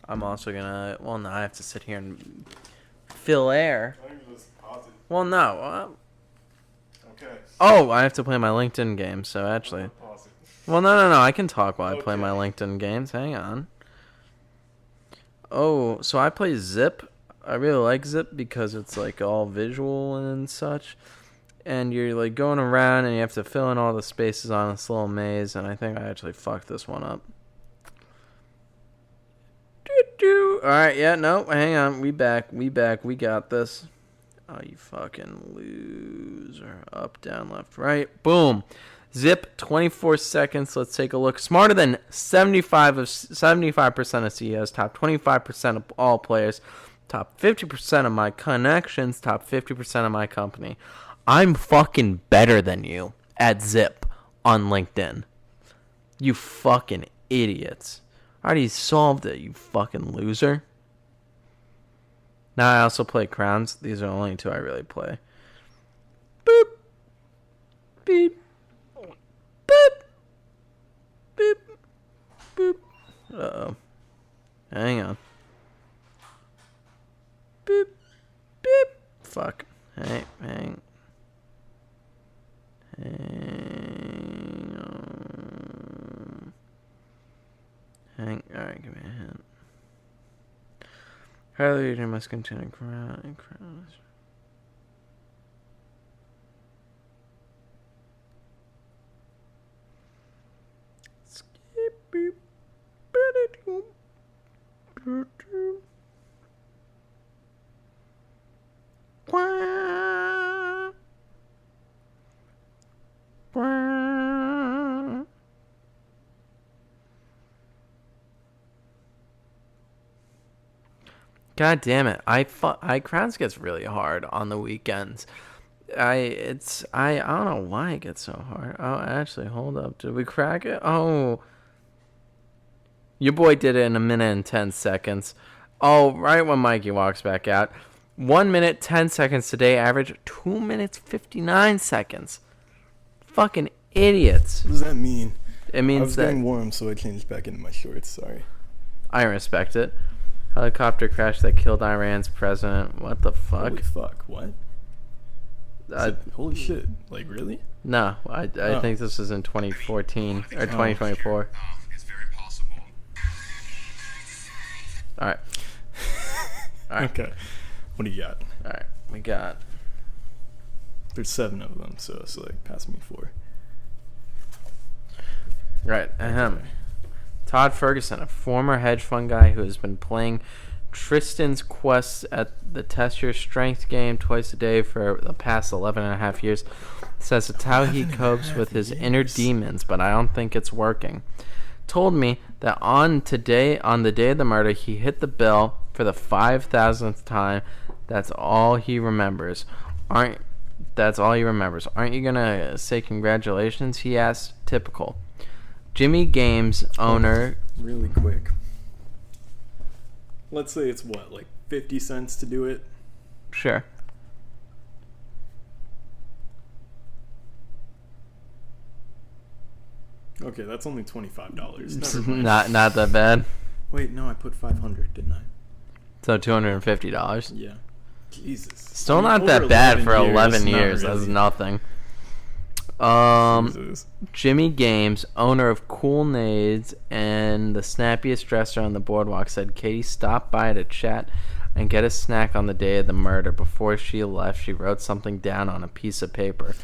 [SPEAKER 1] I'm also gonna... Well, no, I have to sit here and fill air. Well, no.
[SPEAKER 2] Okay.
[SPEAKER 1] Oh, I have to play my LinkedIn game, so actually... Well, no. I can talk while I play my LinkedIn games. Hang on. Oh, so I play Zip. I really like Zip because it's like all visual and such. And you're like going around and you have to fill in all the spaces on this little maze. And I think I actually fucked this one up. Alright, yeah, no, hang on. We back. We got this. Oh, you fucking loser. Up, down, left, right. Boom. Zip, 24 seconds. Let's take a look. Smarter than 75% of CEOs. Top 25% of all players. Top 50% of my connections. Top 50% of my company. I'm fucking better than you at Zip on LinkedIn. You fucking idiots. I already solved it, you fucking loser. Now I also play Crowns. These are the only 2 I really play. Boop. Beep. Boop. Boop. Boop. Uh-oh. Hang on. Boop. Beep. Fuck. Hang on. Alright, give me a hint. Highly you must continue crown. God damn it! Crowns gets really hard on the weekends. I don't know why it gets so hard. Oh, actually, hold up. Did we crack it? Oh, your boy did it in 1 minute and 10 seconds. Oh, right when Mikey walks back out. 1 minute 10 seconds today. Average 2 minutes 59 seconds. Fucking idiots.
[SPEAKER 2] What does that mean?
[SPEAKER 1] It means
[SPEAKER 2] I was
[SPEAKER 1] that
[SPEAKER 2] getting warm, so I changed back into my shorts. Sorry.
[SPEAKER 1] I respect it. Helicopter crash that killed Iran's president. What the fuck?
[SPEAKER 2] Holy fuck! What? Holy shit! Like really?
[SPEAKER 1] No, I think this is in 2014 or 2024.
[SPEAKER 3] It's very possible.
[SPEAKER 1] All right.
[SPEAKER 2] Okay. What do you got?
[SPEAKER 1] All right. We got.
[SPEAKER 2] There's 7 of them, so it's like pass me 4.
[SPEAKER 1] Right.
[SPEAKER 2] Okay.
[SPEAKER 1] Todd Ferguson, a former hedge fund guy who has been playing Tristan's Quest at the Test Your Strength game twice a day for the past 11 and a half years, says it's how he copes with his inner demons, but I don't think it's working. Told me that on the day of the murder, he hit the bell for the 5,000th time. That's all he remembers. Aren't you gonna say congratulations? He asked. Typical. Jimmy Games owner.
[SPEAKER 2] Really quick. Let's say it's what, like 50 cents to do it?
[SPEAKER 1] Sure.
[SPEAKER 2] Okay, that's only $25.
[SPEAKER 1] It's
[SPEAKER 2] Never mind.
[SPEAKER 1] not that bad.
[SPEAKER 2] Wait, no, I put 500, didn't I?
[SPEAKER 1] So $250.
[SPEAKER 2] Yeah. Jesus.
[SPEAKER 1] Still
[SPEAKER 2] I mean,
[SPEAKER 1] not
[SPEAKER 2] over
[SPEAKER 1] that bad for 11
[SPEAKER 2] not
[SPEAKER 1] years.
[SPEAKER 2] really.
[SPEAKER 1] That's nothing.
[SPEAKER 2] Jesus.
[SPEAKER 1] Jimmy Games, owner of Cool Nades and the snappiest dresser on the boardwalk, said Katie stopped by to chat and get a snack on the day of the murder. Before she left, she wrote something down on a piece of paper.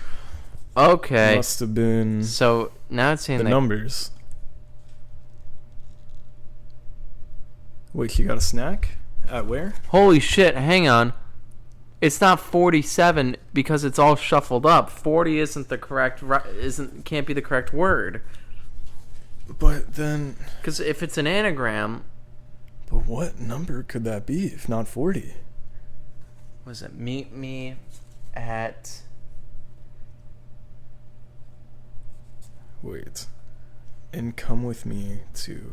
[SPEAKER 1] Okay.
[SPEAKER 2] Must have been
[SPEAKER 1] So now it's saying
[SPEAKER 2] the
[SPEAKER 1] that
[SPEAKER 2] numbers. Wait, she got a snack? At where?
[SPEAKER 1] holy shit, hang on. It's not 47 because it's all shuffled up. 40 can't be the correct word.
[SPEAKER 2] But then...
[SPEAKER 1] Because if it's an anagram...
[SPEAKER 2] But what number could that be if not 40?
[SPEAKER 1] Was it meet me at...
[SPEAKER 2] Wait. And come with me to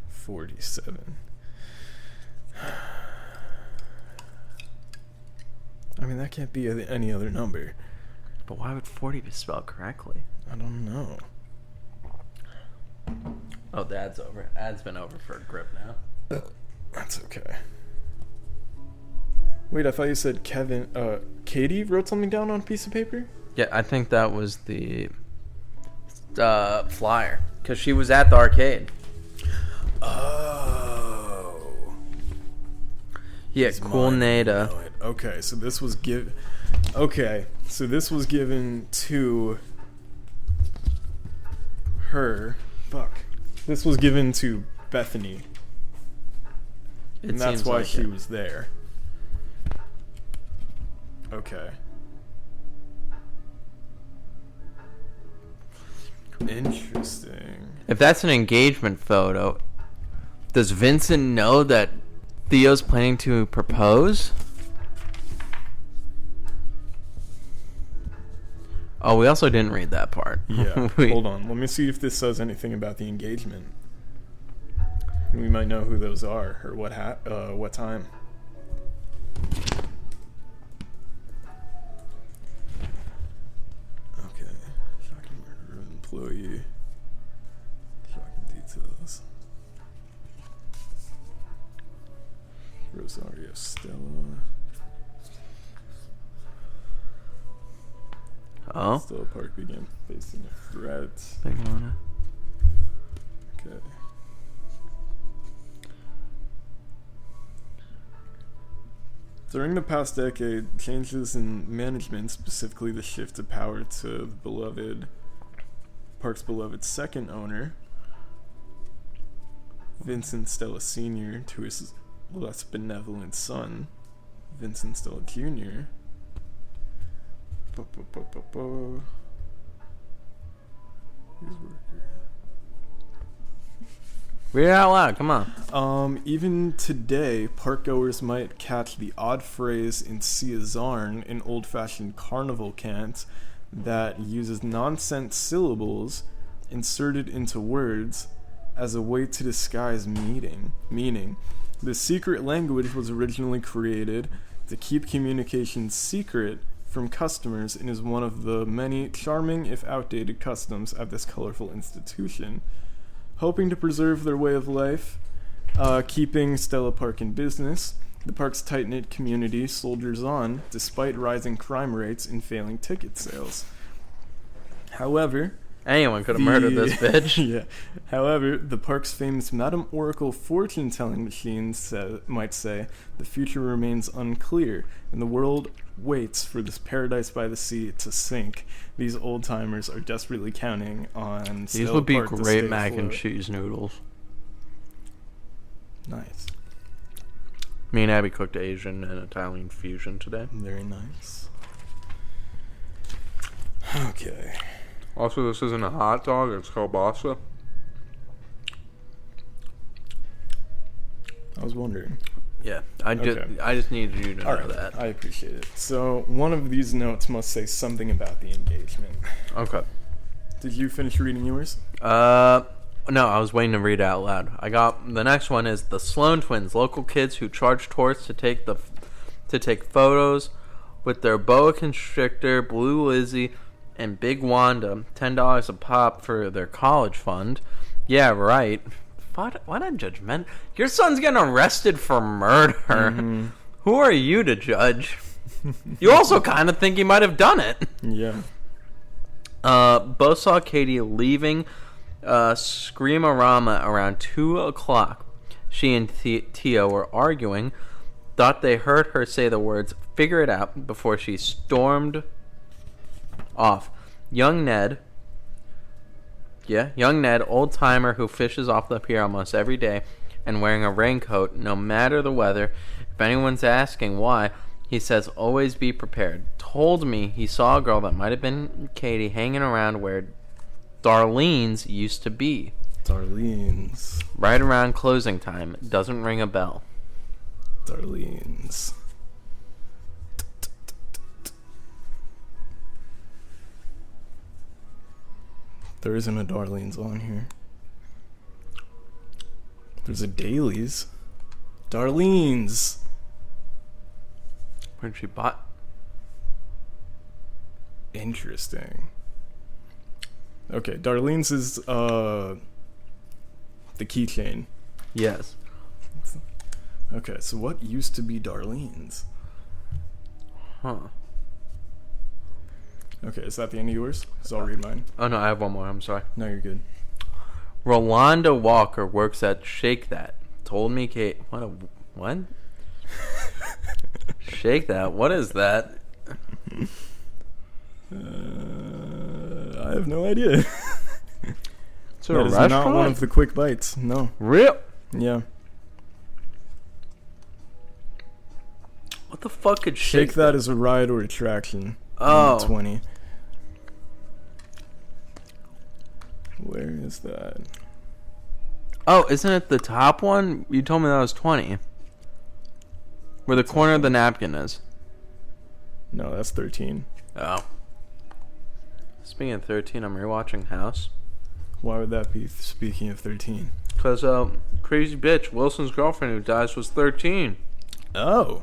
[SPEAKER 2] 47. I mean, that can't be any other number.
[SPEAKER 1] But why would 40 be spelled correctly?
[SPEAKER 2] I don't know.
[SPEAKER 1] Oh, the ad's over. Ad's been over for a grip now.
[SPEAKER 2] That's okay. Wait, I thought you said Katie wrote something down on a piece of paper?
[SPEAKER 1] Yeah, I think that was the flyer. Because she was at the arcade.
[SPEAKER 2] Oh.
[SPEAKER 1] Yeah, Cool Nada.
[SPEAKER 2] Okay, so this was given to her. Fuck. This was given to Bethany. And that's why she was there. Okay. Interesting.
[SPEAKER 1] If that's an engagement photo, does Vincent know that Theo's planning to propose? Oh, we also didn't read that part.
[SPEAKER 2] Yeah. Hold on. Let me see if this says anything about the engagement. We might know who those are or what time. Okay. Shocking murder of employee. Shocking details. Rosario Stella.
[SPEAKER 1] Oh?
[SPEAKER 2] Stella Park began facing a threat.
[SPEAKER 1] Big one.
[SPEAKER 2] Okay. During the past decade, changes in management, specifically the shift of power to the park's beloved second owner, Vincent Stella Sr., to his less benevolent son, Vincent Stella Jr.
[SPEAKER 1] Read it out loud, come on.
[SPEAKER 2] Even today, parkgoers might catch the odd phrase in Ciazarn, an old-fashioned carnival cant that uses nonsense syllables inserted into words as a way to disguise meaning. The secret language was originally created to keep communication secret from customers and is one of the many charming, if outdated, customs at this colorful institution. Hoping to preserve their way of life, keeping Stella Park in business, the park's tight-knit community soldiers on despite rising crime rates and failing ticket sales. However,
[SPEAKER 1] anyone could have murdered this bitch.
[SPEAKER 2] Yeah. However, the park's famous Madame Oracle fortune-telling machine might say the future remains unclear, and the world waits for this paradise by the sea to sink. These old-timers are desperately counting on
[SPEAKER 1] These
[SPEAKER 2] Stella
[SPEAKER 1] would be
[SPEAKER 2] Park to
[SPEAKER 1] great
[SPEAKER 2] stay
[SPEAKER 1] mac and
[SPEAKER 2] afloat.
[SPEAKER 1] cheese noodles.
[SPEAKER 2] Nice.
[SPEAKER 1] Me and Abby cooked Asian and Italian fusion today.
[SPEAKER 2] Very nice. Okay.
[SPEAKER 1] Also, this isn't a hot dog, it's kielbasa.
[SPEAKER 2] I was wondering.
[SPEAKER 1] Yeah, I just needed you to know that.
[SPEAKER 2] I appreciate it. So, one of these notes must say something about the engagement.
[SPEAKER 1] Okay.
[SPEAKER 2] Did you finish reading yours?
[SPEAKER 1] No, I was waiting to read it out loud. I got the next one is the Sloan twins, local kids who charge tourists to take photos with their boa constrictor, Blue Lizzie, and Big Wanda. $10 a pop for their college fund. Yeah, right. What a judgment! Your son's getting arrested for murder. Mm-hmm. Who are you to judge? You also kind of think he might have done it.
[SPEAKER 2] Yeah.
[SPEAKER 1] Both saw Katie leaving Screamorama around 2 o'clock. She and Tio were arguing, thought they heard her say the words, "Figure it out," before she stormed off. Young Ned, old-timer who fishes off the pier almost every day and wearing a raincoat no matter the weather. If anyone's asking why, he says always be prepared. Told me he saw a girl that might have been Katie hanging around where Darlene's used to be.
[SPEAKER 2] Darlene's.
[SPEAKER 1] Right around closing time. Doesn't ring a bell.
[SPEAKER 2] Darlene's. There isn't a Darlene's on here. There's a Daly's. Darlene's.
[SPEAKER 1] Where'd she buy?
[SPEAKER 2] Interesting. Okay, Darlene's is the keychain.
[SPEAKER 1] Yes.
[SPEAKER 2] Okay, so what used to be Darlene's?
[SPEAKER 1] Huh.
[SPEAKER 2] Okay, is that the end of yours? Because I'll read mine.
[SPEAKER 1] Oh no, I have one more. I'm sorry.
[SPEAKER 2] No, you're good.
[SPEAKER 1] Rolanda Walker works at Shake That. Told me Kate. What? Shake That? What is that?
[SPEAKER 2] I have no idea.
[SPEAKER 1] It's a
[SPEAKER 2] that is
[SPEAKER 1] restaurant?
[SPEAKER 2] not one of the quick bites. No.
[SPEAKER 1] Real?
[SPEAKER 2] Yeah.
[SPEAKER 1] What the fuck could
[SPEAKER 2] Shake That is a ride or attraction.
[SPEAKER 1] Oh.
[SPEAKER 2] 20. Where is that?
[SPEAKER 1] Oh, isn't it the top one? You told me that was 20. Where the corner of the napkin is.
[SPEAKER 2] No, that's 13.
[SPEAKER 1] Oh. Speaking of 13, I'm rewatching House.
[SPEAKER 2] Why would that be, speaking of 13?
[SPEAKER 1] Because, crazy bitch, Wilson's girlfriend who dies was 13.
[SPEAKER 2] Oh.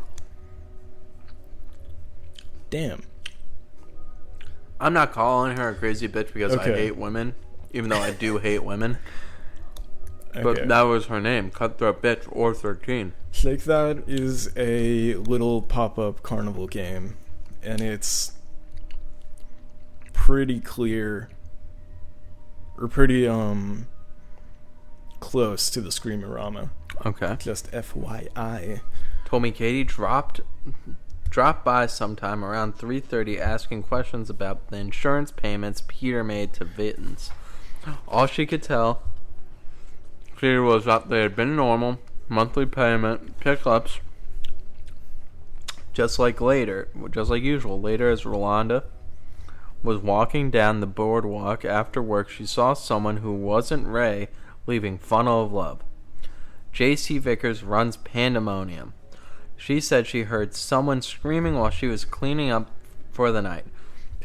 [SPEAKER 2] Damn.
[SPEAKER 1] I'm not calling her a crazy bitch because I hate women, even though I do hate women.
[SPEAKER 2] Okay.
[SPEAKER 1] But that was her name, Cutthroat Bitch or 13.
[SPEAKER 2] Shake That is a little pop-up carnival game, and it's pretty clear, or pretty close to the Screamorama.
[SPEAKER 1] Okay.
[SPEAKER 2] Just FYI.
[SPEAKER 1] told me Katie dropped by sometime around 3:30 asking questions about the insurance payments Peter made to Vittens. All she could tell Peter was that they had been normal monthly payment pickups, just like usual. Later, as Rolanda was walking down the boardwalk after work, she saw someone who wasn't Ray leaving Funnel of Love. J.C. Vickers runs Pandemonium. She said she heard someone screaming while she was cleaning up for the night,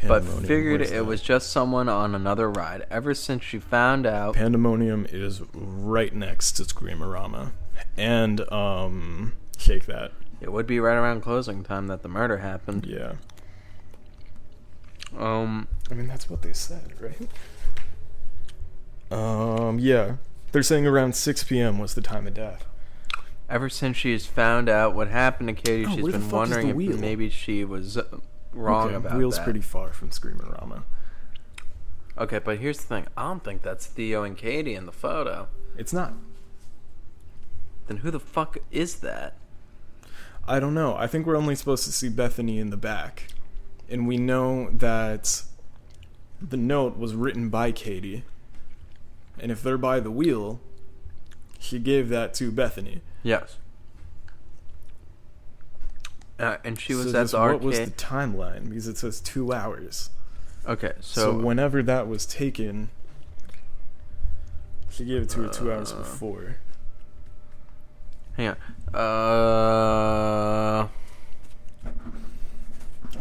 [SPEAKER 1] but figured it was just someone on another ride. Ever since she found out...
[SPEAKER 2] Pandemonium is right next to Screamerama. And, Shake That.
[SPEAKER 1] It would be right around closing time that the murder happened.
[SPEAKER 2] Yeah. I mean, that's what they said, right? Yeah. They're saying around 6 p.m. was the time of death.
[SPEAKER 1] Ever since she's found out what happened to Katie, she's been wondering if maybe she was wrong about that.
[SPEAKER 2] Wheel's pretty far from Screamerama.
[SPEAKER 1] Okay, but here's the thing. I don't think that's Theo and Katie in the photo.
[SPEAKER 2] It's not.
[SPEAKER 1] Then who the fuck is that?
[SPEAKER 2] I don't know. I think we're only supposed to see Bethany in the back. And we know that the note was written by Katie. And if they're by the wheel, she gave that to Bethany.
[SPEAKER 1] Yes. And she was at the arcade.
[SPEAKER 2] What was the timeline? Because it says 2 hours.
[SPEAKER 1] Okay,
[SPEAKER 2] so whenever that was taken, she gave it to her 2 hours before.
[SPEAKER 1] Hang on.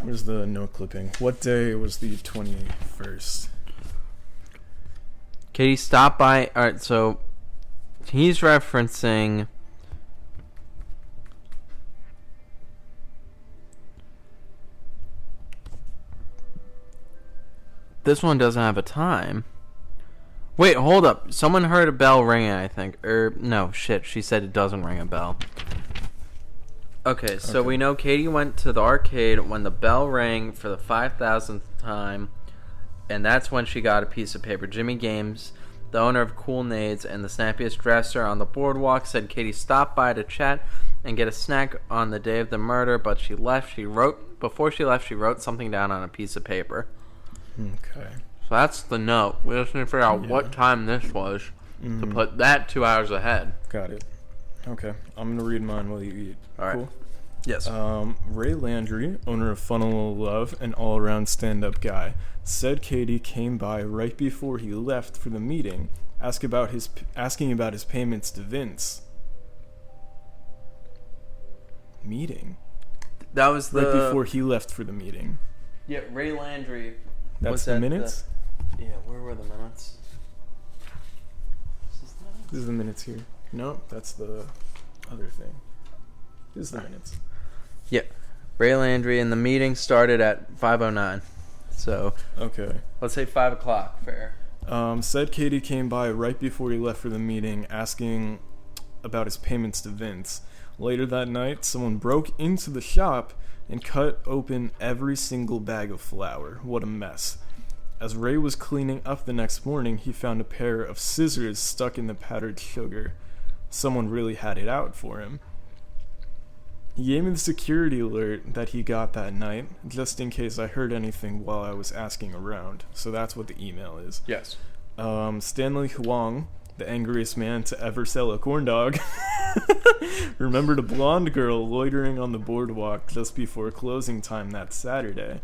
[SPEAKER 2] Where's the note clipping? What day was the 21st?
[SPEAKER 1] Katie stopped by. Alright, so he's referencing... This one doesn't have a time. Wait, hold up. Someone heard a bell ringing, I think. No, shit. She said it doesn't ring a bell. Okay, so we know Katie went to the arcade when the bell rang for the 5,000th time, and that's when she got a piece of paper. Jimmy Games, the owner of Cool Nades and the snappiest dresser on the boardwalk, said Katie stopped by to chat and get a snack on the day of the murder, but before she left, she wrote something down on a piece of paper.
[SPEAKER 2] Okay.
[SPEAKER 1] So that's the note. We just need to figure out what time this was to put that 2 hours ahead.
[SPEAKER 2] Got it. Okay. I'm going to read mine while you eat.
[SPEAKER 1] All right.
[SPEAKER 2] Cool?
[SPEAKER 1] Yes.
[SPEAKER 2] Ray Landry, owner of Funnel of Love and all-around stand-up guy, said Katie came by right before he left for the meeting, asking about his payments to Vince. Meeting?
[SPEAKER 1] That was
[SPEAKER 2] right before he left for the meeting.
[SPEAKER 1] Yeah, Ray Landry.
[SPEAKER 2] That's the minutes?
[SPEAKER 1] Yeah, where were the minutes?
[SPEAKER 2] This is the minutes here. No, that's the other thing. This is the minutes. Yeah.
[SPEAKER 1] Ray Landry, and the meeting started at 5:09. So,
[SPEAKER 2] okay.
[SPEAKER 1] Let's say 5 o'clock. Fair.
[SPEAKER 2] Said Katie came by right before he left for the meeting, asking about his payments to Vince. Later that night, someone broke into the shop and cut open every single bag of flour. What a mess. As Ray was cleaning up the next morning, he found a pair of scissors stuck in the powdered sugar. Someone really had it out for him. He gave me the security alert that he got that night, just in case I heard anything while I was asking around. So that's what the email is.
[SPEAKER 1] Yes.
[SPEAKER 2] Stanley Huang, the angriest man to ever sell a corn dog, remembered a blonde girl loitering on the boardwalk just before closing time that Saturday.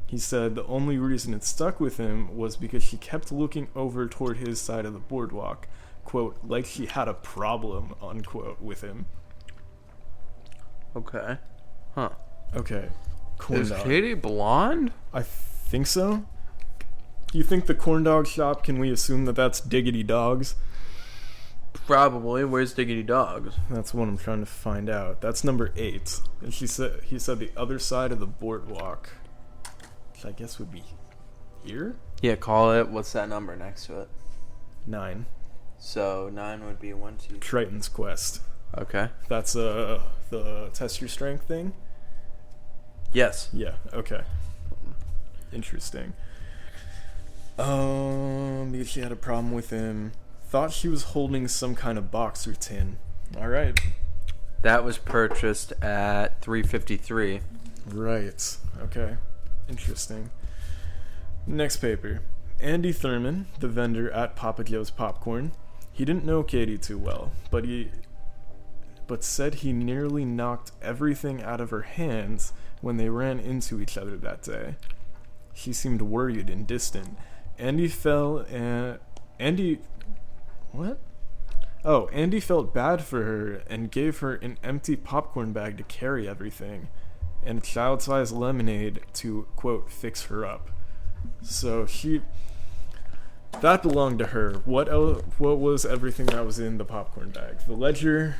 [SPEAKER 2] He said the only reason it stuck with him was because she kept looking over toward his side of the boardwalk, quote, like she had a problem, unquote, with him.
[SPEAKER 1] Okay. Huh.
[SPEAKER 2] Okay. Corn dog.
[SPEAKER 1] Is Katie blonde?
[SPEAKER 2] I think so. You think the corn dog shop, can we assume that that's Diggity Dogs?
[SPEAKER 1] Probably. Where's Diggity Dogs?
[SPEAKER 2] That's what I'm trying to find out. That's number 8. And he said the other side of the boardwalk, which I guess would be here?
[SPEAKER 1] Yeah, call it. What's that number next to it?
[SPEAKER 2] 9.
[SPEAKER 1] So 9 would be 1, 2, 3.
[SPEAKER 2] Triton's Quest.
[SPEAKER 1] Okay.
[SPEAKER 2] That's the test your strength thing?
[SPEAKER 1] Yes.
[SPEAKER 2] Yeah, okay. Interesting. Because she had a problem with him. Thought she was holding some kind of box or tin. Alright.
[SPEAKER 1] That was purchased at $3.53.
[SPEAKER 2] Right. Okay. Interesting. Next paper. Andy Thurman, the vendor at Papa Joe's Popcorn. He didn't know Katie too well, but said he nearly knocked everything out of her hands when they ran into each other that day. He seemed worried and distant. Andy felt bad for her and gave her an empty popcorn bag to carry everything and child-sized lemonade to, quote, fix her up. So that belonged to her. What was everything that was in the popcorn bag? The ledger.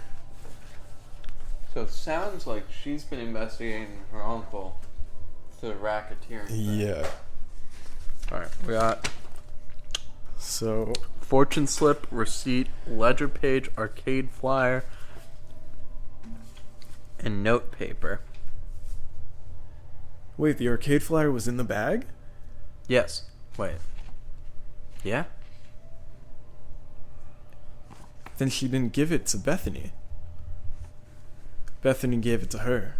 [SPEAKER 1] So it sounds like she's been investigating her uncle to the racketeering thing.
[SPEAKER 2] Yeah.
[SPEAKER 1] Alright, we got
[SPEAKER 2] So
[SPEAKER 1] fortune slip, receipt, ledger page, arcade flyer, and note paper.
[SPEAKER 2] wait, the arcade flyer was in the bag?
[SPEAKER 1] Yes. Wait. Yeah?
[SPEAKER 2] Then she didn't give it to Bethany. Bethany gave it to her.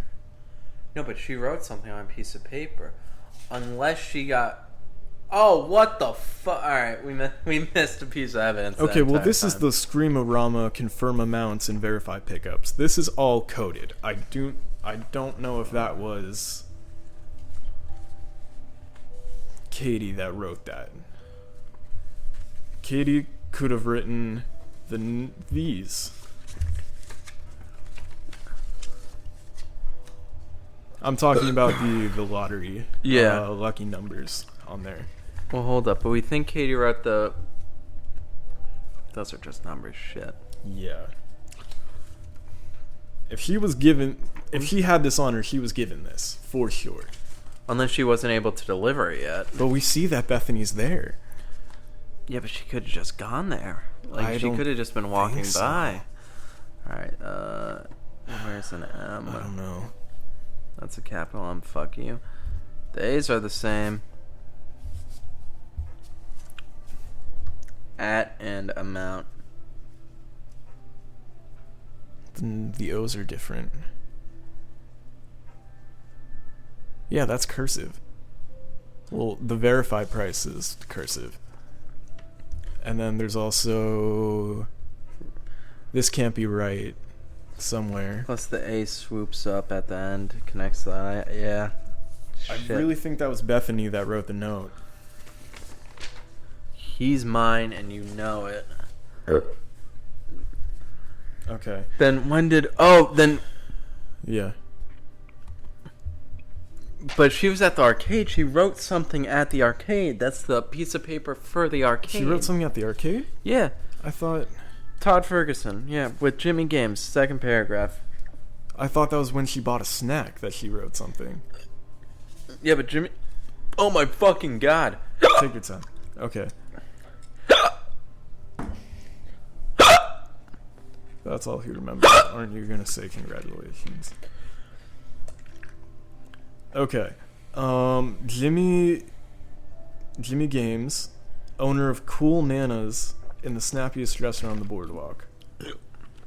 [SPEAKER 1] No, but she wrote something on a piece of paper. Unless she got... Oh, what the fuck? Alright, we missed a piece of evidence.
[SPEAKER 2] Okay, well, this is the Screamorama confirm amounts and verify pickups. This is all coded. I don't know if that was Katie that wrote that. Katie could have written these. I'm talking about the lottery.
[SPEAKER 1] Yeah.
[SPEAKER 2] Lucky numbers on there.
[SPEAKER 1] Well, hold up. But we think Katie wrote the... Those are just numbers. Shit.
[SPEAKER 2] Yeah. If she had this on her, she was given this, for sure.
[SPEAKER 1] Unless she wasn't able to deliver it yet.
[SPEAKER 2] But we see that Bethany's there.
[SPEAKER 1] Yeah, but she could have just gone there. Like, she could have just been walking
[SPEAKER 2] so.
[SPEAKER 1] by. Alright, where's an M?
[SPEAKER 2] I don't know.
[SPEAKER 1] That's a capital M, fuck you. The A's are the same. At and amount.
[SPEAKER 2] The O's are different. Yeah, that's cursive. Well, the verified price is cursive. And then there's also... This can't be right somewhere.
[SPEAKER 1] Plus the A swoops up at the end, connects the I. Yeah. Shit.
[SPEAKER 2] I really think that was Bethany that wrote the note.
[SPEAKER 1] He's mine and you know it.
[SPEAKER 2] Okay.
[SPEAKER 1] Then when did... Oh, then...
[SPEAKER 2] Yeah.
[SPEAKER 1] But she was at the arcade. She wrote something at the arcade. That's the piece of paper for the arcade.
[SPEAKER 2] She wrote something at the arcade?
[SPEAKER 1] Yeah.
[SPEAKER 2] I thought...
[SPEAKER 1] Todd Ferguson. Yeah, with Jimmy Games. Second paragraph.
[SPEAKER 2] I thought that was when she bought a snack that she wrote something.
[SPEAKER 1] Yeah, but Jimmy... Oh my fucking god.
[SPEAKER 2] Take your time. Okay. That's all he remembers. Aren't you gonna say congratulations? Okay. Jimmy Games, owner of Cool Nanas in the snappiest restaurant on the boardwalk,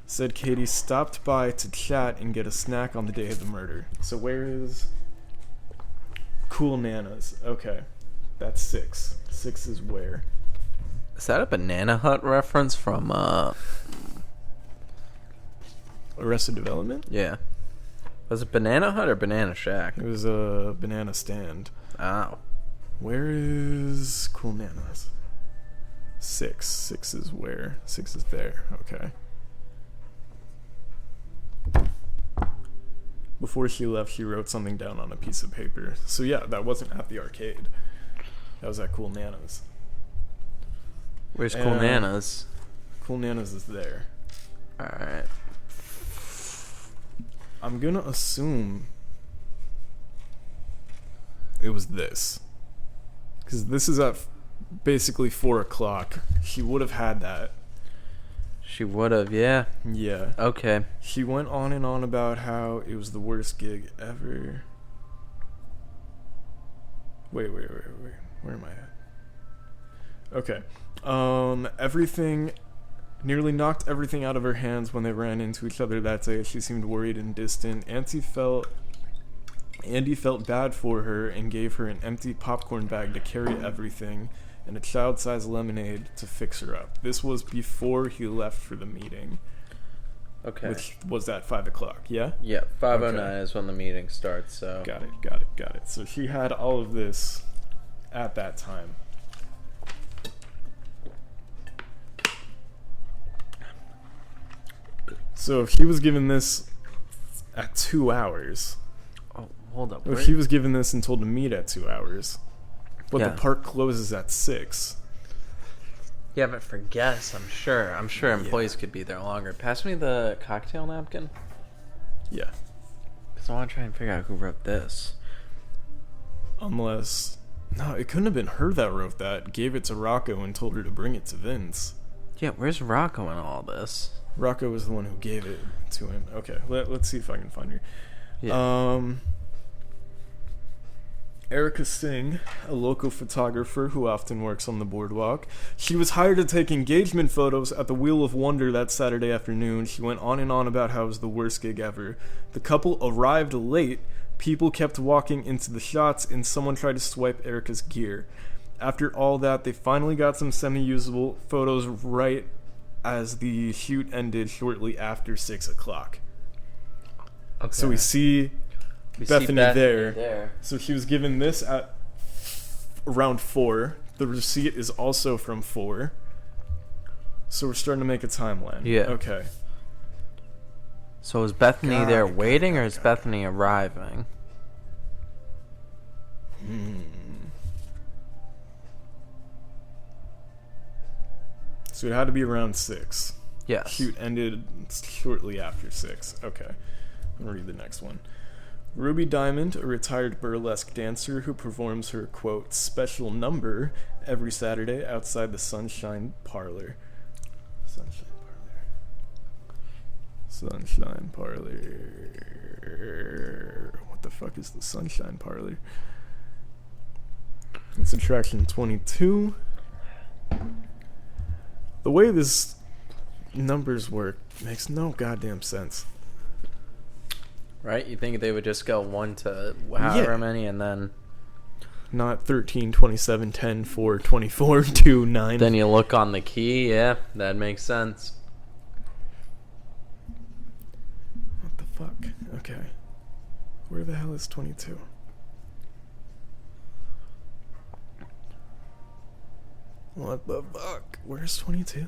[SPEAKER 2] said Katie stopped by to chat and get a snack on the day of the murder. So where is Cool Nanas? Okay. That's 6. 6 is where?
[SPEAKER 1] Is that a Banana Hut reference from,
[SPEAKER 2] Arrested Development?
[SPEAKER 1] Yeah. Was it Banana Hut or Banana Shack?
[SPEAKER 2] It was a banana stand.
[SPEAKER 1] Oh.
[SPEAKER 2] Where is Cool Nanas? 6. 6 is where? 6 is there. Okay. Before she left, she wrote something down on a piece of paper. So yeah, that wasn't at the arcade. That was at Cool Nanas.
[SPEAKER 1] Where's Cool Nanas?
[SPEAKER 2] Cool Nanas is there.
[SPEAKER 1] Alright.
[SPEAKER 2] I'm gonna assume it was this. Because this is at basically 4 o'clock. She would have had that.
[SPEAKER 1] She would have, yeah.
[SPEAKER 2] Yeah.
[SPEAKER 1] Okay.
[SPEAKER 2] She went on and on about how it was the worst gig ever. Wait. Where am I at? Okay. Everything Nearly knocked everything out of her hands when they ran into each other that day. She seemed worried and distant. Andy felt bad for her and gave her an empty popcorn bag to carry everything and a child-sized lemonade to fix her up. This was before he left for the meeting.
[SPEAKER 1] Okay.
[SPEAKER 2] Which was at 5 o'clock, yeah?
[SPEAKER 1] Yeah, 5:09
[SPEAKER 2] Okay.
[SPEAKER 1] is when the meeting starts, so...
[SPEAKER 2] Got it. So she had all of this at that time. So if he was given this at 2 hours...
[SPEAKER 1] Oh, hold up.
[SPEAKER 2] If he was given this and told to meet at 2 hours, but
[SPEAKER 1] Yeah.
[SPEAKER 2] the park closes at 6...
[SPEAKER 1] Yeah, but for guests, I'm sure employees could be there longer. Pass me the cocktail napkin.
[SPEAKER 2] Yeah.
[SPEAKER 1] Because I want to try and figure out who wrote this.
[SPEAKER 2] Unless... No, it couldn't have been her that wrote that. Gave it to Rocco and told her to bring it to Vince.
[SPEAKER 1] Yeah, where's Rocco in all this?
[SPEAKER 2] Rocco was the one who gave it to him. Okay, let's see if I can find her.
[SPEAKER 1] Yeah.
[SPEAKER 2] Erica Singh, a local photographer who often works on the boardwalk. She was hired to take engagement photos at the Wheel of Wonder that Saturday afternoon. She went on and on about how it was the worst gig ever. The couple arrived late. People kept walking into the shots, and someone tried to swipe Erica's gear. After all that, they finally got some semi-usable photos right as the shoot ended shortly after 6 o'clock.
[SPEAKER 1] Okay.
[SPEAKER 2] So we see Bethany there. So she was given this at around 4. The receipt is also from 4. So we're starting to make a timeline.
[SPEAKER 1] Yeah.
[SPEAKER 2] Okay.
[SPEAKER 1] So is Bethany there waiting, or is Bethany arriving?
[SPEAKER 2] So it had to be around 6.
[SPEAKER 1] Yes.
[SPEAKER 2] Shoot ended shortly after 6. Okay. I'm going to read the next one. Ruby Diamond, a retired burlesque dancer who performs her, quote, special number every Saturday outside the Sunshine Parlor. Sunshine Parlor. What the fuck is the Sunshine Parlor? It's attraction 22. The way this numbers work makes no goddamn sense.
[SPEAKER 1] Right? You think they would just go 1 to however many and then...
[SPEAKER 2] Not 13, 27, 10, 4, 24, 2, 9.
[SPEAKER 1] Then you look on the key, yeah, that makes sense.
[SPEAKER 2] What the fuck? Okay. Where the hell is 22? What the fuck? Where's 22?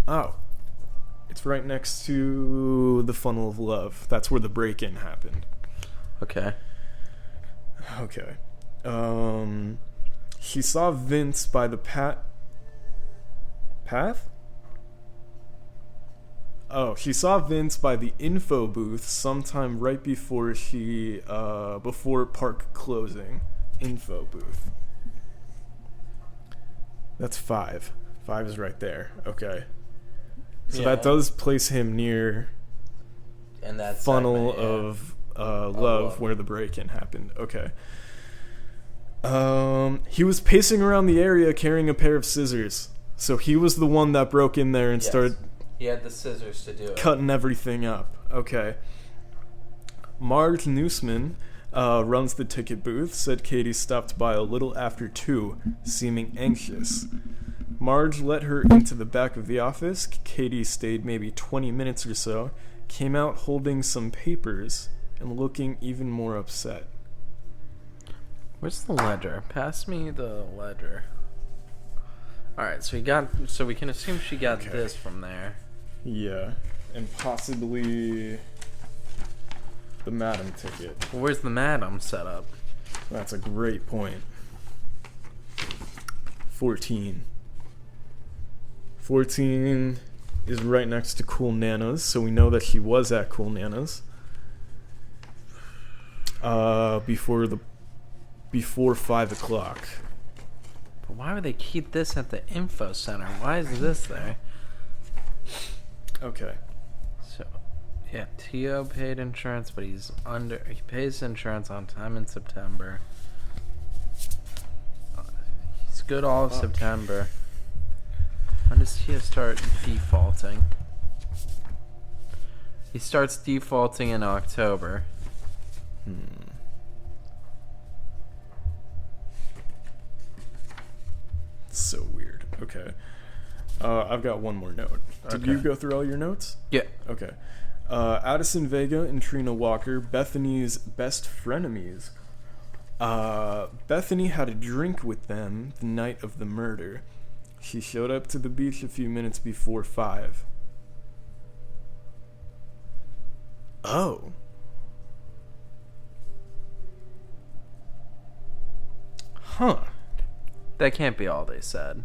[SPEAKER 2] Oh. It's right next to the Funnel of Love. That's where the break-in happened.
[SPEAKER 1] Okay.
[SPEAKER 2] Okay. She saw Vince by the path? Oh, she saw Vince by the info booth sometime right before before park closing. Info booth. That's 5. 5 is right there. Okay. So that does place him near
[SPEAKER 1] And that
[SPEAKER 2] Funnel
[SPEAKER 1] segment,
[SPEAKER 2] of Love where the break-in happened. Okay. He was pacing around the area carrying a pair of scissors. So he was the one that broke in there and started...
[SPEAKER 1] He had the scissors to do it.
[SPEAKER 2] Cutting everything up. Okay. Marge Newsman runs the ticket booth, said Katie stopped by a little after 2, seeming anxious. Marge let her into the back of the office. Katie stayed maybe 20 minutes or so, came out holding some papers, and looking even more upset.
[SPEAKER 1] Where's the ledger? Pass me the ledger. Alright, so we can assume she got this from there.
[SPEAKER 2] Yeah, and possibly the Madam ticket.
[SPEAKER 1] Well, where's the Madam set up?
[SPEAKER 2] That's a great point. 14. 14 is right next to Cool Nana's, so we know that she was at Cool Nana's before 5 o'clock.
[SPEAKER 1] But why would they keep this at the info center? Why is this there?
[SPEAKER 2] Okay.
[SPEAKER 1] So, yeah, T.O. paid insurance, but he pays insurance on time in September. He's good all of September. When does Tio start defaulting? He starts defaulting in October.
[SPEAKER 2] So weird. Okay. I've got one more note. Did you go through all your notes?
[SPEAKER 1] Yeah.
[SPEAKER 2] Okay. Addison Vega and Trina Walker, Bethany's best frenemies. Bethany had a drink with them the night of the murder. She showed up to the beach a few minutes before 5. Oh. Huh.
[SPEAKER 1] That can't be all they said.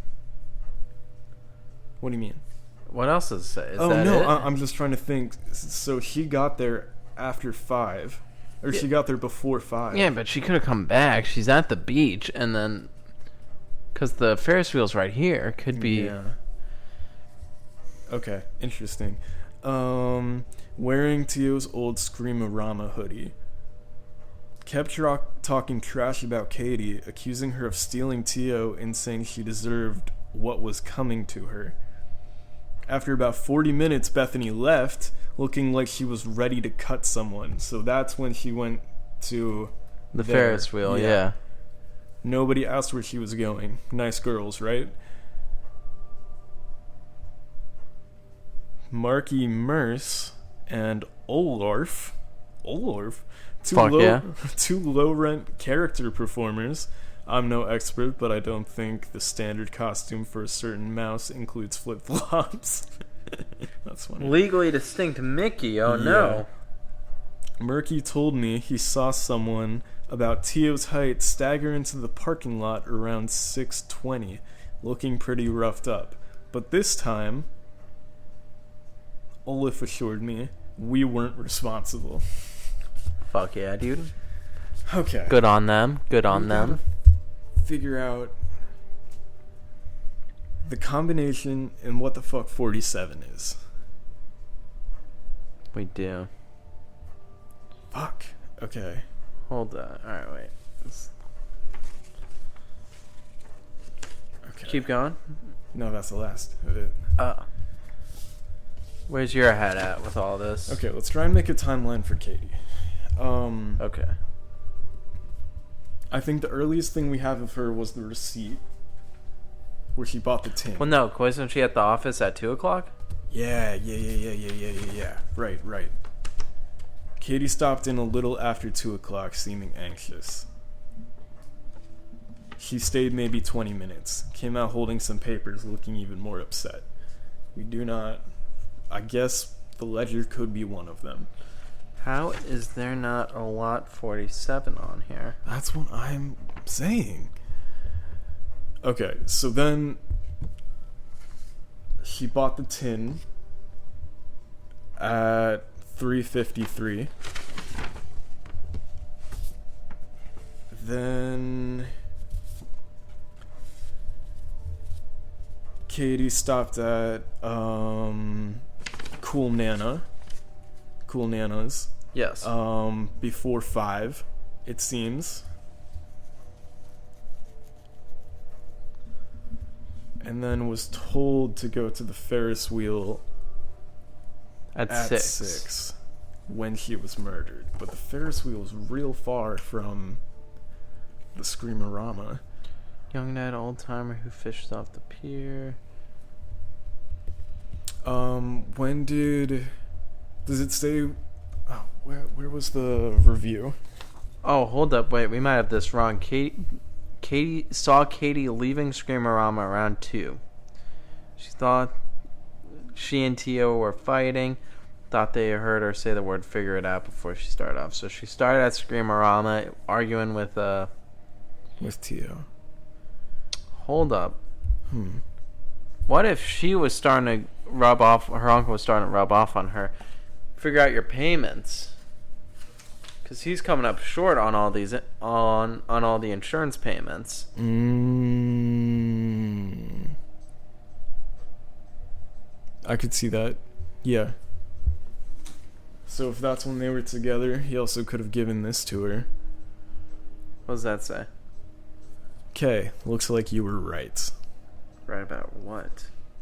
[SPEAKER 2] What do you mean?
[SPEAKER 1] What else is it say? Is
[SPEAKER 2] Oh,
[SPEAKER 1] that
[SPEAKER 2] no,
[SPEAKER 1] it?
[SPEAKER 2] I'm just trying to think. So she got there after 5. Or she got there before 5.
[SPEAKER 1] Yeah, but she could have come back. She's at the beach, and then... Because the Ferris wheel's right here. Could be...
[SPEAKER 2] Yeah. Okay, interesting. Wearing Tio's old Screamorama hoodie. Kept talking trash about Katie, accusing her of stealing Tio and saying she deserved what was coming to her. After about 40 minutes, Bethany left, looking like she was ready to cut someone. So that's when she went to
[SPEAKER 1] The
[SPEAKER 2] there.
[SPEAKER 1] Ferris wheel, yeah.
[SPEAKER 2] Nobody asked where she was going. Nice girls, right? Marky Merce and Olorf, two low rent character performers. I'm no expert, but I don't think the standard costume for a certain mouse includes flip flops. That's funny.
[SPEAKER 1] Legally distinct Mickey, oh no.
[SPEAKER 2] Murky told me he saw someone about Tio's height stagger into the parking lot around 6:20, looking pretty roughed up. But this time, Olaf assured me we weren't responsible.
[SPEAKER 1] Fuck yeah, dude.
[SPEAKER 2] Okay.
[SPEAKER 1] Good on them. Good on them.
[SPEAKER 2] Figure out the combination and what the fuck 47 is.
[SPEAKER 1] We do.
[SPEAKER 2] Fuck. Okay.
[SPEAKER 1] Hold on. Alright, wait.
[SPEAKER 2] Okay.
[SPEAKER 1] Keep going.
[SPEAKER 2] No, that's the last of it.
[SPEAKER 1] Where's your head at with all this?
[SPEAKER 2] Okay, let's try and make a timeline for Katie.
[SPEAKER 1] Okay.
[SPEAKER 2] I think the earliest thing we have of her was the receipt where she bought the tin.
[SPEAKER 1] Well, no, wasn't she at the office at 2 o'clock?
[SPEAKER 2] Yeah. Right. Katie stopped in a little after 2 o'clock, seeming anxious. She stayed maybe 20 minutes, came out holding some papers, looking even more upset. We do not... I guess the ledger could be one of them.
[SPEAKER 1] How is there not a lot 47 on here?
[SPEAKER 2] That's what I'm saying. Okay, so then she bought the tin at 3:53. Then Katie stopped at Cool Nana's.
[SPEAKER 1] Yes.
[SPEAKER 2] Before 5, it seems. And then was told to go to the Ferris wheel
[SPEAKER 1] at 6.
[SPEAKER 2] When she was murdered. But the Ferris wheel is real far from the Screamorama.
[SPEAKER 1] Young Ned old timer who fished off the pier.
[SPEAKER 2] When did... Does it say... Oh, where was the review?
[SPEAKER 1] Oh, hold up. Wait, we might have this wrong. Katie saw Katie leaving Screamorama around 2. She thought she and Tio were fighting. Thought they heard her say the word figure it out before she started off. So she started at Screamorama arguing with
[SPEAKER 2] Tio.
[SPEAKER 1] Hold up. What if she was starting to rub off, her uncle was starting to rub off on her? Figure out your payments. Because he's coming up short on all these, on all the insurance payments.
[SPEAKER 2] I could see that. Yeah. So if that's when they were together, he also could have given this to her.
[SPEAKER 1] What does that say?
[SPEAKER 2] Okay, looks like you were right.
[SPEAKER 1] Right about what?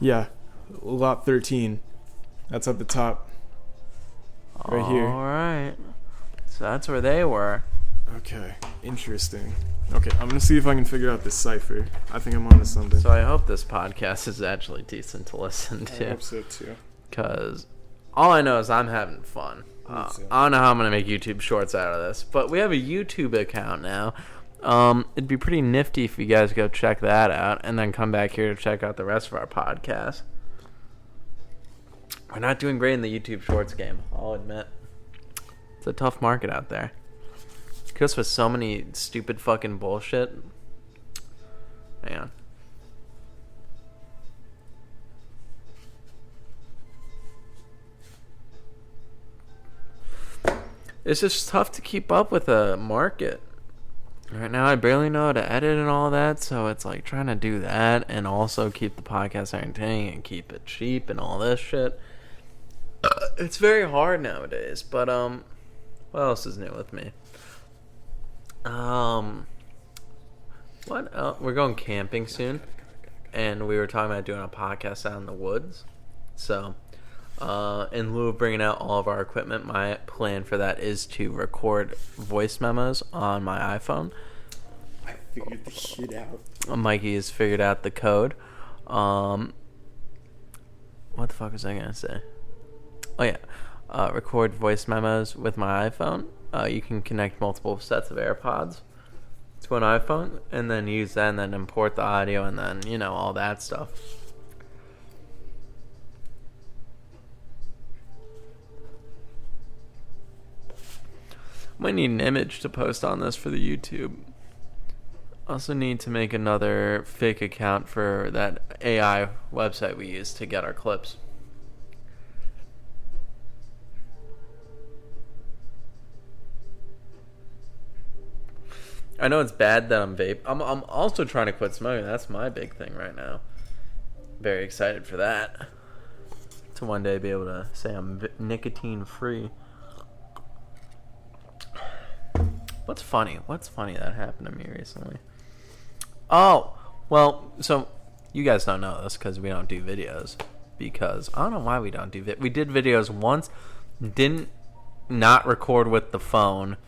[SPEAKER 2] Yeah, lot 13. That's at the top. Right here.
[SPEAKER 1] Alright. So that's where they were.
[SPEAKER 2] Okay, interesting. Okay, I'm gonna see if I can figure out this cipher. I think I'm onto something.
[SPEAKER 1] So I hope this podcast is actually decent to listen to.
[SPEAKER 2] I hope so too.
[SPEAKER 1] Because all I know is I'm having fun. I don't know how I'm going to make YouTube shorts out of this. But we have a YouTube account now. It'd be pretty nifty if you guys go check that out. And then come back here to check out the rest of our podcast. We're not doing great in the YouTube shorts game, I'll admit. It's a tough market out there. Because with so many stupid fucking bullshit. Hang on. It's just tough to keep up with a market. Right now, I barely know how to edit and all that, so it's like trying to do that and also keep the podcast entertaining and keep it cheap and all this shit. It's very hard nowadays, but what else is new with me? What else? We're going camping soon, and we were talking about doing a podcast out in the woods. So, in lieu of bringing out all of our equipment, my plan for that is to record voice memos on my iPhone.
[SPEAKER 2] I figured the shit out.
[SPEAKER 1] Mikey has figured out the code. What the fuck was I gonna say? Oh yeah, record voice memos with my iPhone. You can connect multiple sets of AirPods to an iPhone, and then use that, and then import the audio, and then all that stuff. Might need an image to post on this for the YouTube. Also need to make another fake account for that AI website we use to get our clips. I know it's bad that I'm vape. I'm also trying to quit smoking. That's my big thing right now. Very excited for that. To one day be able to say I'm nicotine free. What's funny that happened to me recently? Oh, well, so you guys don't know this because we don't do videos. Because I don't know why we don't do we did videos once, didn't not record with the phone,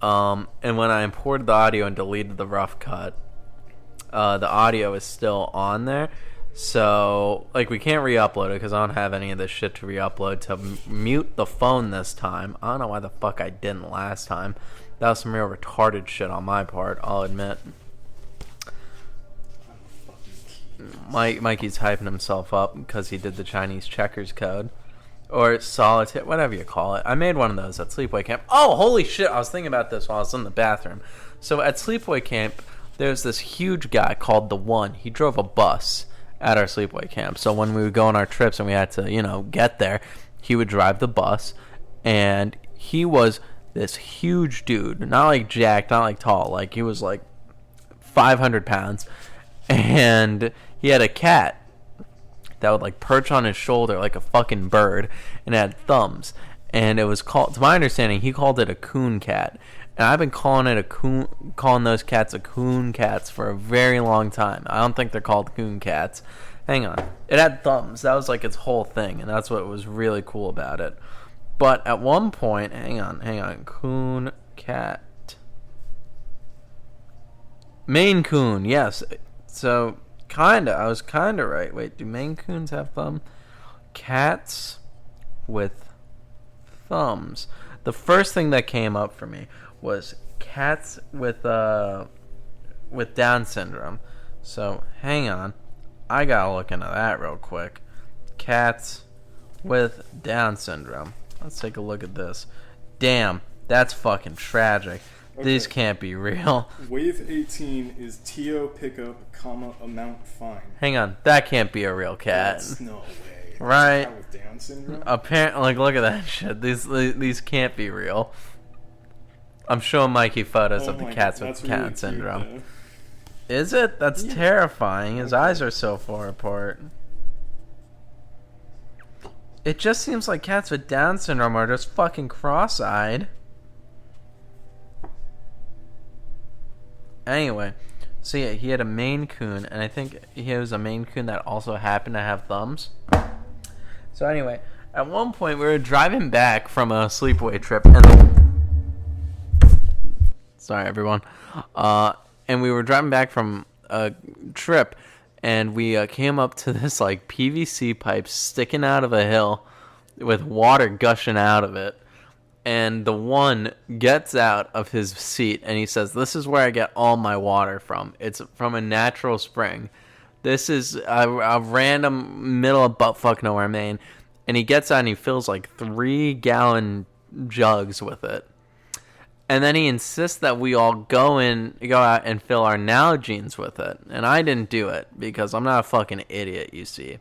[SPEAKER 1] and when I imported the audio and deleted the rough cut, the audio is still on there. So, we can't re-upload it because I don't have any of this shit to re-upload. To mute the phone this time, I don't know why the fuck I didn't last time. That was some real retarded shit on my part, I'll admit. Mikey's hyping himself up because he did the Chinese checkers code. Or solitaire, whatever you call it. I made one of those at Sleepaway Camp. Oh, holy shit, I was thinking about this while I was in the bathroom. So at Sleepaway Camp, there's this huge guy called The One. He drove a bus at our Sleepaway Camp. So when we would go on our trips and we had to, get there, he would drive the bus. And he was this huge dude. Not jacked, not tall. He was 500 pounds. And he had a cat that would perch on his shoulder like a fucking bird and had thumbs. And it was called, to my understanding, he called it a coon cat. And I've been calling those cats a coon cats for a very long time. I don't think they're called coon cats. Hang on. It had thumbs. That was its whole thing, and that's what was really cool about it. But at one point, hang on. Coon cat. Maine Coon, yes. So, I was kinda right. Wait, do Maine Coons have thumbs? Cats with thumbs. The first thing that came up for me was cats with Down syndrome. So, hang on. I gotta look into that real quick. Cats with Down syndrome. Let's take a look at this. Damn, that's fucking tragic. Okay. These can't be real.
[SPEAKER 2] Wave 18 is TO pickup, amount fine.
[SPEAKER 1] Hang on, that can't be a real cat.
[SPEAKER 2] That's no way.
[SPEAKER 1] Right?
[SPEAKER 2] Cat with Down syndrome?
[SPEAKER 1] Apparently, look at that shit. These can't be real. I'm showing Mikey photos of the cats with Down really syndrome. Cute, is it? That's terrifying. His eyes are so far apart. It just seems like cats with Down syndrome are just fucking cross-eyed. Anyway, So yeah, he had a Maine Coon, and I think he was a Maine Coon that also happened to have thumbs. So anyway, at one point we were driving back from a sleepaway trip, and sorry everyone, and we were driving back from a trip, and we came up to this like PVC pipe sticking out of a hill with water gushing out of it. And the one gets out of his seat and he says, "This is where I get all my water from. It's from a natural spring. This is a random middle of buttfuck nowhere, Maine." And he gets out and he fills like 3-gallon jugs with it. And then he insists that we all go out and fill our Nalgene's with it. And I didn't do it because I'm not a fucking idiot, you see.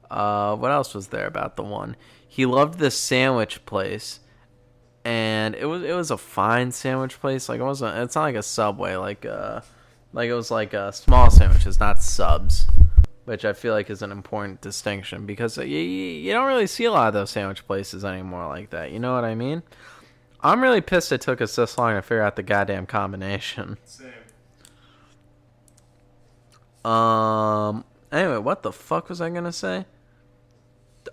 [SPEAKER 1] What else was there about the one? He loved this sandwich place. And it was a fine sandwich place. Like it's not like a Subway. Like it was like small sandwiches, not subs, which I feel like is an important distinction because you don't really see a lot of those sandwich places anymore like that. You know what I mean? I'm really pissed it took us this long to figure out the goddamn combination.
[SPEAKER 2] Same.
[SPEAKER 1] Anyway, what the fuck was I gonna say?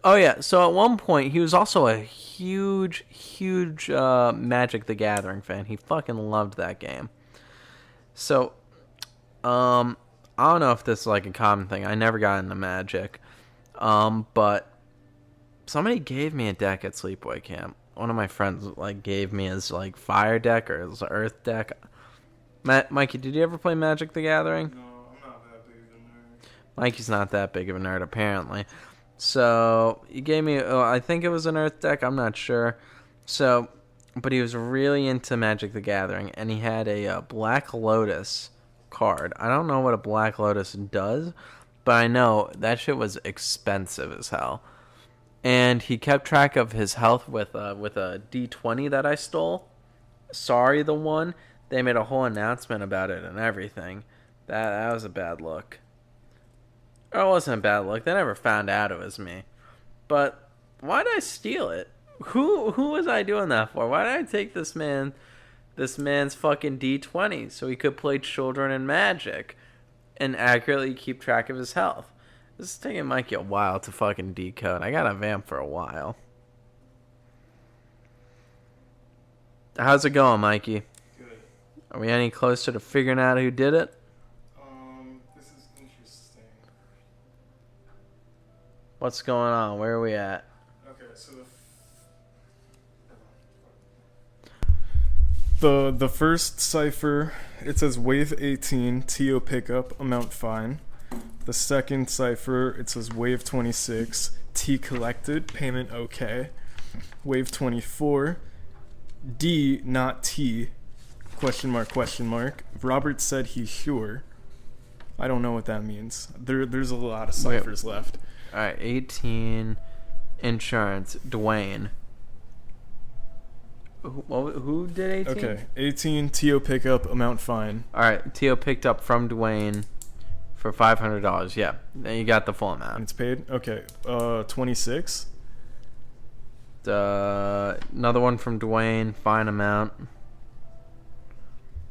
[SPEAKER 1] Oh yeah, so at one point he was also a huge Magic the Gathering fan. He fucking loved that game. So, I don't know if this is like a common thing. I never got into Magic. But somebody gave me a deck at sleepaway camp. One of my friends like gave me his like fire deck or his earth deck. Mikey, did you ever play Magic the Gathering?
[SPEAKER 2] No, I'm not that big of a nerd.
[SPEAKER 1] Mikey's not that big of a nerd apparently. So he gave me, I think it was an Earth deck, I'm not sure. So, but he was really into Magic the Gathering, and he had a Black Lotus card. I don't know what a Black Lotus does, but I know that shit was expensive as hell. And he kept track of his health with a D20 that I stole. Sorry, the one. They made a whole announcement about it and everything. That was a bad look. It wasn't a bad look. They never found out it was me. But why did I steal it? Who was I doing that for? Why did I take this man's fucking D20 so he could play Children in Magic and accurately keep track of his health? This is taking Mikey a while to fucking decode. I got a vamp for a while. How's it going, Mikey?
[SPEAKER 2] Good.
[SPEAKER 1] Are we any closer to figuring out who did it?
[SPEAKER 2] This is interesting.
[SPEAKER 1] What's going on? Where are we at?
[SPEAKER 2] Okay, so the first cipher, it says wave 18, TO pickup, amount fine. The second cipher, it says wave 26, T collected, payment okay. Wave 24, D not T, question mark, question mark. Robert said he's sure. I don't know what that means. There's a lot of ciphers left.
[SPEAKER 1] Alright, 18, insurance, Dwayne. Who did 18?
[SPEAKER 2] Okay, 18, TO pickup, amount fine.
[SPEAKER 1] Alright, Tio picked up from Dwayne for $500. Yeah, then you got the full
[SPEAKER 2] And
[SPEAKER 1] amount.
[SPEAKER 2] it's paid? Okay, 26.
[SPEAKER 1] Another one from Dwayne, fine amount.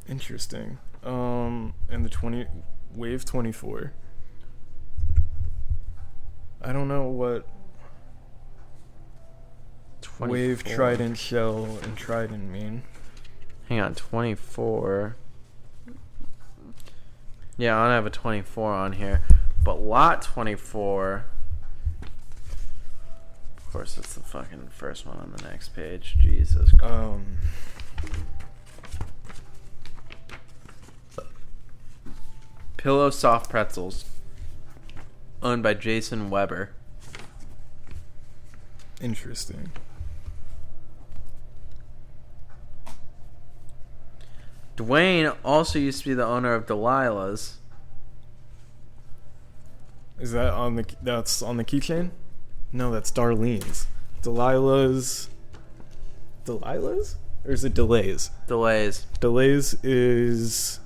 [SPEAKER 2] Interesting. And the wave 24. I don't know what
[SPEAKER 1] 24.
[SPEAKER 2] wave, trident, shell, and trident mean.
[SPEAKER 1] Hang on, 24. Yeah, I don't have a 24 on here. But lot 24. Of course, it's the fucking first one on the next page. Jesus Christ. Pillow Soft Pretzels. Owned by Jason Weber.
[SPEAKER 2] Interesting.
[SPEAKER 1] Dwayne also used to be the owner of Delilah's.
[SPEAKER 2] Is that that's on the keychain? No, that's Darlene's. Delilah's? Or is it Delays?
[SPEAKER 1] Delays.
[SPEAKER 2] Delays is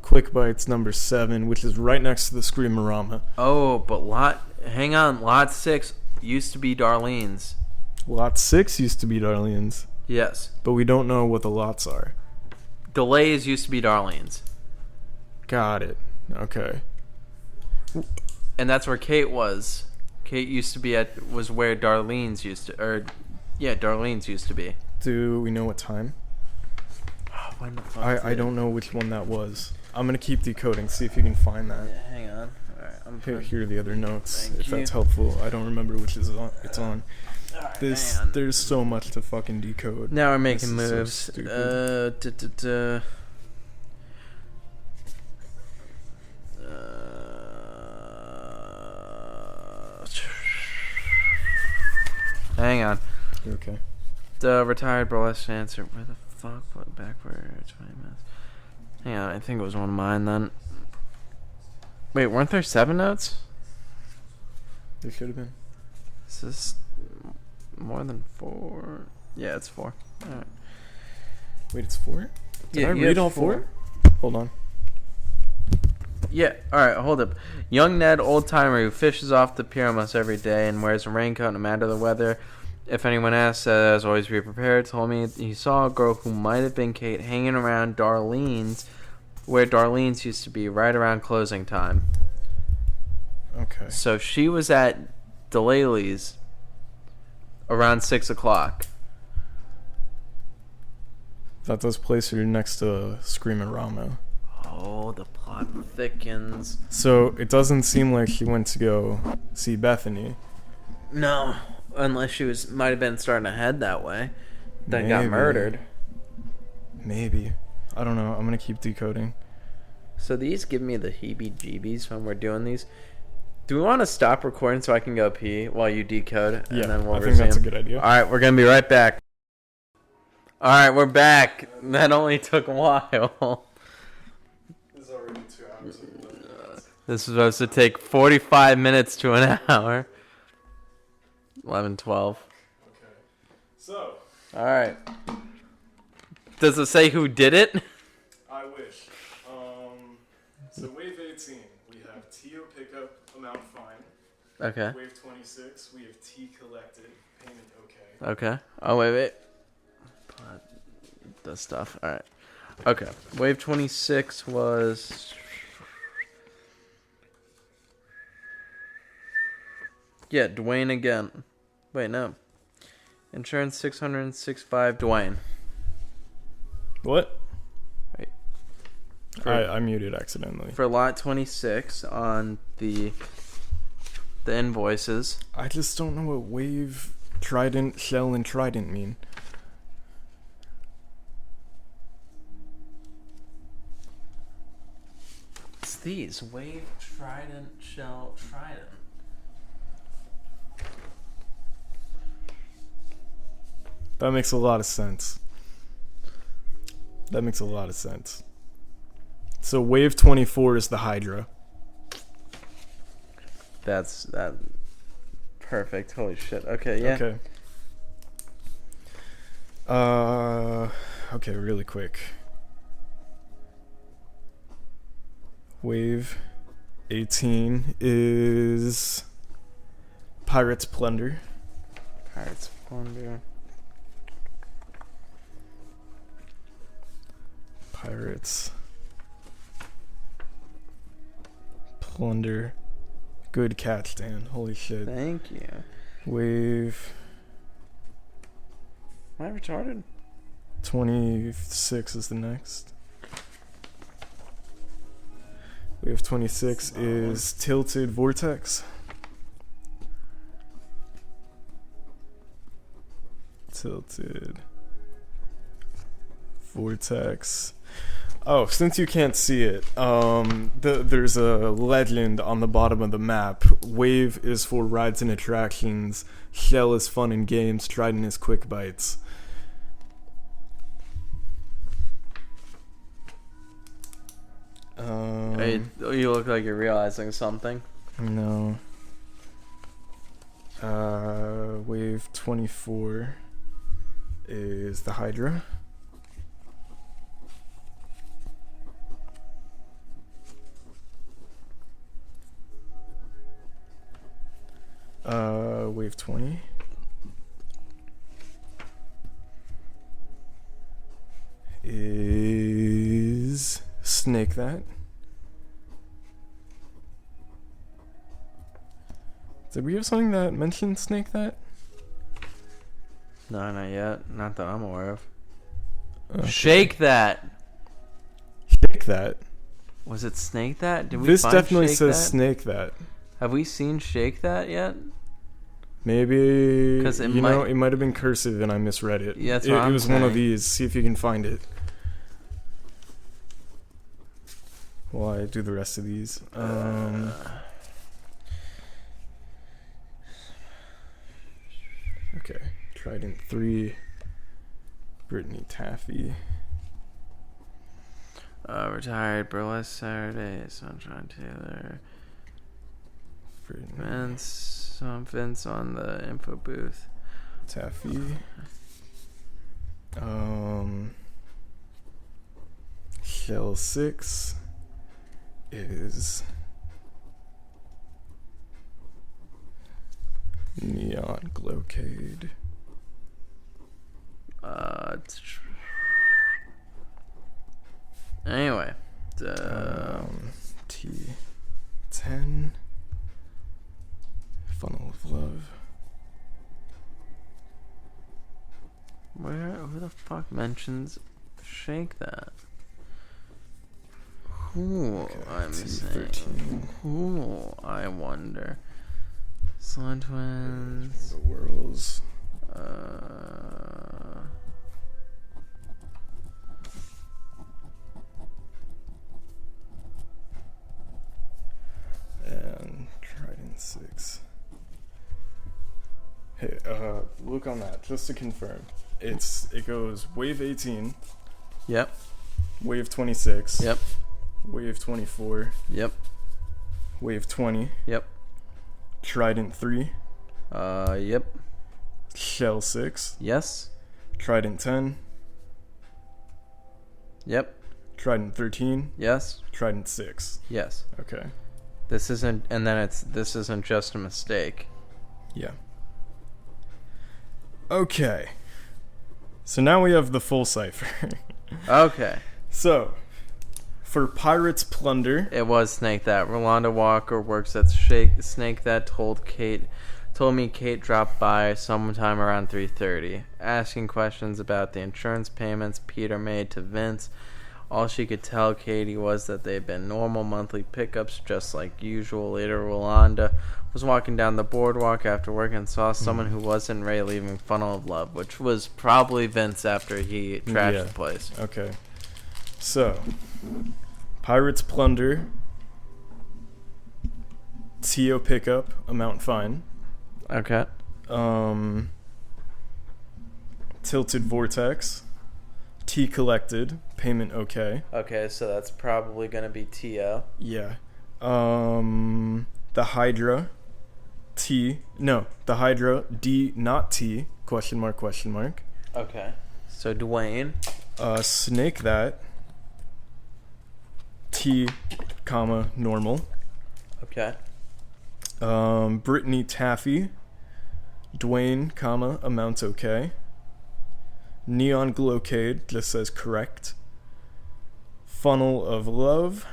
[SPEAKER 2] Quick Bites number 7, which is right next to the Screamerama.
[SPEAKER 1] Oh, but hang on, lot 6 used to be Darlene's.
[SPEAKER 2] Lot 6 used to be Darlene's,
[SPEAKER 1] Yes.
[SPEAKER 2] but we don't know what the lots are.
[SPEAKER 1] Delays used to be Darlene's.
[SPEAKER 2] Got it. Okay.
[SPEAKER 1] And that's where Kate was. Kate used to be was where Darlene's used to, Darlene's used to be.
[SPEAKER 2] Do we know what time?
[SPEAKER 1] When the fuck
[SPEAKER 2] I don't know which one that was. I'm gonna keep decoding. See if you can find that.
[SPEAKER 1] Yeah, hang on. All right,
[SPEAKER 2] Here are the other notes.
[SPEAKER 1] Thank
[SPEAKER 2] if
[SPEAKER 1] you.
[SPEAKER 2] that's helpful. I don't remember which is on. It's on.
[SPEAKER 1] All right, hang on.
[SPEAKER 2] There's so much to fucking decode.
[SPEAKER 1] Now we're making
[SPEAKER 2] This is so
[SPEAKER 1] moves.
[SPEAKER 2] stupid.
[SPEAKER 1] Hang on.
[SPEAKER 2] Okay.
[SPEAKER 1] The retired burlesque dancer. Where the fuck? What backwards? 20 minutes. Hang on. I think it was one of mine then. Wait, weren't there 7 notes?
[SPEAKER 2] There should have been.
[SPEAKER 1] Is this more than 4? Yeah, it's 4. All right.
[SPEAKER 2] Wait, it's 4? Did I
[SPEAKER 1] you
[SPEAKER 2] read
[SPEAKER 1] had
[SPEAKER 2] all 4? Hold on.
[SPEAKER 1] Yeah, alright, hold up. Young Ned, old timer who fishes off the pier almost every day and wears a raincoat no matter the weather. If anyone asks, says always be prepared. Told me he saw a girl who might have been Kate hanging around Darlene's, where Darlene's used to be, right around closing time.
[SPEAKER 2] Okay.
[SPEAKER 1] So she was at Delaley's around 6 o'clock.
[SPEAKER 2] That does place her next to Screamin' Rama.
[SPEAKER 1] Oh, the plot thickens.
[SPEAKER 2] So it doesn't seem like she went to go see Bethany.
[SPEAKER 1] No, unless she might have been starting to head that way. Then got
[SPEAKER 2] Maybe.
[SPEAKER 1] murdered.
[SPEAKER 2] Maybe. I don't know. I'm gonna keep decoding.
[SPEAKER 1] So these give me the heebie-jeebies when we're doing these. Do we want to stop recording so I can go pee while you decode? And then we'll
[SPEAKER 2] I think
[SPEAKER 1] resume?
[SPEAKER 2] that's a good idea.
[SPEAKER 1] All right, we're going to be right back. All right, we're back. That only took a while.
[SPEAKER 2] This is already 2 hours.
[SPEAKER 1] This is supposed to take 45 minutes to an hour. 11, 12.
[SPEAKER 2] Okay. So,
[SPEAKER 1] All right. Does it say who did it?
[SPEAKER 2] I wish. So wave 18, we have T.O. pickup, amount fine.
[SPEAKER 1] Okay.
[SPEAKER 2] Wave 26, we have T collected, payment okay.
[SPEAKER 1] Okay. Oh, wait. The stuff. All right. Okay. Wave 26 was... Yeah, Dwayne again. Wait, no. Insurance 665 Dwayne.
[SPEAKER 2] What?
[SPEAKER 1] Wait.
[SPEAKER 2] I muted accidentally.
[SPEAKER 1] For lot 26 on the invoices.
[SPEAKER 2] I just don't know what wave, trident, shell, and trident mean.
[SPEAKER 1] It's these. Wave, trident, shell, trident.
[SPEAKER 2] That makes a lot of sense. That makes a lot of sense. So wave 24 is the Hydra.
[SPEAKER 1] That's that. Perfect. Holy shit. Okay, yeah.
[SPEAKER 2] Okay. Okay, really quick. Wave 18 is Pirates Plunder.
[SPEAKER 1] Pirates Plunder.
[SPEAKER 2] Pirates Plunder. Good catch, Dan. Holy shit.
[SPEAKER 1] Thank you.
[SPEAKER 2] Wave
[SPEAKER 1] Am I retarded?
[SPEAKER 2] 26 is the next. Wave 26 is Tilted Vortex. Tilted Vortex. Oh, since you can't see it, there's a legend on the bottom of the map. Wave is for rides and attractions. Shell is fun and games. Trident is quick bites.
[SPEAKER 1] Hey, you look like you're realizing something.
[SPEAKER 2] No. Wave 24 is the Hydra. Wave 20 is Snake That. Did we have something that mentioned snake that?
[SPEAKER 1] No, not yet. Not that I'm aware of.
[SPEAKER 2] Okay.
[SPEAKER 1] Shake that.
[SPEAKER 2] Shake that.
[SPEAKER 1] Was it snake that? Did we
[SPEAKER 2] This
[SPEAKER 1] find
[SPEAKER 2] definitely
[SPEAKER 1] shake
[SPEAKER 2] says
[SPEAKER 1] that?
[SPEAKER 2] snake that.
[SPEAKER 1] Have we seen shake that yet?
[SPEAKER 2] Maybe
[SPEAKER 1] 'Cause it
[SPEAKER 2] it might have been cursive and I misread it.
[SPEAKER 1] Yeah, that's
[SPEAKER 2] it,
[SPEAKER 1] what
[SPEAKER 2] it
[SPEAKER 1] I'm
[SPEAKER 2] was one of
[SPEAKER 1] saying.
[SPEAKER 2] these. See if you can find it. While I do the rest of these. Okay. Trident 3. Brittany Taffy.
[SPEAKER 1] Retired burlesque Saturday. Sunshine Taylor.
[SPEAKER 2] Brittany
[SPEAKER 1] Vince on the info booth.
[SPEAKER 2] Taffy. Shell 6 is Neon Glowcade.
[SPEAKER 1] Anyway,
[SPEAKER 2] T10 Funnel of Love.
[SPEAKER 1] who the fuck mentions shake that? Who
[SPEAKER 2] Okay,
[SPEAKER 1] I'm
[SPEAKER 2] T13.
[SPEAKER 1] saying? Who I wonder? Slime Twins.
[SPEAKER 2] The Whirls. And Trident 6. Hey, look on that just to confirm. It goes wave 18,
[SPEAKER 1] Yep.
[SPEAKER 2] wave 26,
[SPEAKER 1] Yep.
[SPEAKER 2] wave 24,
[SPEAKER 1] Yep.
[SPEAKER 2] wave 20,
[SPEAKER 1] Yep.
[SPEAKER 2] Trident 3,
[SPEAKER 1] Yep.
[SPEAKER 2] Shell 6,
[SPEAKER 1] Yes.
[SPEAKER 2] Trident 10,
[SPEAKER 1] Yep.
[SPEAKER 2] Trident 13,
[SPEAKER 1] Yes.
[SPEAKER 2] Trident 6.
[SPEAKER 1] Yes.
[SPEAKER 2] Okay.
[SPEAKER 1] This isn't just a mistake.
[SPEAKER 2] Yeah. Okay. So now we have the full cipher.
[SPEAKER 1] Okay.
[SPEAKER 2] So, for Pirates Plunder,
[SPEAKER 1] It was Snake That. Rolanda Walker works at Snake That told me Kate dropped by sometime around 3:30, asking questions about the insurance payments Peter made to Vince. All she could tell Katie was that they'd been normal monthly pickups, just like usual. Later, Rolanda was walking down the boardwalk after work and saw someone who wasn't Ray leaving Funnel of Love, which was probably Vince after he trashed the place.
[SPEAKER 2] Okay. So, Pirates Plunder, Tio pickup, amount fine.
[SPEAKER 1] Okay.
[SPEAKER 2] Tilted Vortex, T collected, payment okay.
[SPEAKER 1] Okay, so that's probably going to be T.O.
[SPEAKER 2] Yeah. The Hydra, the Hydra, D not T, question mark, question mark.
[SPEAKER 1] Okay. So Dwayne.
[SPEAKER 2] Snake That, T, comma, normal.
[SPEAKER 1] Okay.
[SPEAKER 2] Brittany Taffy, Dwayne, comma, amount okay. Neon Glowcade just says correct. Funnel of Love,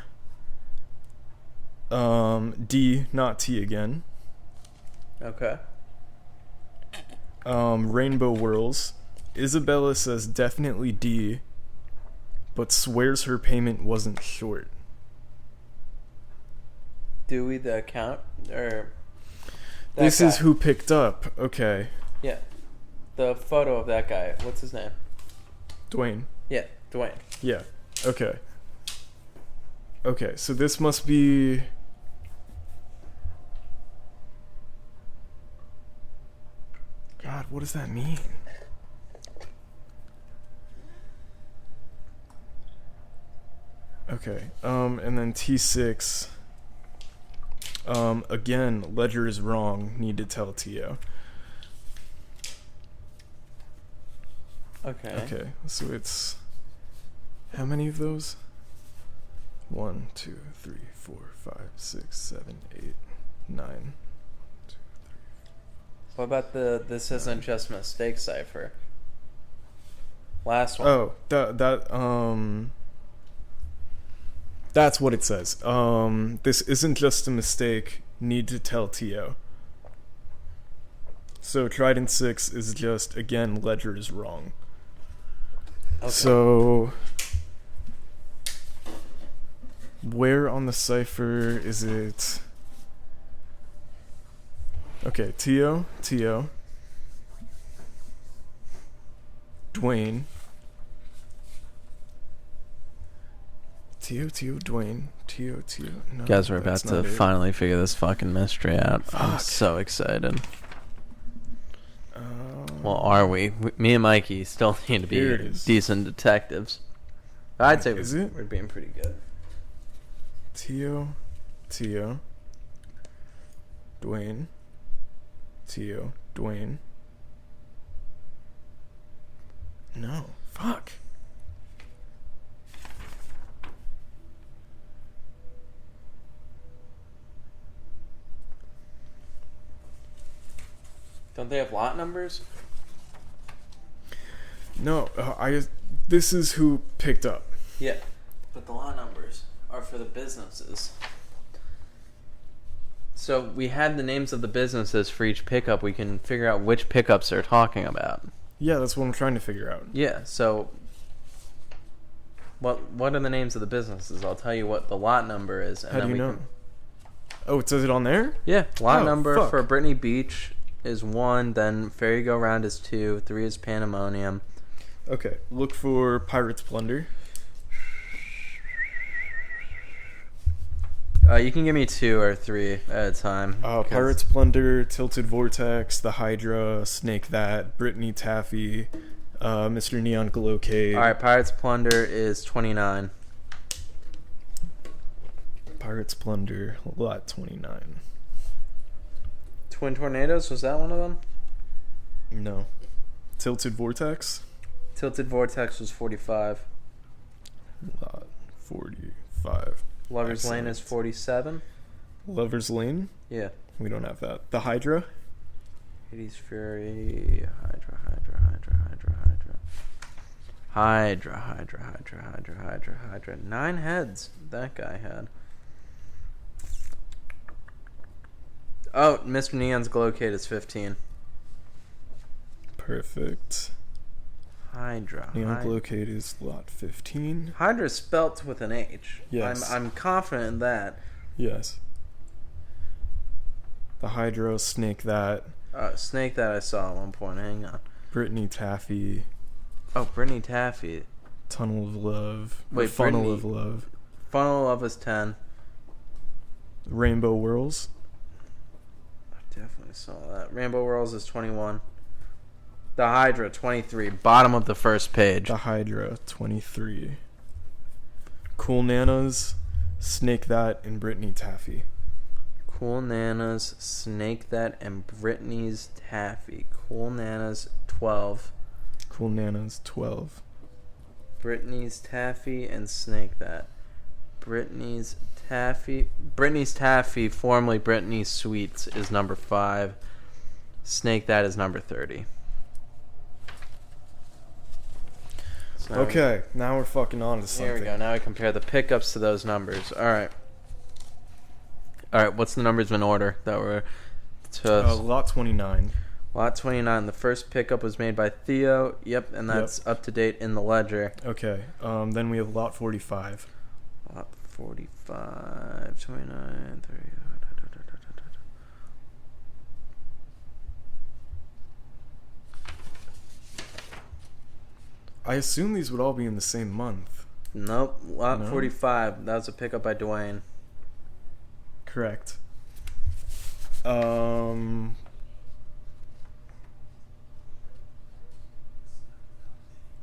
[SPEAKER 2] D, not T again.
[SPEAKER 1] Okay.
[SPEAKER 2] Rainbow Whirls, Isabella says definitely D, but swears her payment wasn't short.
[SPEAKER 1] Dewey the account or
[SPEAKER 2] This
[SPEAKER 1] guy.
[SPEAKER 2] is who picked up. Okay.
[SPEAKER 1] Yeah. The photo of that guy. What's his name?
[SPEAKER 2] Dwayne.
[SPEAKER 1] Yeah, Dwayne.
[SPEAKER 2] Yeah. Okay. Okay, so this must be... God, what does that mean? Okay, and then T6. Again, ledger is wrong. Need to tell Tio.
[SPEAKER 1] Okay.
[SPEAKER 2] Okay, so it's... How many of those? 1, 2, 3, 4, 5, 6, 7, 8, 9.
[SPEAKER 1] What about the this isn't just a mistake cipher? Last one.
[SPEAKER 2] Oh, that's what it says. This isn't just a mistake. Need to tell Tio. So Trident 6 is just, again, ledger is wrong.
[SPEAKER 1] Okay.
[SPEAKER 2] So where on the cipher is it? Okay, Tio, Dwayne. Tio, Dwayne. Tio. No,
[SPEAKER 1] Guys, we're about to finally figure this fucking mystery out.
[SPEAKER 2] Fuck.
[SPEAKER 1] I'm so excited. Well, are we? Me and Mikey still need to be decent detectives. I'd say we're being pretty good.
[SPEAKER 2] Tio, Dwayne. Tio, Dwayne. No, fuck.
[SPEAKER 1] Don't they have lot numbers?
[SPEAKER 2] No, this is who picked up.
[SPEAKER 1] Yeah, but the lot numbers are for the businesses. So we had the names of the businesses for each pickup. We can figure out which pickups they're talking about.
[SPEAKER 2] Yeah, that's what I'm trying to figure out.
[SPEAKER 1] Yeah, so what are the names of the businesses? I'll tell you what the lot number is. And
[SPEAKER 2] How
[SPEAKER 1] then
[SPEAKER 2] do you
[SPEAKER 1] we
[SPEAKER 2] know?
[SPEAKER 1] Can...
[SPEAKER 2] Oh, it says it on there?
[SPEAKER 1] Yeah, lot number
[SPEAKER 2] fuck.
[SPEAKER 1] for Brittany Beach is 1, then Ferry Go Round is 2, 3 is Pandemonium.
[SPEAKER 2] Okay, look for Pirates Plunder.
[SPEAKER 1] You can give me 2 or 3 at a time.
[SPEAKER 2] Pirates Plunder, Tilted Vortex, The Hydra, Snake That, Brittany Taffy, Mr. Neon Glowcade.
[SPEAKER 1] Alright, Pirates Plunder is 29.
[SPEAKER 2] Pirates Plunder, lot 29.
[SPEAKER 1] Twin Tornadoes, was that one of them?
[SPEAKER 2] No. Tilted Vortex?
[SPEAKER 1] Tilted Vortex was 45.
[SPEAKER 2] Lot 45.
[SPEAKER 1] Lover's Lane is 47.
[SPEAKER 2] Lover's Lane?
[SPEAKER 1] Yeah.
[SPEAKER 2] We don't have that. The Hydra?
[SPEAKER 1] Hades Fury, Hydra. Hydra. 9 heads that guy had. Oh, Mr. Neon's Glowcade is 15.
[SPEAKER 2] Perfect.
[SPEAKER 1] Hydra.
[SPEAKER 2] Neon Glowcade is lot 15.
[SPEAKER 1] Hydra is spelt with an H.
[SPEAKER 2] Yes.
[SPEAKER 1] I'm confident in that.
[SPEAKER 2] Yes. The Hydra, Snake That.
[SPEAKER 1] Snake That I saw at one point. Hang on.
[SPEAKER 2] Brittany Taffy.
[SPEAKER 1] Oh, Brittany Taffy.
[SPEAKER 2] Tunnel of Love.
[SPEAKER 1] Wait,
[SPEAKER 2] Funnel
[SPEAKER 1] Brittany,
[SPEAKER 2] of Love.
[SPEAKER 1] Funnel of Love is 10.
[SPEAKER 2] Rainbow Whirls.
[SPEAKER 1] I definitely saw that. Rainbow Whirls is 21. The Hydra, 23. Bottom of the first page.
[SPEAKER 2] The Hydra, 23. Cool Nanas, Snake That, and Brittany Taffy.
[SPEAKER 1] Cool Nanas, Snake That, and Brittany's Taffy. Cool Nanas, 12.
[SPEAKER 2] Cool Nanas, 12.
[SPEAKER 1] Brittany's Taffy and Snake That. Brittany's Taffy, formerly Brittany's Sweets, is number 5. Snake That is number 30. So
[SPEAKER 2] Okay, now we're fucking on to something.
[SPEAKER 1] Here we go. Now we compare the pickups to those numbers. Alright, what's the numbers in order that were to
[SPEAKER 2] lot 29.
[SPEAKER 1] Lot 29. The first pickup was made by Theo. Yep, and that's up to date in the ledger.
[SPEAKER 2] Okay, then we have lot 45.
[SPEAKER 1] Lot 45, 29, 30.
[SPEAKER 2] I assume these would all be in the same month.
[SPEAKER 1] Nope. Lot 45. That was a pickup by Dwayne.
[SPEAKER 2] Correct.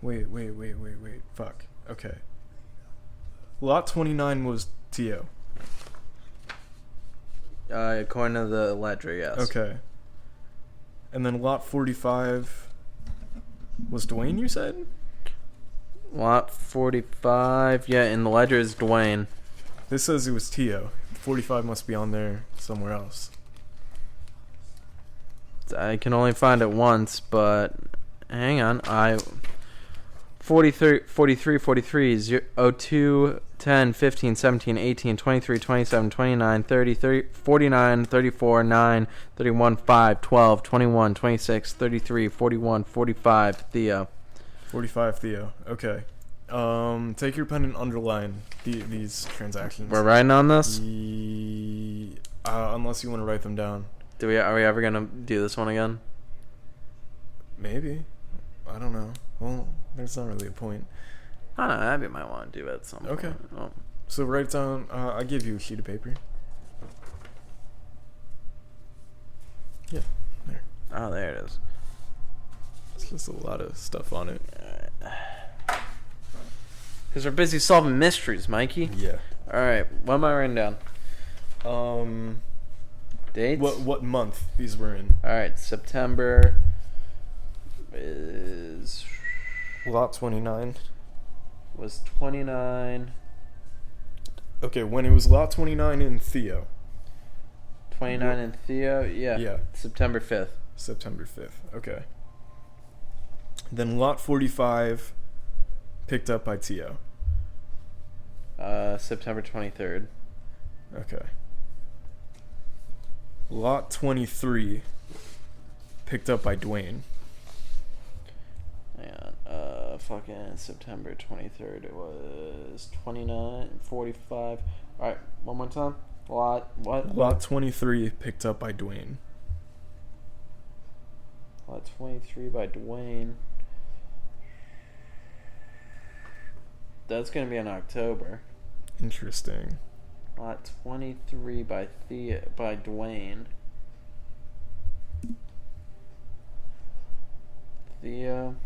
[SPEAKER 2] Wait. Fuck. Okay. Lot 29 was Tio.
[SPEAKER 1] According to the ledger, yes.
[SPEAKER 2] Okay. And then lot 45 was Dwayne, you said?
[SPEAKER 1] Lot 45. Yeah, in the ledger is Dwayne.
[SPEAKER 2] This says it was Tio. 45 must be on there somewhere else.
[SPEAKER 1] I can only find it once, but hang on. 43, 43, 43, 02, 10, 15, 17, 18, 23, 27, 29, 30, 30, 49, 34, 9, 31, 5, 12, 21, 26, 33, 41, 45, Theo.
[SPEAKER 2] 45, Theo. Okay. Take your pen and underline these transactions.
[SPEAKER 1] We're writing on this?
[SPEAKER 2] Unless you want to write them down.
[SPEAKER 1] Are we ever going to do this one again?
[SPEAKER 2] Maybe. I don't know. Well, there's not really a point.
[SPEAKER 1] I don't know. Abby might want to do it at some point.
[SPEAKER 2] Okay.
[SPEAKER 1] Oh.
[SPEAKER 2] So write down, I give you a sheet of paper. Yeah, there.
[SPEAKER 1] Oh, there it is.
[SPEAKER 2] It's just a lot of stuff on it.
[SPEAKER 1] Because we're busy solving mysteries, Mikey.
[SPEAKER 2] Yeah.
[SPEAKER 1] Alright, what am I writing down? Dates?
[SPEAKER 2] What month these were in?
[SPEAKER 1] Alright, September is...
[SPEAKER 2] Lot 29.
[SPEAKER 1] Was 29...
[SPEAKER 2] Okay, when it was lot 29 in Theo.
[SPEAKER 1] 29 in Theo? Yeah.
[SPEAKER 2] Yeah.
[SPEAKER 1] September 5th.
[SPEAKER 2] September 5th. Okay. Then lot 45 picked up by Theo.
[SPEAKER 1] September 23rd.
[SPEAKER 2] Okay. Lot 23 picked up by Dwayne.
[SPEAKER 1] Hang on. Fucking September 23rd. It was 29, 45. Alright, one more time.
[SPEAKER 2] Lot 23 picked up by Dwayne.
[SPEAKER 1] Lot 23 by Dwayne. That's going to be in October.
[SPEAKER 2] Interesting.
[SPEAKER 1] Lot 23 by Dwayne. Theo.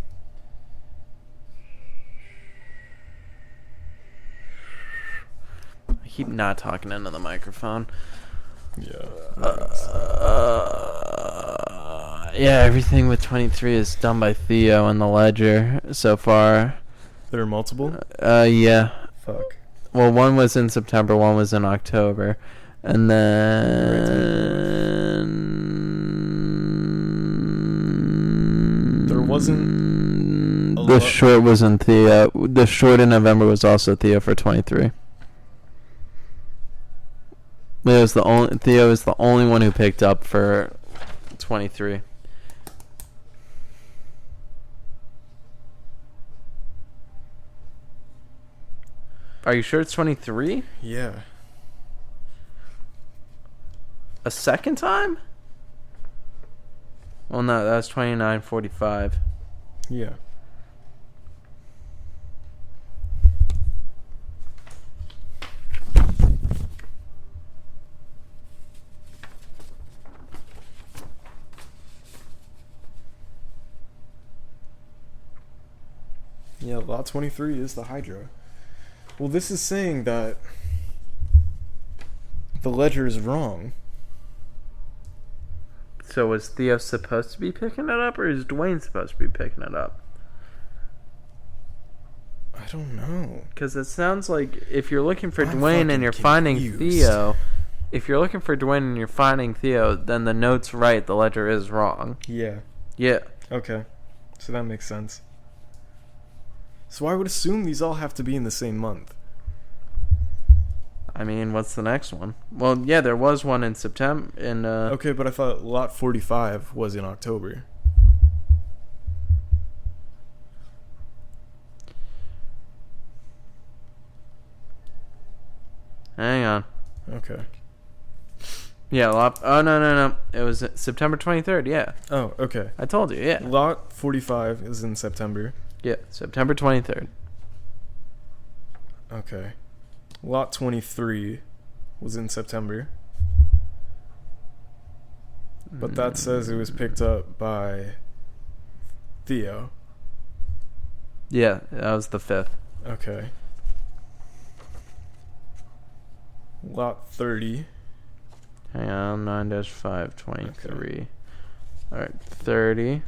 [SPEAKER 1] I keep not talking into the microphone.
[SPEAKER 2] Yeah.
[SPEAKER 1] Yeah, everything with 23 is done by Theo in the ledger so far.
[SPEAKER 2] There are multiple?
[SPEAKER 1] Yeah.
[SPEAKER 2] Fuck.
[SPEAKER 1] Well, one was in September, one was in October. And then...
[SPEAKER 2] There wasn't...
[SPEAKER 1] The short was in Theo. The short in November was also Theo for 23. Theo is the only one who picked up for 23. Are you sure it's 23?
[SPEAKER 2] Yeah.
[SPEAKER 1] A second time? Well, no, that was 29.45.
[SPEAKER 2] Yeah. Yeah, lot 23 is the Hydra. Well, this is saying that the ledger is wrong.
[SPEAKER 1] So was Theo supposed to be picking it up, or is Dwayne supposed to be picking it up?
[SPEAKER 2] I don't know.
[SPEAKER 1] Because it sounds like if you're looking for
[SPEAKER 2] I'm
[SPEAKER 1] Dwayne and you're finding
[SPEAKER 2] confused.
[SPEAKER 1] Theo, then the note's right, the ledger is wrong.
[SPEAKER 2] Yeah.
[SPEAKER 1] Yeah.
[SPEAKER 2] Okay. So that makes sense. So I would assume these all have to be in the same month.
[SPEAKER 1] I mean, what's the next one? Well, yeah, there was one in September.
[SPEAKER 2] Okay, but I thought lot 45 was in October.
[SPEAKER 1] Hang on.
[SPEAKER 2] Okay.
[SPEAKER 1] Yeah, no. It was September 23rd, yeah.
[SPEAKER 2] Oh, okay.
[SPEAKER 1] I told you, yeah.
[SPEAKER 2] Lot 45 is in September.
[SPEAKER 1] Yeah, September 23rd.
[SPEAKER 2] Okay. Lot 23 was in September. But that says it was picked up by Theo.
[SPEAKER 1] Yeah, that was the 5th.
[SPEAKER 2] Okay. Lot 30.
[SPEAKER 1] Hang on, 9-5, 23. Okay. Alright, 30.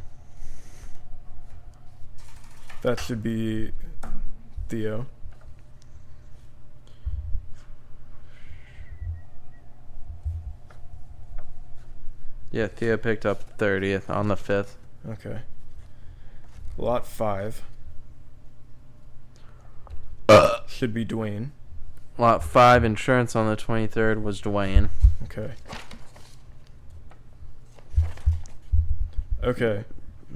[SPEAKER 2] That should be Theo.
[SPEAKER 1] Yeah, Theo picked up 30th on the 5th.
[SPEAKER 2] Okay. Lot 5. should be Dwayne.
[SPEAKER 1] Lot 5, insurance on the 23rd was Dwayne.
[SPEAKER 2] Okay. Okay.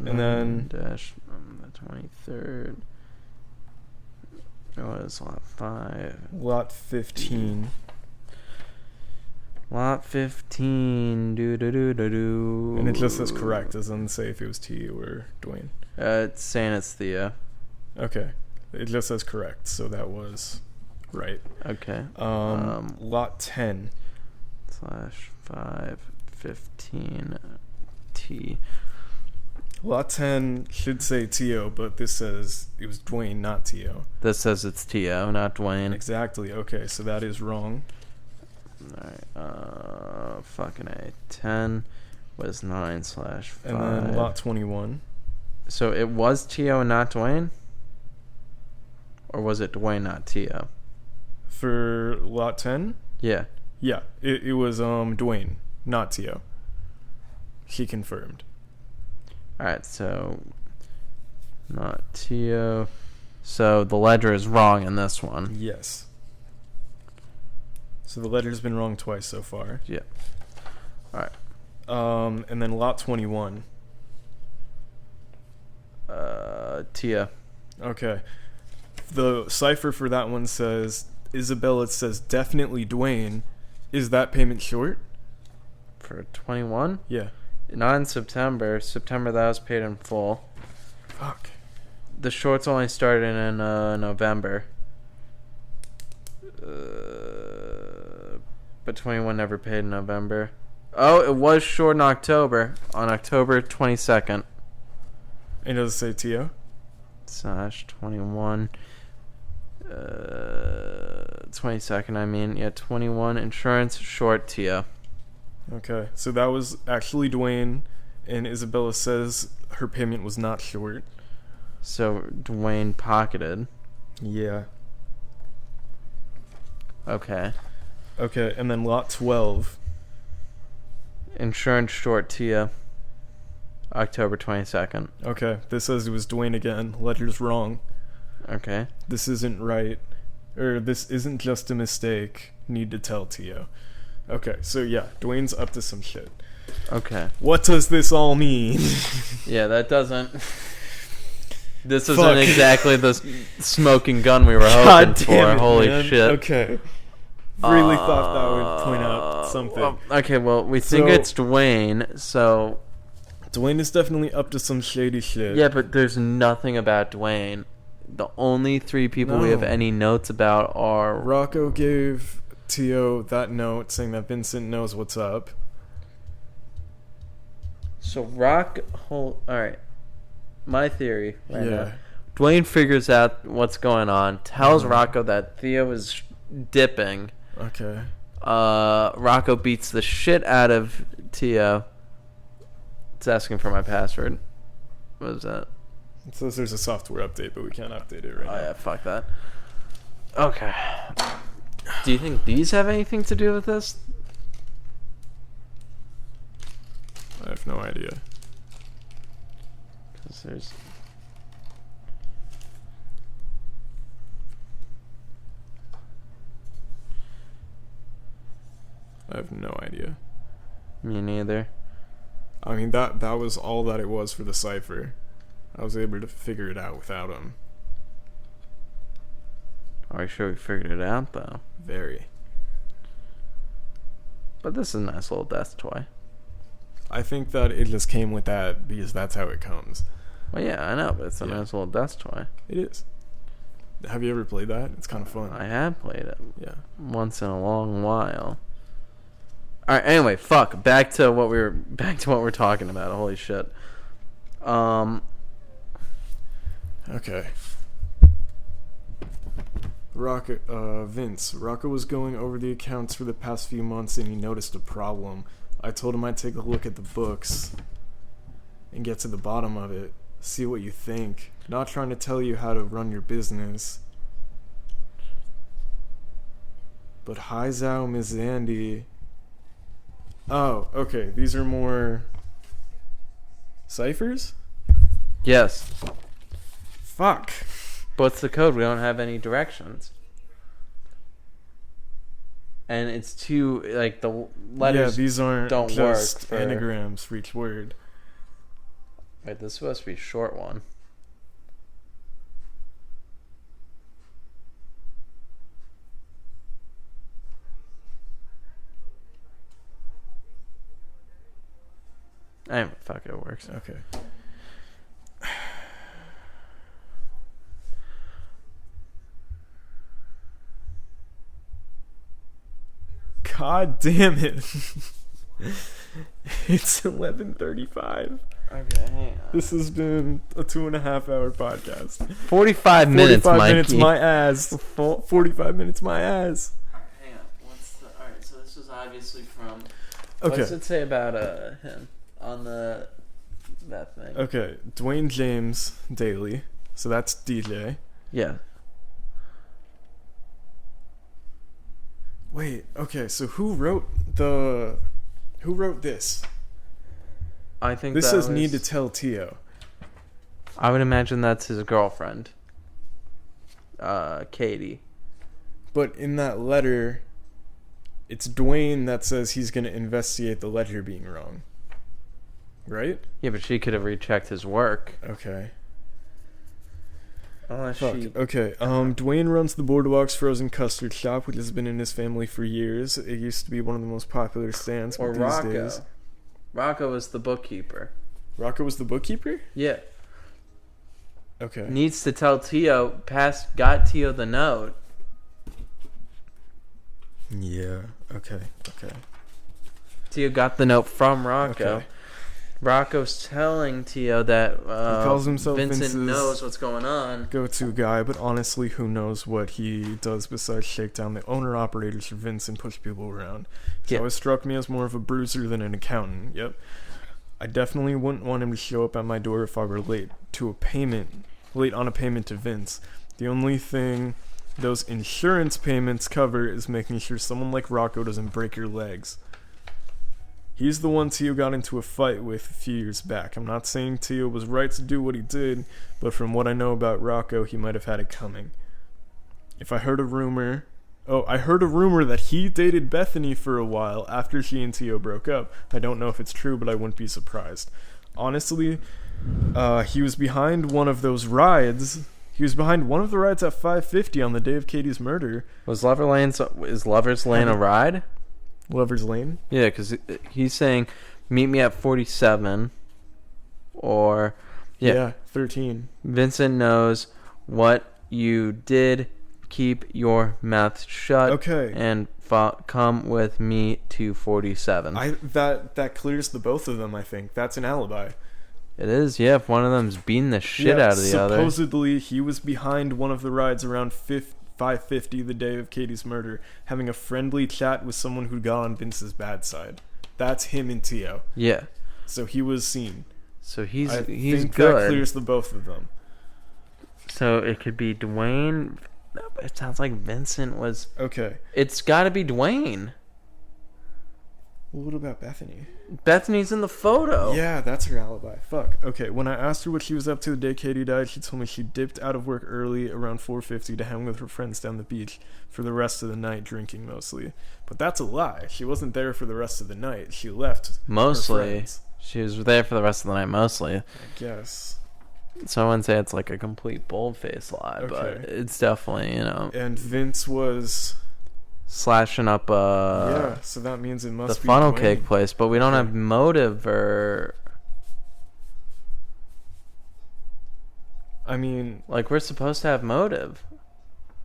[SPEAKER 2] And then
[SPEAKER 1] dash on the 23rd. It was lot 5.
[SPEAKER 2] lot 15.
[SPEAKER 1] Lot 15. Do.
[SPEAKER 2] And it just says correct. It doesn't say if it was T or Dwayne.
[SPEAKER 1] It's saying it's Thea.
[SPEAKER 2] Okay. It just says correct, so that was right.
[SPEAKER 1] Okay.
[SPEAKER 2] Lot 10.
[SPEAKER 1] /5 15 T.
[SPEAKER 2] Lot 10 should say T.O., but this says it was Dwayne, not T.O.
[SPEAKER 1] This says it's T.O., not Dwayne.
[SPEAKER 2] Exactly. Okay, so that is wrong.
[SPEAKER 1] Alright, fucking A. 10 was 9/5.
[SPEAKER 2] And then lot 21.
[SPEAKER 1] So it was T.O. and not Dwayne? Or was it Dwayne, not T.O.?
[SPEAKER 2] For lot 10?
[SPEAKER 1] Yeah.
[SPEAKER 2] Yeah, it was Dwayne, not T.O. She confirmed.
[SPEAKER 1] Alright, so not T.O. So the ledger is wrong in this one.
[SPEAKER 2] Yes. So the letter's been wrong twice so far.
[SPEAKER 1] Yeah. Alright.
[SPEAKER 2] And then lot 21.
[SPEAKER 1] Tia.
[SPEAKER 2] Okay. The cipher for that one says Isabella says definitely Dwayne. Is that payment short?
[SPEAKER 1] For 21?
[SPEAKER 2] Yeah.
[SPEAKER 1] Not in September. September that was paid in full.
[SPEAKER 2] Fuck.
[SPEAKER 1] The shorts only started in November. But 21 never paid in November. Oh, it was short in October. On October 22nd.
[SPEAKER 2] And does it say T.O.?
[SPEAKER 1] /21. 22nd, I mean. Yeah, 21. Insurance, short, Tia.
[SPEAKER 2] Okay. So that was actually Dwayne, and Isabella says her payment was not short.
[SPEAKER 1] So, Dwayne pocketed.
[SPEAKER 2] Yeah.
[SPEAKER 1] Okay.
[SPEAKER 2] Okay, and then lot 12.
[SPEAKER 1] Insurance, short, Tia. October 22nd.
[SPEAKER 2] Okay, this says it was Dwayne again. Letter's wrong.
[SPEAKER 1] Okay.
[SPEAKER 2] This isn't right. Or this isn't just a mistake. Need to tell Tio. Okay, so yeah, Dwayne's up to some shit.
[SPEAKER 1] Okay.
[SPEAKER 2] What does this all mean?
[SPEAKER 1] Yeah, that doesn't... This
[SPEAKER 2] Fuck.
[SPEAKER 1] isn't exactly the smoking gun we were
[SPEAKER 2] God
[SPEAKER 1] hoping for.
[SPEAKER 2] damn it,
[SPEAKER 1] Holy
[SPEAKER 2] man.
[SPEAKER 1] shit.
[SPEAKER 2] Okay. Really thought that would point out something.
[SPEAKER 1] Okay, well, we think
[SPEAKER 2] So-
[SPEAKER 1] it's Dwayne, so...
[SPEAKER 2] Dwayne is definitely up to some shady shit.
[SPEAKER 1] Yeah, but there's nothing about Dwayne. The only 3 people we have
[SPEAKER 2] No.
[SPEAKER 1] any notes about are...
[SPEAKER 2] Rocco gave Tio that note saying that Vincent knows what's up.
[SPEAKER 1] So alright. My theory right
[SPEAKER 2] Yeah.
[SPEAKER 1] now. Dwayne figures out what's going on, tells Rocco that Theo is dipping.
[SPEAKER 2] Okay.
[SPEAKER 1] Rocco beats the shit out of Tio. It's asking for my password. What is that?
[SPEAKER 2] It says there's a software update, but we can't update it right
[SPEAKER 1] Oh
[SPEAKER 2] now.
[SPEAKER 1] yeah, fuck that. Okay. Do you think these have anything to do with this?
[SPEAKER 2] I have no idea.
[SPEAKER 1] 'Cause there's...
[SPEAKER 2] I have no idea.
[SPEAKER 1] Me neither.
[SPEAKER 2] I mean, that was all that it was for the cipher. I was able to figure it out without him.
[SPEAKER 1] Are you sure we figured it out though?
[SPEAKER 2] Very.
[SPEAKER 1] But this is a nice little death toy.
[SPEAKER 2] I think that it just came with that because that's how it comes.
[SPEAKER 1] Well, yeah, I know, but it's a
[SPEAKER 2] Yeah.
[SPEAKER 1] nice little death toy.
[SPEAKER 2] It is. Have you ever played that? It's kind of fun.
[SPEAKER 1] I have played it
[SPEAKER 2] Yeah.
[SPEAKER 1] once in a long while. All right. Anyway, fuck. Back to what we're talking about. Holy shit.
[SPEAKER 2] Okay. Vince. Rocco was going over the accounts for the past few months and he noticed a problem. I told him I'd take a look at the books and get to the bottom of it. See what you think. Not trying to tell you how to run your business. But hi Zhao, Miss Andy. Oh, okay. These are more ciphers?
[SPEAKER 1] Yes,
[SPEAKER 2] Fuck.
[SPEAKER 1] But what's the code? We don't have any directions. And it's too, like, the letters
[SPEAKER 2] these aren't
[SPEAKER 1] don't
[SPEAKER 2] just
[SPEAKER 1] work for
[SPEAKER 2] anagrams for each word.
[SPEAKER 1] Wait, this is supposed to be a short one. Fuck, it works.
[SPEAKER 2] Okay. God damn it. It's 11:35.
[SPEAKER 1] Okay, hang on.
[SPEAKER 2] This has been a 2.5 hour podcast.
[SPEAKER 1] 45 minutes,
[SPEAKER 2] 45
[SPEAKER 1] Mikey.
[SPEAKER 2] minutes my ass. 45 minutes my ass.
[SPEAKER 1] Hang on. Alright, so this was obviously from...
[SPEAKER 2] Okay.
[SPEAKER 1] What's it say about him on that thing?
[SPEAKER 2] Okay, Dwayne James Daly. So that's DJ.
[SPEAKER 1] Yeah.
[SPEAKER 2] Wait, okay, so who wrote this?
[SPEAKER 1] I think
[SPEAKER 2] This
[SPEAKER 1] that
[SPEAKER 2] says
[SPEAKER 1] was,
[SPEAKER 2] need to tell Tio.
[SPEAKER 1] I would imagine that's his girlfriend. Katie.
[SPEAKER 2] But in that letter, it's Dwayne that says he's going to investigate the letter being wrong. Right?
[SPEAKER 1] Yeah, but she could have rechecked his work.
[SPEAKER 2] Okay.
[SPEAKER 1] Unless
[SPEAKER 2] Fuck.
[SPEAKER 1] she...
[SPEAKER 2] Okay. Dwayne runs the Boardwalk's Frozen Custard Shop, which has been in his family for years. It used to be one of the most popular stands.
[SPEAKER 1] Or
[SPEAKER 2] but these
[SPEAKER 1] Rocco.
[SPEAKER 2] days...
[SPEAKER 1] Rocco was the bookkeeper.
[SPEAKER 2] Rocco was the bookkeeper?
[SPEAKER 1] Yeah.
[SPEAKER 2] Okay.
[SPEAKER 1] Needs to tell Tio, got Tio the note.
[SPEAKER 2] Yeah. Okay.
[SPEAKER 1] Tio got the note from Rocco.
[SPEAKER 2] Okay.
[SPEAKER 1] Rocco's telling Tio that
[SPEAKER 2] He calls himself
[SPEAKER 1] Vincent
[SPEAKER 2] Vince's
[SPEAKER 1] knows what's going on.
[SPEAKER 2] go-to guy, but honestly, who knows what he does besides shake down the owner-operators for Vince and push people around. He's always struck me as more of a bruiser than an accountant. Yep. I definitely wouldn't want him to show up at my door if I were late on a payment to Vince. The only thing those insurance payments cover is making sure someone like Rocco doesn't break your legs. He's the one Tio got into a fight with a few years back. I'm not saying Tio was right to do what he did, but from what I know about Rocco, he might have had it coming. I heard a rumor that he dated Bethany for a while after she and Tio broke up. I don't know if it's true, but I wouldn't be surprised. Honestly, he was behind one of those rides. He was behind one of the rides at 550 on the day of Katie's murder.
[SPEAKER 1] Is Lover's Lane a ride?
[SPEAKER 2] Lover's Lane?
[SPEAKER 1] Yeah, because he's saying, meet me at 47. Or,
[SPEAKER 2] yeah, 13.
[SPEAKER 1] Vincent knows what you did. Keep your mouth shut.
[SPEAKER 2] Okay.
[SPEAKER 1] And come with me to 47.
[SPEAKER 2] That clears the both of them, I think. That's an alibi.
[SPEAKER 1] It is, yeah. If one of them's beating the shit out of the other.
[SPEAKER 2] Supposedly, he was behind one of the rides around 550 the day of Katie's murder, having a friendly chat with someone who got on Vince's bad side. That's him and Tio.
[SPEAKER 1] Yeah.
[SPEAKER 2] So he was seen.
[SPEAKER 1] So he's
[SPEAKER 2] I
[SPEAKER 1] he's
[SPEAKER 2] think
[SPEAKER 1] good.
[SPEAKER 2] That clears the both of them.
[SPEAKER 1] So it could be Dwayne. It sounds like Vincent was.
[SPEAKER 2] Okay.
[SPEAKER 1] It's got to be Dwayne.
[SPEAKER 2] Well, what about Bethany?
[SPEAKER 1] Bethany's in the photo.
[SPEAKER 2] Yeah, that's her alibi. Fuck. Okay, when I asked her what she was up to the day Katie died, she told me she dipped out of work early around 4:50 to hang with her friends down the beach for the rest of the night, drinking mostly. But that's a lie. She wasn't there for the rest of the night. She left.
[SPEAKER 1] Mostly.
[SPEAKER 2] Her friends.
[SPEAKER 1] She was there for the rest of the night, mostly.
[SPEAKER 2] I guess.
[SPEAKER 1] So I wouldn't say it's like a complete bold-faced lie, but it's definitely,
[SPEAKER 2] And Vince was...
[SPEAKER 1] slashing up
[SPEAKER 2] yeah, so that means it must
[SPEAKER 1] the
[SPEAKER 2] be
[SPEAKER 1] funnel
[SPEAKER 2] Dwayne.
[SPEAKER 1] cake place, but we don't have motive or...
[SPEAKER 2] I mean...
[SPEAKER 1] like, we're supposed to have motive.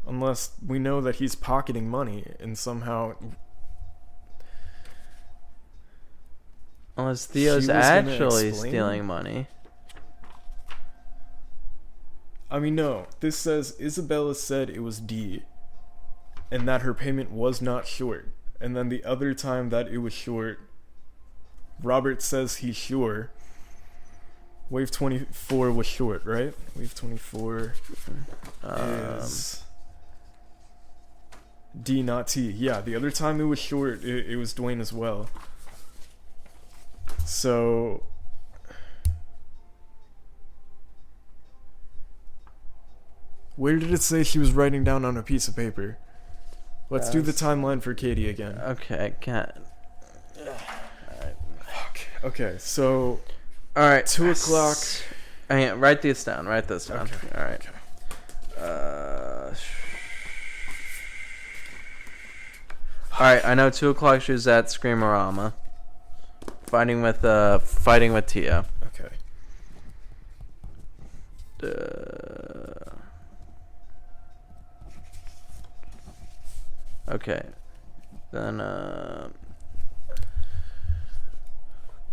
[SPEAKER 2] Unless we know that he's pocketing money and somehow...
[SPEAKER 1] Unless Theo's
[SPEAKER 2] She was gonna
[SPEAKER 1] actually
[SPEAKER 2] explain?
[SPEAKER 1] stealing money.
[SPEAKER 2] I mean, no. This says Isabella said it was D. And that her payment was not short. And then the other time that it was short, Robert says he's sure. Wave 24 was short, right? Wave 24 is D, not T. Yeah, the other time it was short, it was Dwayne as well. So... Where did it say she was writing down on a piece of paper? Let's do the timeline for Katie again.
[SPEAKER 1] Okay, can't.
[SPEAKER 2] Fuck. Okay, so...
[SPEAKER 1] Alright.
[SPEAKER 2] 2 o'clock...
[SPEAKER 1] Write this down. Okay. Alright.
[SPEAKER 2] Okay.
[SPEAKER 1] Alright, I know 2 o'clock she was at Screamorama. Fighting with Tia.
[SPEAKER 2] Okay.
[SPEAKER 1] Okay. Then,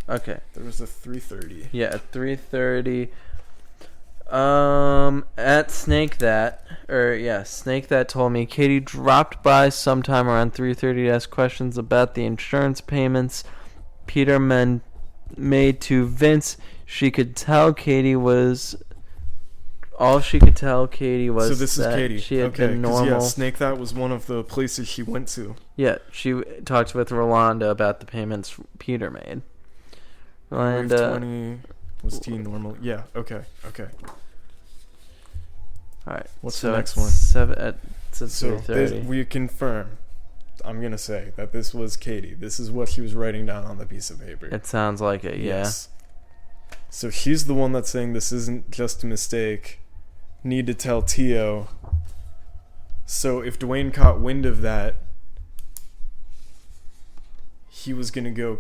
[SPEAKER 1] okay.
[SPEAKER 2] There was a 3:30.
[SPEAKER 1] Yeah, at 3:30. At Snake That told me Katie dropped by sometime around 3:30 to ask questions about the insurance payments Peterman made to Vince. All she could tell Katie was
[SPEAKER 2] so this is
[SPEAKER 1] that
[SPEAKER 2] Katie.
[SPEAKER 1] she had
[SPEAKER 2] Okay,
[SPEAKER 1] been normal.
[SPEAKER 2] yeah, Snake That was one of the places she went to.
[SPEAKER 1] Yeah, she talked with Rolanda about the payments Peter made. And
[SPEAKER 2] 20 was T normal. Yeah, okay.
[SPEAKER 1] Alright.
[SPEAKER 2] What's
[SPEAKER 1] so
[SPEAKER 2] the next
[SPEAKER 1] it's
[SPEAKER 2] one?
[SPEAKER 1] 3:30.
[SPEAKER 2] We confirm. I'm going to say that this was Katie. This is what she was writing down on the piece of paper.
[SPEAKER 1] It sounds like it, yeah.
[SPEAKER 2] Yes. So she's the one that's saying this isn't just a mistake. Need to tell Tio. So if Dwayne caught wind of that, he was going to go...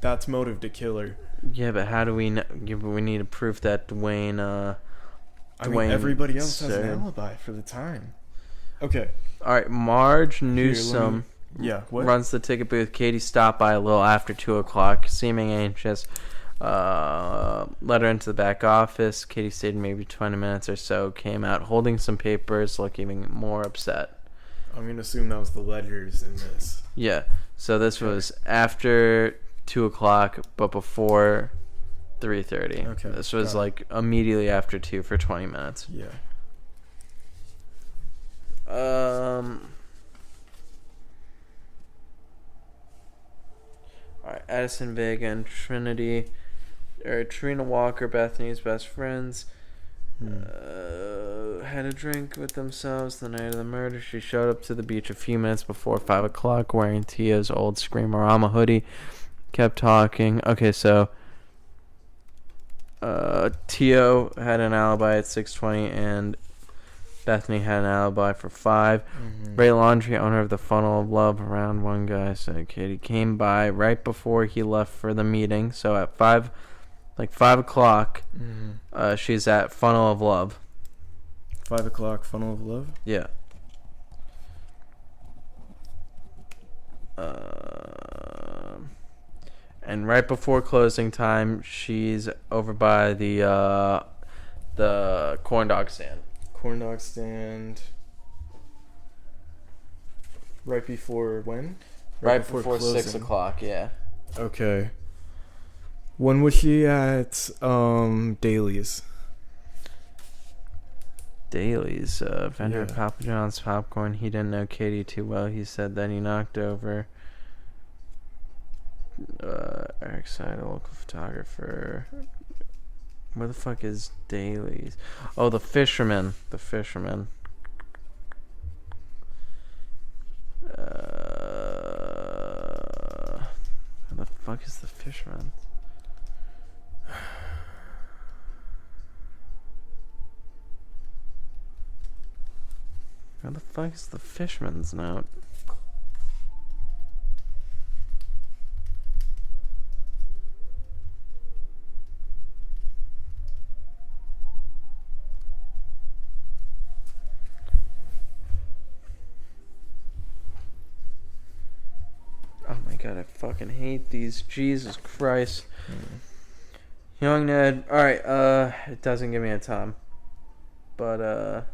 [SPEAKER 2] That's motive to kill her.
[SPEAKER 1] Yeah, but how do we know? We need a proof that Dwayne...
[SPEAKER 2] I mean, everybody else has an alibi for the time. Okay.
[SPEAKER 1] Alright, Marge Newsom
[SPEAKER 2] what?
[SPEAKER 1] runs the ticket booth. Katie stopped by a little after 2 o'clock, seeming anxious. Let her into the back office. Katie stayed maybe 20 minutes or so, came out holding some papers, looking more upset.
[SPEAKER 2] I'm going to assume that was the ledgers in this.
[SPEAKER 1] Yeah, so this was after 2 o'clock, but before 3:30.
[SPEAKER 2] Okay.
[SPEAKER 1] This was like immediately after 2 for 20 minutes.
[SPEAKER 2] Yeah.
[SPEAKER 1] Alright, Addison Vega and Trina Walker, Bethany's best friends, had a drink with themselves the night of the murder. She showed up to the beach a few minutes before 5 o'clock wearing Tia's old Screamorama hoodie. Kept talking. Okay, so Tio had an alibi at 6:20 and Bethany had an alibi for 5. Ray Laundrie, owner of the Funnel of Love, around one guy said Katie came by right before he left for the meeting. So at 5 o'clock, she's at Funnel of Love.
[SPEAKER 2] 5 o'clock, Funnel of Love?
[SPEAKER 1] Yeah. And right before closing time, she's over by the corn dog stand.
[SPEAKER 2] Corn dog stand. Right before when?
[SPEAKER 1] Right before 6 o'clock, yeah.
[SPEAKER 2] Okay. When was she at Daly's?
[SPEAKER 1] Daly's, vendor of Papa John's popcorn. He didn't know Katie too well. He said that he knocked over Eric Side, a local photographer. Where the fuck is Daly's? Oh, the fisherman. The fisherman. Where the fuck is the fisherman? Where the fuck is the fisherman's note? Oh my god, I fucking hate these. Jesus Christ. Young Ned. Alright, it doesn't give me a time. But,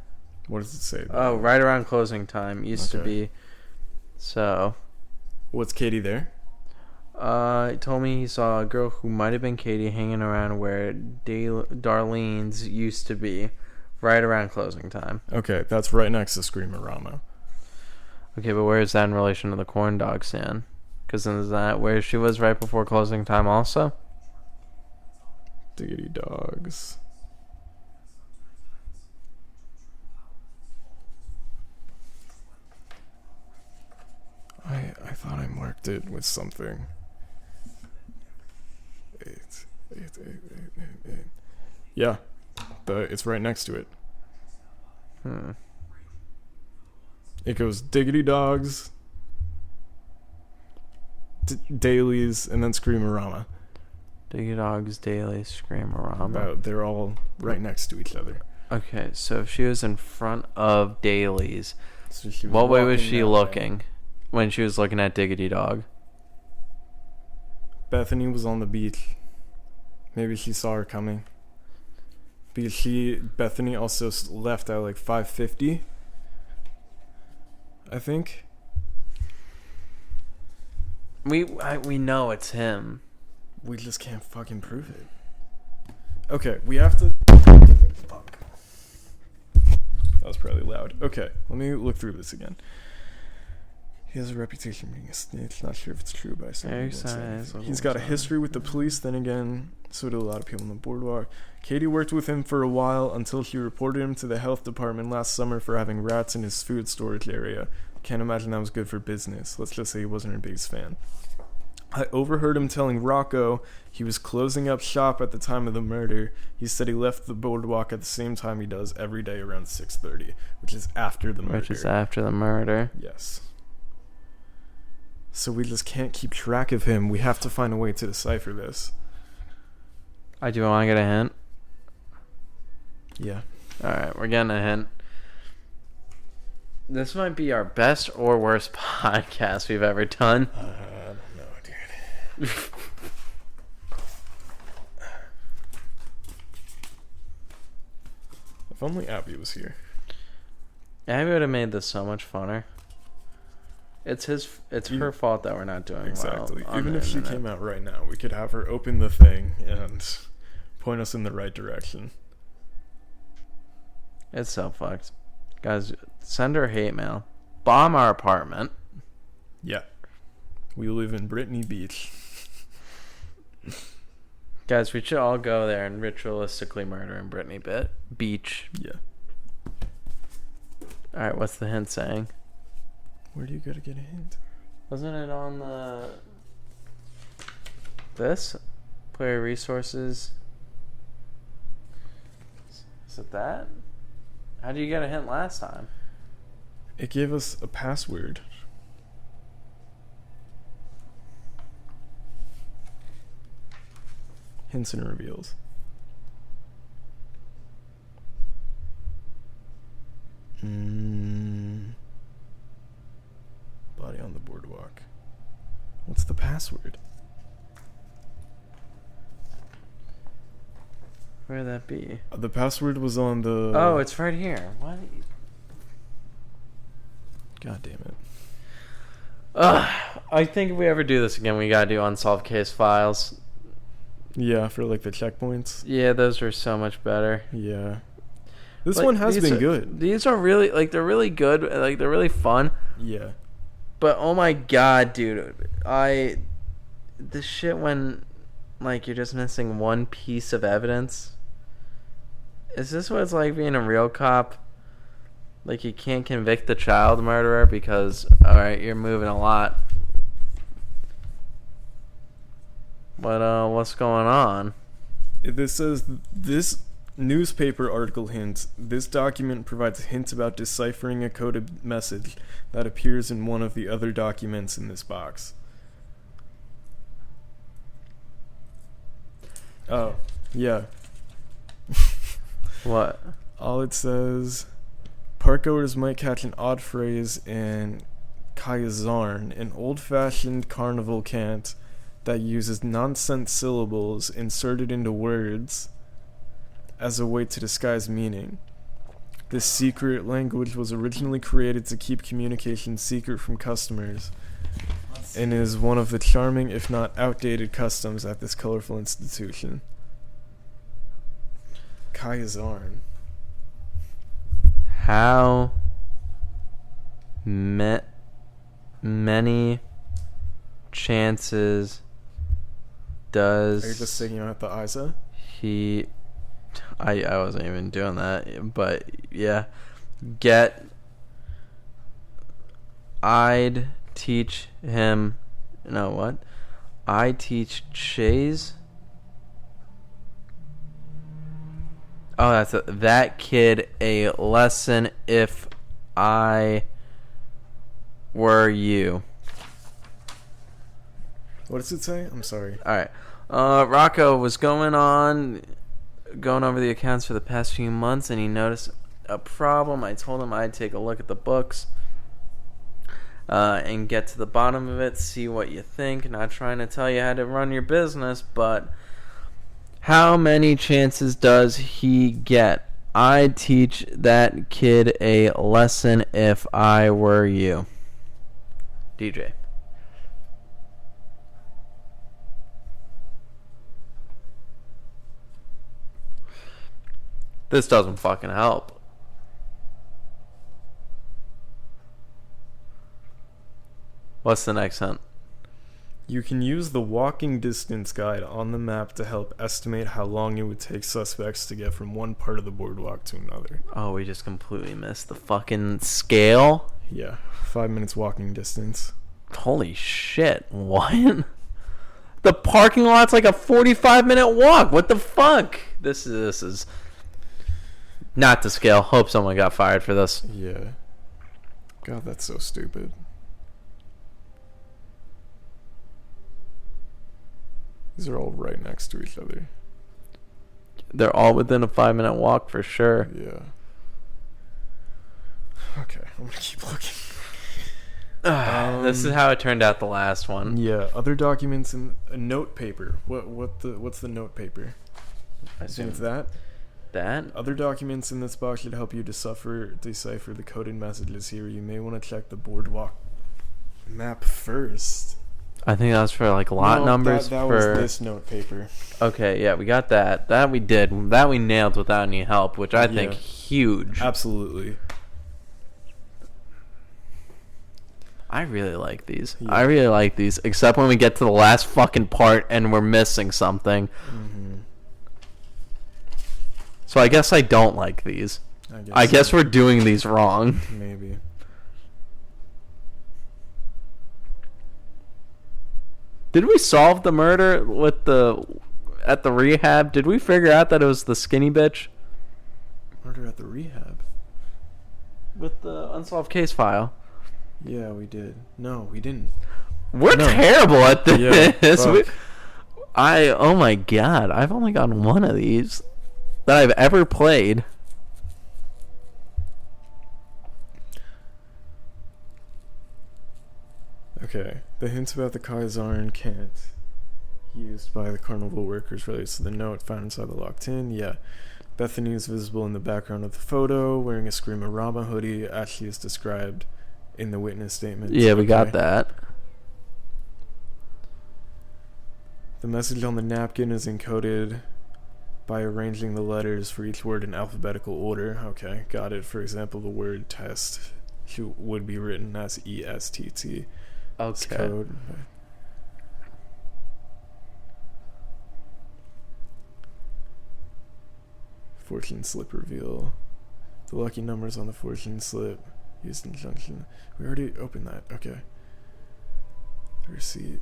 [SPEAKER 2] what does it say?
[SPEAKER 1] Oh, right around closing time. Used to be. So.
[SPEAKER 2] Was Katie there?
[SPEAKER 1] He told me he saw a girl who might have been Katie hanging around where Darlene's used to be. Right around closing time.
[SPEAKER 2] Okay, that's right next to Screamorama.
[SPEAKER 1] Okay, but where is that in relation to the corn dog stand? Because is that where she was right before closing time also?
[SPEAKER 2] Diggity dogs. it with something. Eight. Yeah, it's right next to it. It goes Diggity Dogs, Dailies, and then Screamerama.
[SPEAKER 1] Diggity Dogs, Dailies, Screamerama.
[SPEAKER 2] They're all right next to each other.
[SPEAKER 1] Okay, so if she was in front of Dailies,
[SPEAKER 2] So she was
[SPEAKER 1] what way was
[SPEAKER 2] walking
[SPEAKER 1] she
[SPEAKER 2] that
[SPEAKER 1] looking
[SPEAKER 2] way.
[SPEAKER 1] when she was looking at Diggity Dog?
[SPEAKER 2] Bethany was on the beach. Maybe she saw her coming. Because Bethany also left at like 5:50. I think.
[SPEAKER 1] We know it's him.
[SPEAKER 2] We just can't fucking prove it. Okay, we have to... Fuck. That was probably loud. Okay, let me look through this again. He has a reputation for being a snitch. Not sure if it's true, but I said he's got a history with the police. Then again, so do a lot of people on the boardwalk. Katie worked with him for a while until she reported him to the health department last summer for having rats in his food storage area. Can't imagine that was good for business. Let's just say he wasn't her biggest fan. I overheard him telling Rocco he was closing up shop at the time of the murder. He said he left the boardwalk at the same time he does every day around 6:30, which is after the murder. Yes. So we just can't keep track of him. We have to find a way to decipher this.
[SPEAKER 1] I do want to get a hint.
[SPEAKER 2] Yeah.
[SPEAKER 1] Alright, we're getting a hint. This might be our best or worst podcast we've ever done.
[SPEAKER 2] I don't know, dude. If only Abby was here.
[SPEAKER 1] Abby would have made this so much funner. It's her fault that we're not doing
[SPEAKER 2] exactly.
[SPEAKER 1] well.
[SPEAKER 2] Even if she came out right now, we could have her open the thing and point us in the right direction.
[SPEAKER 1] It's so fucked. Guys, send her hate mail. Bomb our apartment.
[SPEAKER 2] Yeah. We live in Brittany Beach.
[SPEAKER 1] Guys, we should all go there and ritualistically murder in Brittany Beach.
[SPEAKER 2] Yeah.
[SPEAKER 1] Alright, what's the hint saying?
[SPEAKER 2] Where do you go to get a hint?
[SPEAKER 1] Wasn't it on this? Player resources. Is it that? How did you get a hint last time?
[SPEAKER 2] It gave us a password. Hints and reveals. Body on the boardwalk. What's the password?
[SPEAKER 1] Where'd that be?
[SPEAKER 2] The password was on the...
[SPEAKER 1] Oh, it's right here. What?
[SPEAKER 2] God damn it.
[SPEAKER 1] I think if we ever do this again, we gotta do unsolved case files.
[SPEAKER 2] Yeah, for like the checkpoints.
[SPEAKER 1] Yeah, those were so much better.
[SPEAKER 2] Yeah. This one has been good.
[SPEAKER 1] These are really, like, they're really good. Like, they're really fun.
[SPEAKER 2] Yeah.
[SPEAKER 1] But, oh my god, dude. This shit when, like, you're just missing one piece of evidence. Is this what it's like being a real cop? Like, you can't convict the child murderer because, alright, you're moving a lot. But, what's going on?
[SPEAKER 2] This says, this newspaper article hint, this document provides hints about deciphering a coded message that appears in one of the other documents in this box. Oh, yeah.
[SPEAKER 1] What?
[SPEAKER 2] All it says, parkgoers might catch an odd phrase in Kayazarn, an old-fashioned carnival cant that uses nonsense syllables inserted into words as a way to disguise meaning. This secret language was originally created to keep communication secret from customers and is one of the charming, if not outdated, customs at this colorful institution. Kayazarn.
[SPEAKER 1] How many chances does...
[SPEAKER 2] Are you just singing out the Isa?
[SPEAKER 1] He... I wasn't even doing that, but yeah. I'd teach him No, what? I teach Shays. Oh, that's that kid a lesson if I were you.
[SPEAKER 2] What does it say? I'm sorry.
[SPEAKER 1] All right. Rocco was going over the accounts for the past few months, and he noticed a problem. I told him I'd take a look at the books and get to the bottom of it, see what you think. Not trying to tell you how to run your business, but how many chances does he get? I'd teach that kid a lesson if I were you. DJ. This doesn't fucking help. What's the next hint?
[SPEAKER 2] You can use the walking distance guide on the map to help estimate how long it would take suspects to get from one part of the boardwalk to another.
[SPEAKER 1] Oh, we just completely missed the fucking scale?
[SPEAKER 2] Yeah, 5 minutes walking distance.
[SPEAKER 1] Holy shit, what? The parking lot's like a 45-minute walk. What the fuck? This is not to scale. Hope someone got fired for this.
[SPEAKER 2] Yeah. God, that's so stupid. These are all right next to each other.
[SPEAKER 1] They're all within a 5-minute walk for sure.
[SPEAKER 2] Yeah. Okay, I'm gonna keep looking.
[SPEAKER 1] This is how it turned out the last one.
[SPEAKER 2] Yeah, other documents in a note paper. What's the note paper?
[SPEAKER 1] I
[SPEAKER 2] I think
[SPEAKER 1] assume
[SPEAKER 2] it's that.
[SPEAKER 1] that.
[SPEAKER 2] Other documents in this box should help you decipher the coded messages here. You may want to check the boardwalk map first.
[SPEAKER 1] I think that was for like lot numbers.
[SPEAKER 2] That was this note paper.
[SPEAKER 1] Okay, yeah, we got that. That we did. That we nailed without any help, which I think huge.
[SPEAKER 2] Absolutely.
[SPEAKER 1] I really like these.
[SPEAKER 2] Yeah.
[SPEAKER 1] I really like these, except when we get to the last fucking part and we're missing something.
[SPEAKER 2] Mm-hmm.
[SPEAKER 1] So I guess I don't like these. I guess
[SPEAKER 2] so.
[SPEAKER 1] we're doing these wrong.
[SPEAKER 2] Maybe.
[SPEAKER 1] Did we solve the murder at the rehab? Did we figure out that it was the skinny bitch?
[SPEAKER 2] Murder at the rehab.
[SPEAKER 1] With the unsolved case file.
[SPEAKER 2] Yeah, we did. No, we didn't.
[SPEAKER 1] We're terrible at this.
[SPEAKER 2] Yeah,
[SPEAKER 1] Oh my god, I've only gotten one of these that I've ever played.
[SPEAKER 2] Okay. The hints about the cars are and can't used by the carnival workers relates to the note found inside the locked tin. Yeah. Bethany is visible in the background of the photo, wearing a Screamer-Rama hoodie. Ashley is described in the witness statement.
[SPEAKER 1] Yeah, we got that.
[SPEAKER 2] The message on the napkin is encoded by arranging the letters for each word in alphabetical order. Okay, got it. For example, the word test would be written as ESTT.
[SPEAKER 1] Okay.
[SPEAKER 2] Code. Fortune slip reveal. The lucky numbers on the fortune slip used in junction. We already opened that. Okay. The receipt.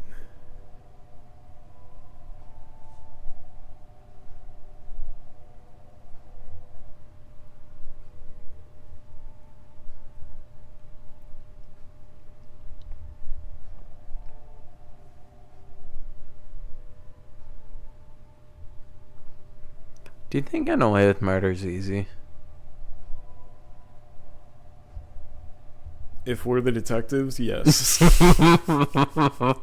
[SPEAKER 1] Do you think getting away with murder is easy?
[SPEAKER 2] If we're the detectives, yes.
[SPEAKER 1] Well,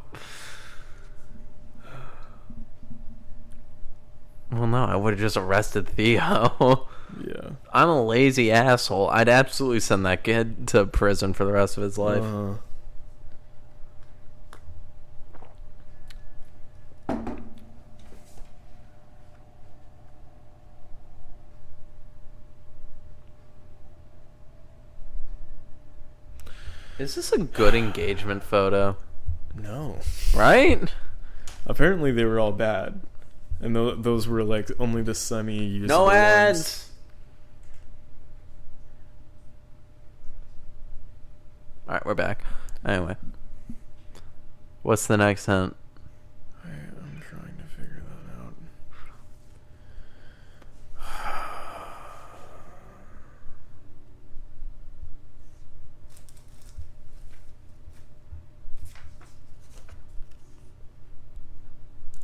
[SPEAKER 1] no, I would have just arrested Theo.
[SPEAKER 2] Yeah.
[SPEAKER 1] I'm a lazy asshole. I'd absolutely send that kid to prison for the rest of his life. Is this a good engagement photo?
[SPEAKER 2] No.
[SPEAKER 1] Right?
[SPEAKER 2] Apparently they were all bad. And those were like only the semi-usable
[SPEAKER 1] No
[SPEAKER 2] ones.
[SPEAKER 1] ads! Alright, we're back. Anyway. What's the next hint?
[SPEAKER 2] I'm trying to figure that out.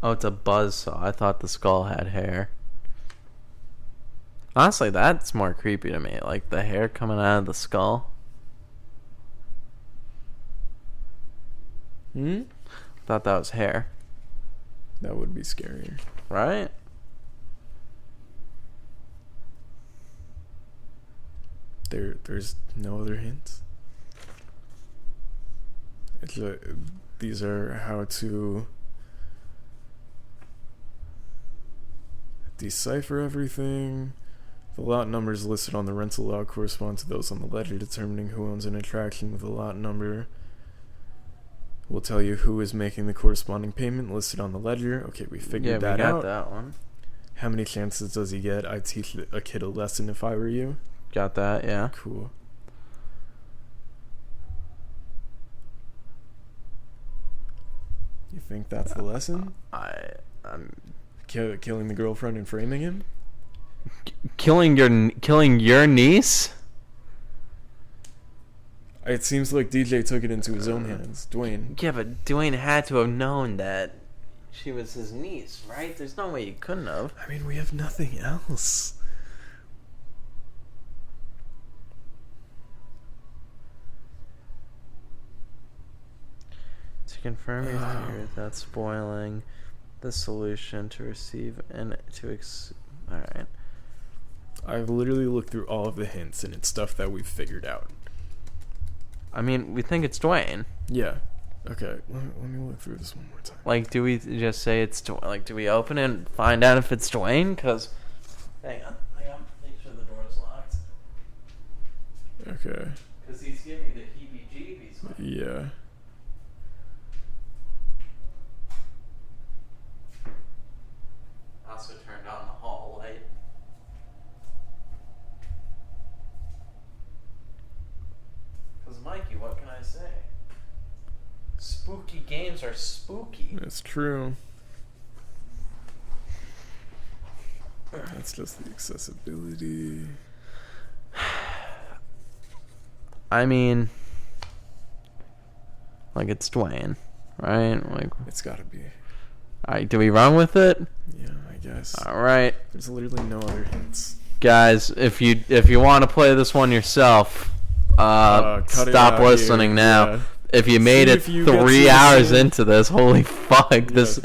[SPEAKER 1] Oh, it's a buzzsaw. I thought the skull had hair. Honestly, that's more creepy to me. Like the hair coming out of the skull. Thought that was hair.
[SPEAKER 2] That would be scarier.
[SPEAKER 1] Right?
[SPEAKER 2] There's no other hints. These are how to decipher everything. The lot numbers listed on the rental log correspond to those on the ledger. Determining who owns an attraction with a lot number will tell you who is making the corresponding payment listed on the ledger. Okay, we figured that out.
[SPEAKER 1] Yeah, we got that one.
[SPEAKER 2] How many chances does he get? I'd teach a kid a lesson if I were you.
[SPEAKER 1] Got that, yeah.
[SPEAKER 2] Cool. You think that's the lesson?
[SPEAKER 1] I'm
[SPEAKER 2] killing the girlfriend and framing him?
[SPEAKER 1] killing your niece?
[SPEAKER 2] It seems like DJ took it into his own hands. Dwayne.
[SPEAKER 1] Yeah, but Dwayne had to have known that she was his niece, right? There's no way he couldn't have.
[SPEAKER 2] I mean, we have nothing else.
[SPEAKER 1] To confirm your theory without spoiling the solution to receive and to alright.
[SPEAKER 2] I've literally looked through all of the hints, and it's stuff that we've figured out.
[SPEAKER 1] I mean, we think it's Dwayne.
[SPEAKER 2] Yeah. Okay, let me look through this one more time.
[SPEAKER 1] Like, do we just say it's Dwayne? Like, do we open it and find out if it's Dwayne? Because, hang on. Make sure the door's locked.
[SPEAKER 2] Okay.
[SPEAKER 1] Because he's giving me the heebie-jeebies.
[SPEAKER 2] Yeah.
[SPEAKER 1] Also turned on the hall light. Because, Mikey, what can I say? Spooky games are spooky.
[SPEAKER 2] That's true. That's just the accessibility.
[SPEAKER 1] I mean, like, it's Dwayne, right? Like,
[SPEAKER 2] It's gotta be.
[SPEAKER 1] Alright, do we run with it?
[SPEAKER 2] Yeah, I guess.
[SPEAKER 1] Alright.
[SPEAKER 2] There's literally no other hints.
[SPEAKER 1] Guys, if you want to play this one yourself, stop listening now.
[SPEAKER 2] Yeah.
[SPEAKER 1] If you made it 3 hours into this, holy fuck, this.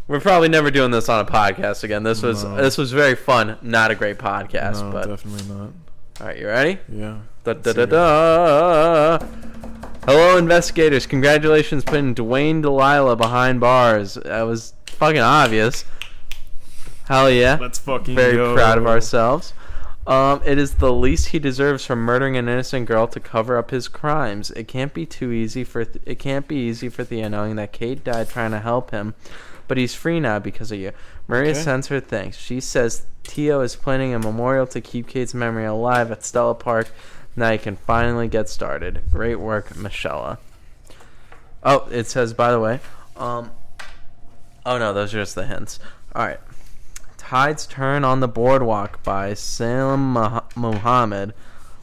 [SPEAKER 1] We're probably never doing this on a podcast again. This was very fun. Not a great podcast,
[SPEAKER 2] No,
[SPEAKER 1] but
[SPEAKER 2] definitely not.
[SPEAKER 1] all right, you ready?
[SPEAKER 2] Yeah.
[SPEAKER 1] Da, da, da, da. Hello, investigators. Congratulations putting Dwayne Delilah behind bars. That was fucking obvious. Hell yeah.
[SPEAKER 2] Let's fucking
[SPEAKER 1] Very
[SPEAKER 2] go.
[SPEAKER 1] proud of ourselves. It is the least he deserves for murdering an innocent girl to cover up his crimes. It can't be easy for Theo knowing that Kate died trying to help him, but he's free now because of you. Maria sends her thanks. She says Theo is planning a memorial to keep Kate's memory alive at Stella Park. Now you can finally get started. Great work, Michelle. Oh, it says, by the way, oh no, those are just the hints. All right. Tides Turn on the Boardwalk by Salim Muhammad.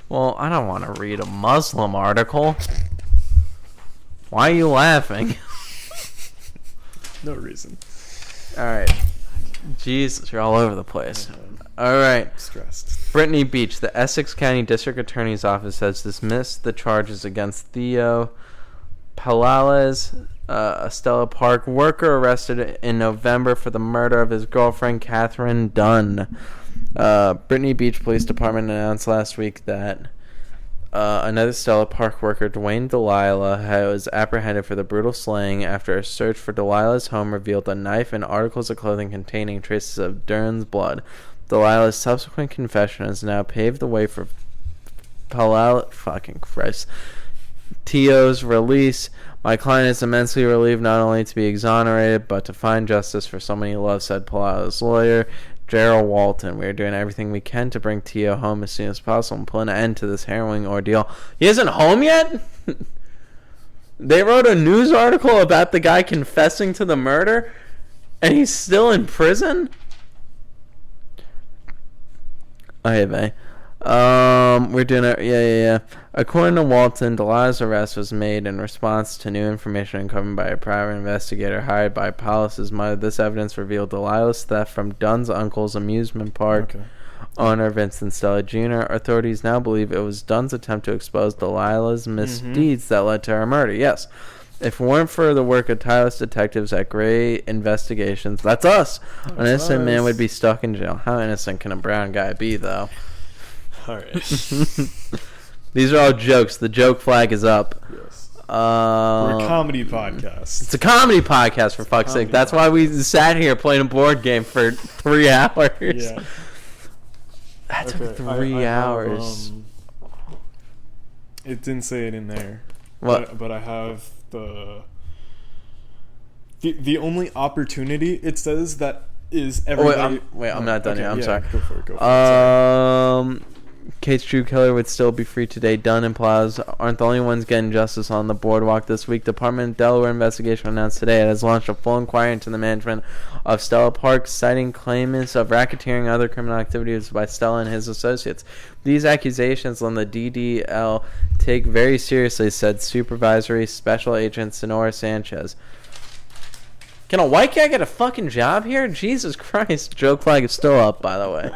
[SPEAKER 1] Well, I don't want to read a Muslim article. Why are you laughing?
[SPEAKER 2] No reason.
[SPEAKER 1] Alright. Jesus, you're all over the place. Alright.
[SPEAKER 2] Stressed.
[SPEAKER 1] Brittany Beach. The Essex County District Attorney's Office has dismissed the charges against Theo Palales, a Stella Park worker arrested in November for the murder of his girlfriend, Catherine Dunn. Brittany Beach Police Department announced last week that another Stella Park worker, Dwayne Delilah, was apprehended for the brutal slaying after a search for Delilah's home revealed a knife and articles of clothing containing traces of Dunn's blood. Delilah's subsequent confession has now paved the way for Theo's release. My client is immensely relieved not only to be exonerated, but to find justice for someone he loves, said Palala's lawyer, Gerald Walton. We are doing everything we can to bring Theo home as soon as possible and put an end to this harrowing ordeal. He isn't home yet? They wrote a news article about the guy confessing to the murder, and he's still in prison? Okay, bye. We're doing it. Yeah. According to Walton, Delilah's arrest was made in response to new information uncovered by a private investigator hired by Paulus's mother. This evidence revealed Delilah's theft from Dunn's uncle's amusement park owner, Vincent Stella Jr. Authorities now believe it was Dunn's attempt to expose Delilah's misdeeds that led to her murder. Yes. If it weren't for the work of tireless detectives at Gray Investigations, that's us, an innocent man would be stuck in jail. How innocent can a brown guy be, though?
[SPEAKER 2] All right.
[SPEAKER 1] These are all jokes. The joke flag is up.
[SPEAKER 2] Yes. We're a comedy podcast.
[SPEAKER 1] It's a comedy podcast, for fuck's sake. That's why we sat here playing a board game for 3 hours.
[SPEAKER 2] Yeah.
[SPEAKER 1] That's for 3 hours.
[SPEAKER 2] It didn't say it in there.
[SPEAKER 1] What?
[SPEAKER 2] But I have the only opportunity it says that is everybody.
[SPEAKER 1] I'm not done yet. I'm sorry.
[SPEAKER 2] Go for it.
[SPEAKER 1] Kate's true killer would still be free today. Dunn and Plaza aren't the only ones getting justice on the boardwalk this week. Department of Delaware investigation announced today it has launched a full inquiry into the management of Stella Park, citing claimants of racketeering and other criminal activities by Stella and his associates. These accusations on the DDL take very seriously, said Supervisory Special Agent Sonora Sanchez. Can a white guy get a fucking job here? Jesus Christ. Joke flag is still up, by the way.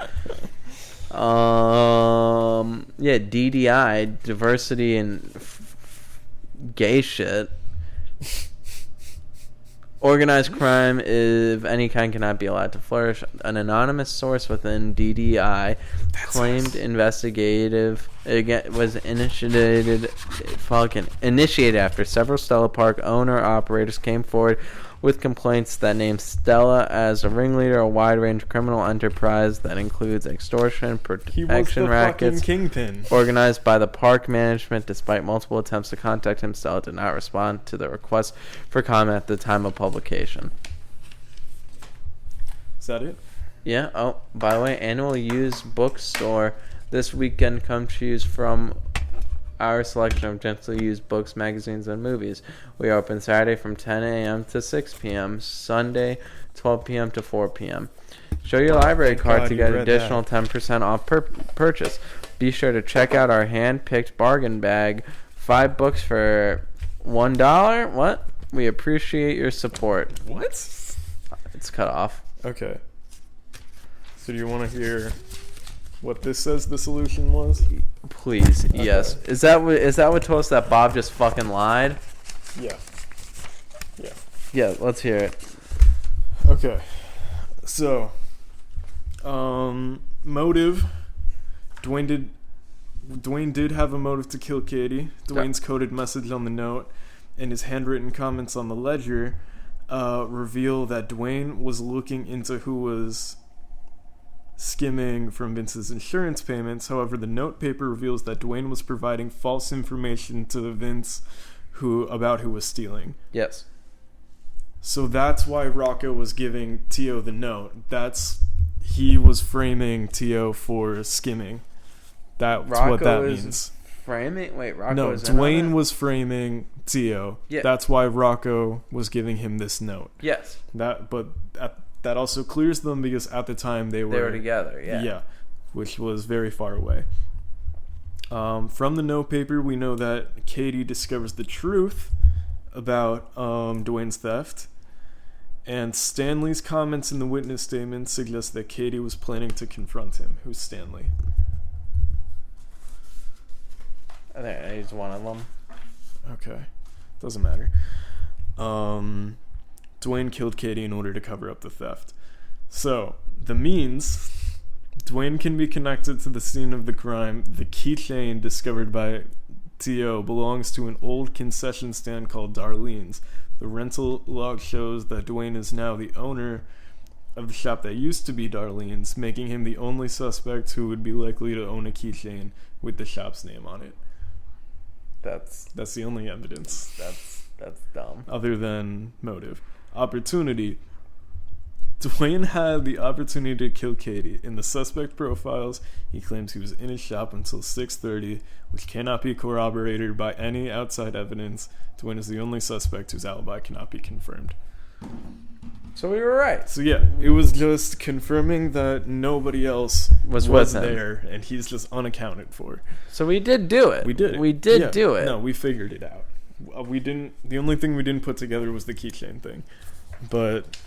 [SPEAKER 1] DDI, diversity and gay shit. Organized crime of any kind cannot be allowed to flourish. An anonymous source within DDI claimed investigative was initiated after several Stella Park owner-operators came forward with complaints that named Stella as a ringleader, a wide-range criminal enterprise that includes extortion, protection rackets,
[SPEAKER 2] kingpin
[SPEAKER 1] organized by the park management. Despite multiple attempts to contact him, Stella did not respond to the request for comment at the time of publication.
[SPEAKER 2] Is that it?
[SPEAKER 1] Yeah. Oh, by the way, annual used bookstore this weekend. Come choose from our selection of gently used books, magazines, and movies. We are open Saturday from 10 a.m. to 6 p.m., Sunday 12 p.m. to 4 p.m. Show your library card to get additional 10% off purchase. Be sure to check out our hand-picked bargain bag. 5 books for $1. What? We appreciate your support.
[SPEAKER 2] What?
[SPEAKER 1] It's cut off.
[SPEAKER 2] Okay. So do you want to hear what this says the solution was?
[SPEAKER 1] Please, okay. Yes. Is that what told us that Bob just fucking lied?
[SPEAKER 2] Yeah.
[SPEAKER 1] Yeah, let's hear it.
[SPEAKER 2] Okay. So, motive. Dwayne did have a motive to kill Katie. Dwayne's coded message on the note and his handwritten comments on the ledger reveal that Dwayne was looking into who was skimming from Vince's insurance payments. However, the note paper reveals that Dwayne was providing false information to Vince about who was stealing.
[SPEAKER 1] Yes.
[SPEAKER 2] So that's why Rocco was giving Tio the note. He was framing Tio for skimming. That's
[SPEAKER 1] Rocco
[SPEAKER 2] what that means.
[SPEAKER 1] Framing? Wait, Rocco
[SPEAKER 2] No,
[SPEAKER 1] is
[SPEAKER 2] Dwayne was framing Tio.
[SPEAKER 1] Yeah.
[SPEAKER 2] That's why Rocco was giving him this note.
[SPEAKER 1] Yes.
[SPEAKER 2] That also clears them because at the time they were
[SPEAKER 1] together, yeah.
[SPEAKER 2] Yeah, which was very far away. From the note paper, we know that Katie discovers the truth about Dwayne's theft, and Stanley's comments in the witness statement suggest that Katie was planning to confront him. Who's Stanley?
[SPEAKER 1] I think he's one of them.
[SPEAKER 2] Okay, doesn't matter. Dwayne killed Katie in order to cover up the theft. So, the means, Dwayne can be connected to the scene of the crime. The keychain discovered by T.O. belongs to an old concession stand called Darlene's. The rental log shows that Dwayne is now the owner of the shop that used to be Darlene's, making him the only suspect who would be likely to own a keychain with the shop's name on it. That's the only evidence.
[SPEAKER 1] That's dumb.
[SPEAKER 2] Other than motive. Opportunity. Dwayne had the opportunity to kill Katie. In the suspect profiles, he claims he was in his shop until 6:30, which cannot be corroborated by any outside evidence. Dwayne is the only suspect whose alibi cannot be confirmed.
[SPEAKER 1] So we were right.
[SPEAKER 2] So yeah, it was just confirming that nobody else
[SPEAKER 1] Was with him.
[SPEAKER 2] there, and he's just unaccounted for.
[SPEAKER 1] So we did do it.
[SPEAKER 2] We did it.
[SPEAKER 1] We did
[SPEAKER 2] Yeah.
[SPEAKER 1] do it.
[SPEAKER 2] No, we figured it out. We didn't. The only thing we didn't put together was the keychain thing, but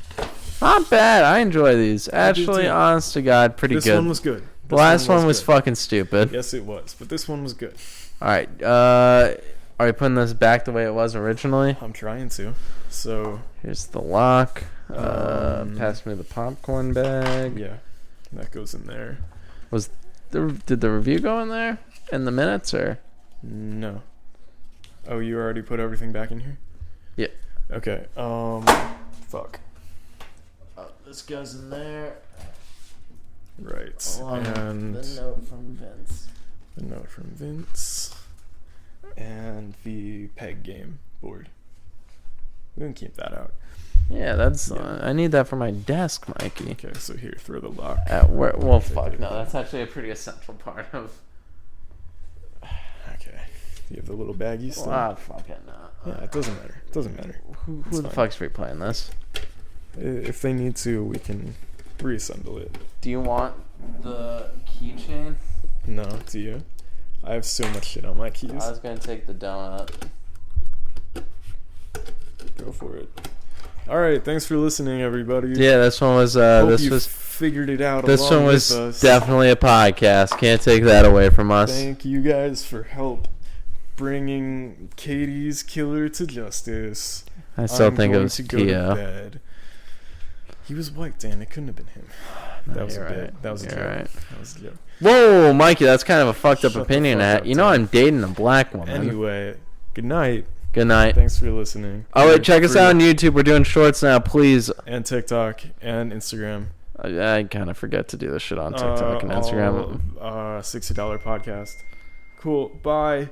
[SPEAKER 1] Not bad. I enjoy these. Actually,
[SPEAKER 2] too.
[SPEAKER 1] honest to God, pretty
[SPEAKER 2] this
[SPEAKER 1] good.
[SPEAKER 2] one was good.
[SPEAKER 1] The last one was
[SPEAKER 2] good.
[SPEAKER 1] fucking stupid.
[SPEAKER 2] Yes, it was, but this one was good.
[SPEAKER 1] All right. Are we putting this back the way it was originally?
[SPEAKER 2] I'm trying to. So
[SPEAKER 1] Here's the lock. Pass me the popcorn bag.
[SPEAKER 2] yeah, that goes in there.
[SPEAKER 1] Did the review go in there in the minutes or?
[SPEAKER 2] No. Oh, you already put everything back in here?
[SPEAKER 1] Yeah.
[SPEAKER 2] Okay. Fuck.
[SPEAKER 1] Oh, this goes in there.
[SPEAKER 2] Right.
[SPEAKER 1] Along
[SPEAKER 2] And
[SPEAKER 1] the note from Vince.
[SPEAKER 2] the note from Vince. And the peg game board. We can keep that out.
[SPEAKER 1] Yeah, that's.
[SPEAKER 2] Yeah.
[SPEAKER 1] I need that for my desk, Mikey.
[SPEAKER 2] Okay, so here, throw the lock.
[SPEAKER 1] At where? Well, fuck no. That's actually a pretty essential part of.
[SPEAKER 2] Okay. You have the little baggies still?
[SPEAKER 1] Ah, fucking no.
[SPEAKER 2] Yeah, it doesn't matter. It doesn't matter.
[SPEAKER 1] Who
[SPEAKER 2] It's
[SPEAKER 1] the
[SPEAKER 2] fine.
[SPEAKER 1] fuck's replaying this?
[SPEAKER 2] If they need to, we can reassemble it.
[SPEAKER 1] Do you want the keychain?
[SPEAKER 2] No, do you? I have so much shit on my keys.
[SPEAKER 1] I was gonna take the donut.
[SPEAKER 2] Go for it. All right, thanks for listening, everybody.
[SPEAKER 1] Yeah, this one was.
[SPEAKER 2] Hope
[SPEAKER 1] This
[SPEAKER 2] you
[SPEAKER 1] was.
[SPEAKER 2] figured it out.
[SPEAKER 1] This
[SPEAKER 2] along
[SPEAKER 1] one was
[SPEAKER 2] with us.
[SPEAKER 1] definitely a podcast. Can't take that away from us.
[SPEAKER 2] Thank you guys for help bringing Katie's killer to justice.
[SPEAKER 1] I still
[SPEAKER 2] I'm
[SPEAKER 1] think it
[SPEAKER 2] going
[SPEAKER 1] was
[SPEAKER 2] to go to
[SPEAKER 1] Kia.
[SPEAKER 2] bed. He was white, Dan. It couldn't have been him.
[SPEAKER 1] No,
[SPEAKER 2] That was a
[SPEAKER 1] you're
[SPEAKER 2] bit.
[SPEAKER 1] right.
[SPEAKER 2] That was a
[SPEAKER 1] You're
[SPEAKER 2] joke.
[SPEAKER 1] right.
[SPEAKER 2] That was a joke.
[SPEAKER 1] Whoa, Mikey, that's kind of a fucked up
[SPEAKER 2] Shut the
[SPEAKER 1] opinion.
[SPEAKER 2] fuck up,
[SPEAKER 1] You know
[SPEAKER 2] Tim.
[SPEAKER 1] I'm dating a black woman.
[SPEAKER 2] Anyway, good night.
[SPEAKER 1] Good night.
[SPEAKER 2] Thanks for listening.
[SPEAKER 1] Oh wait, check us
[SPEAKER 2] Free-
[SPEAKER 1] out on YouTube. We're doing shorts now, please.
[SPEAKER 2] and TikTok and Instagram.
[SPEAKER 1] I kind of forget to do this shit on TikTok and Instagram.
[SPEAKER 2] $60 podcast. Cool. Bye.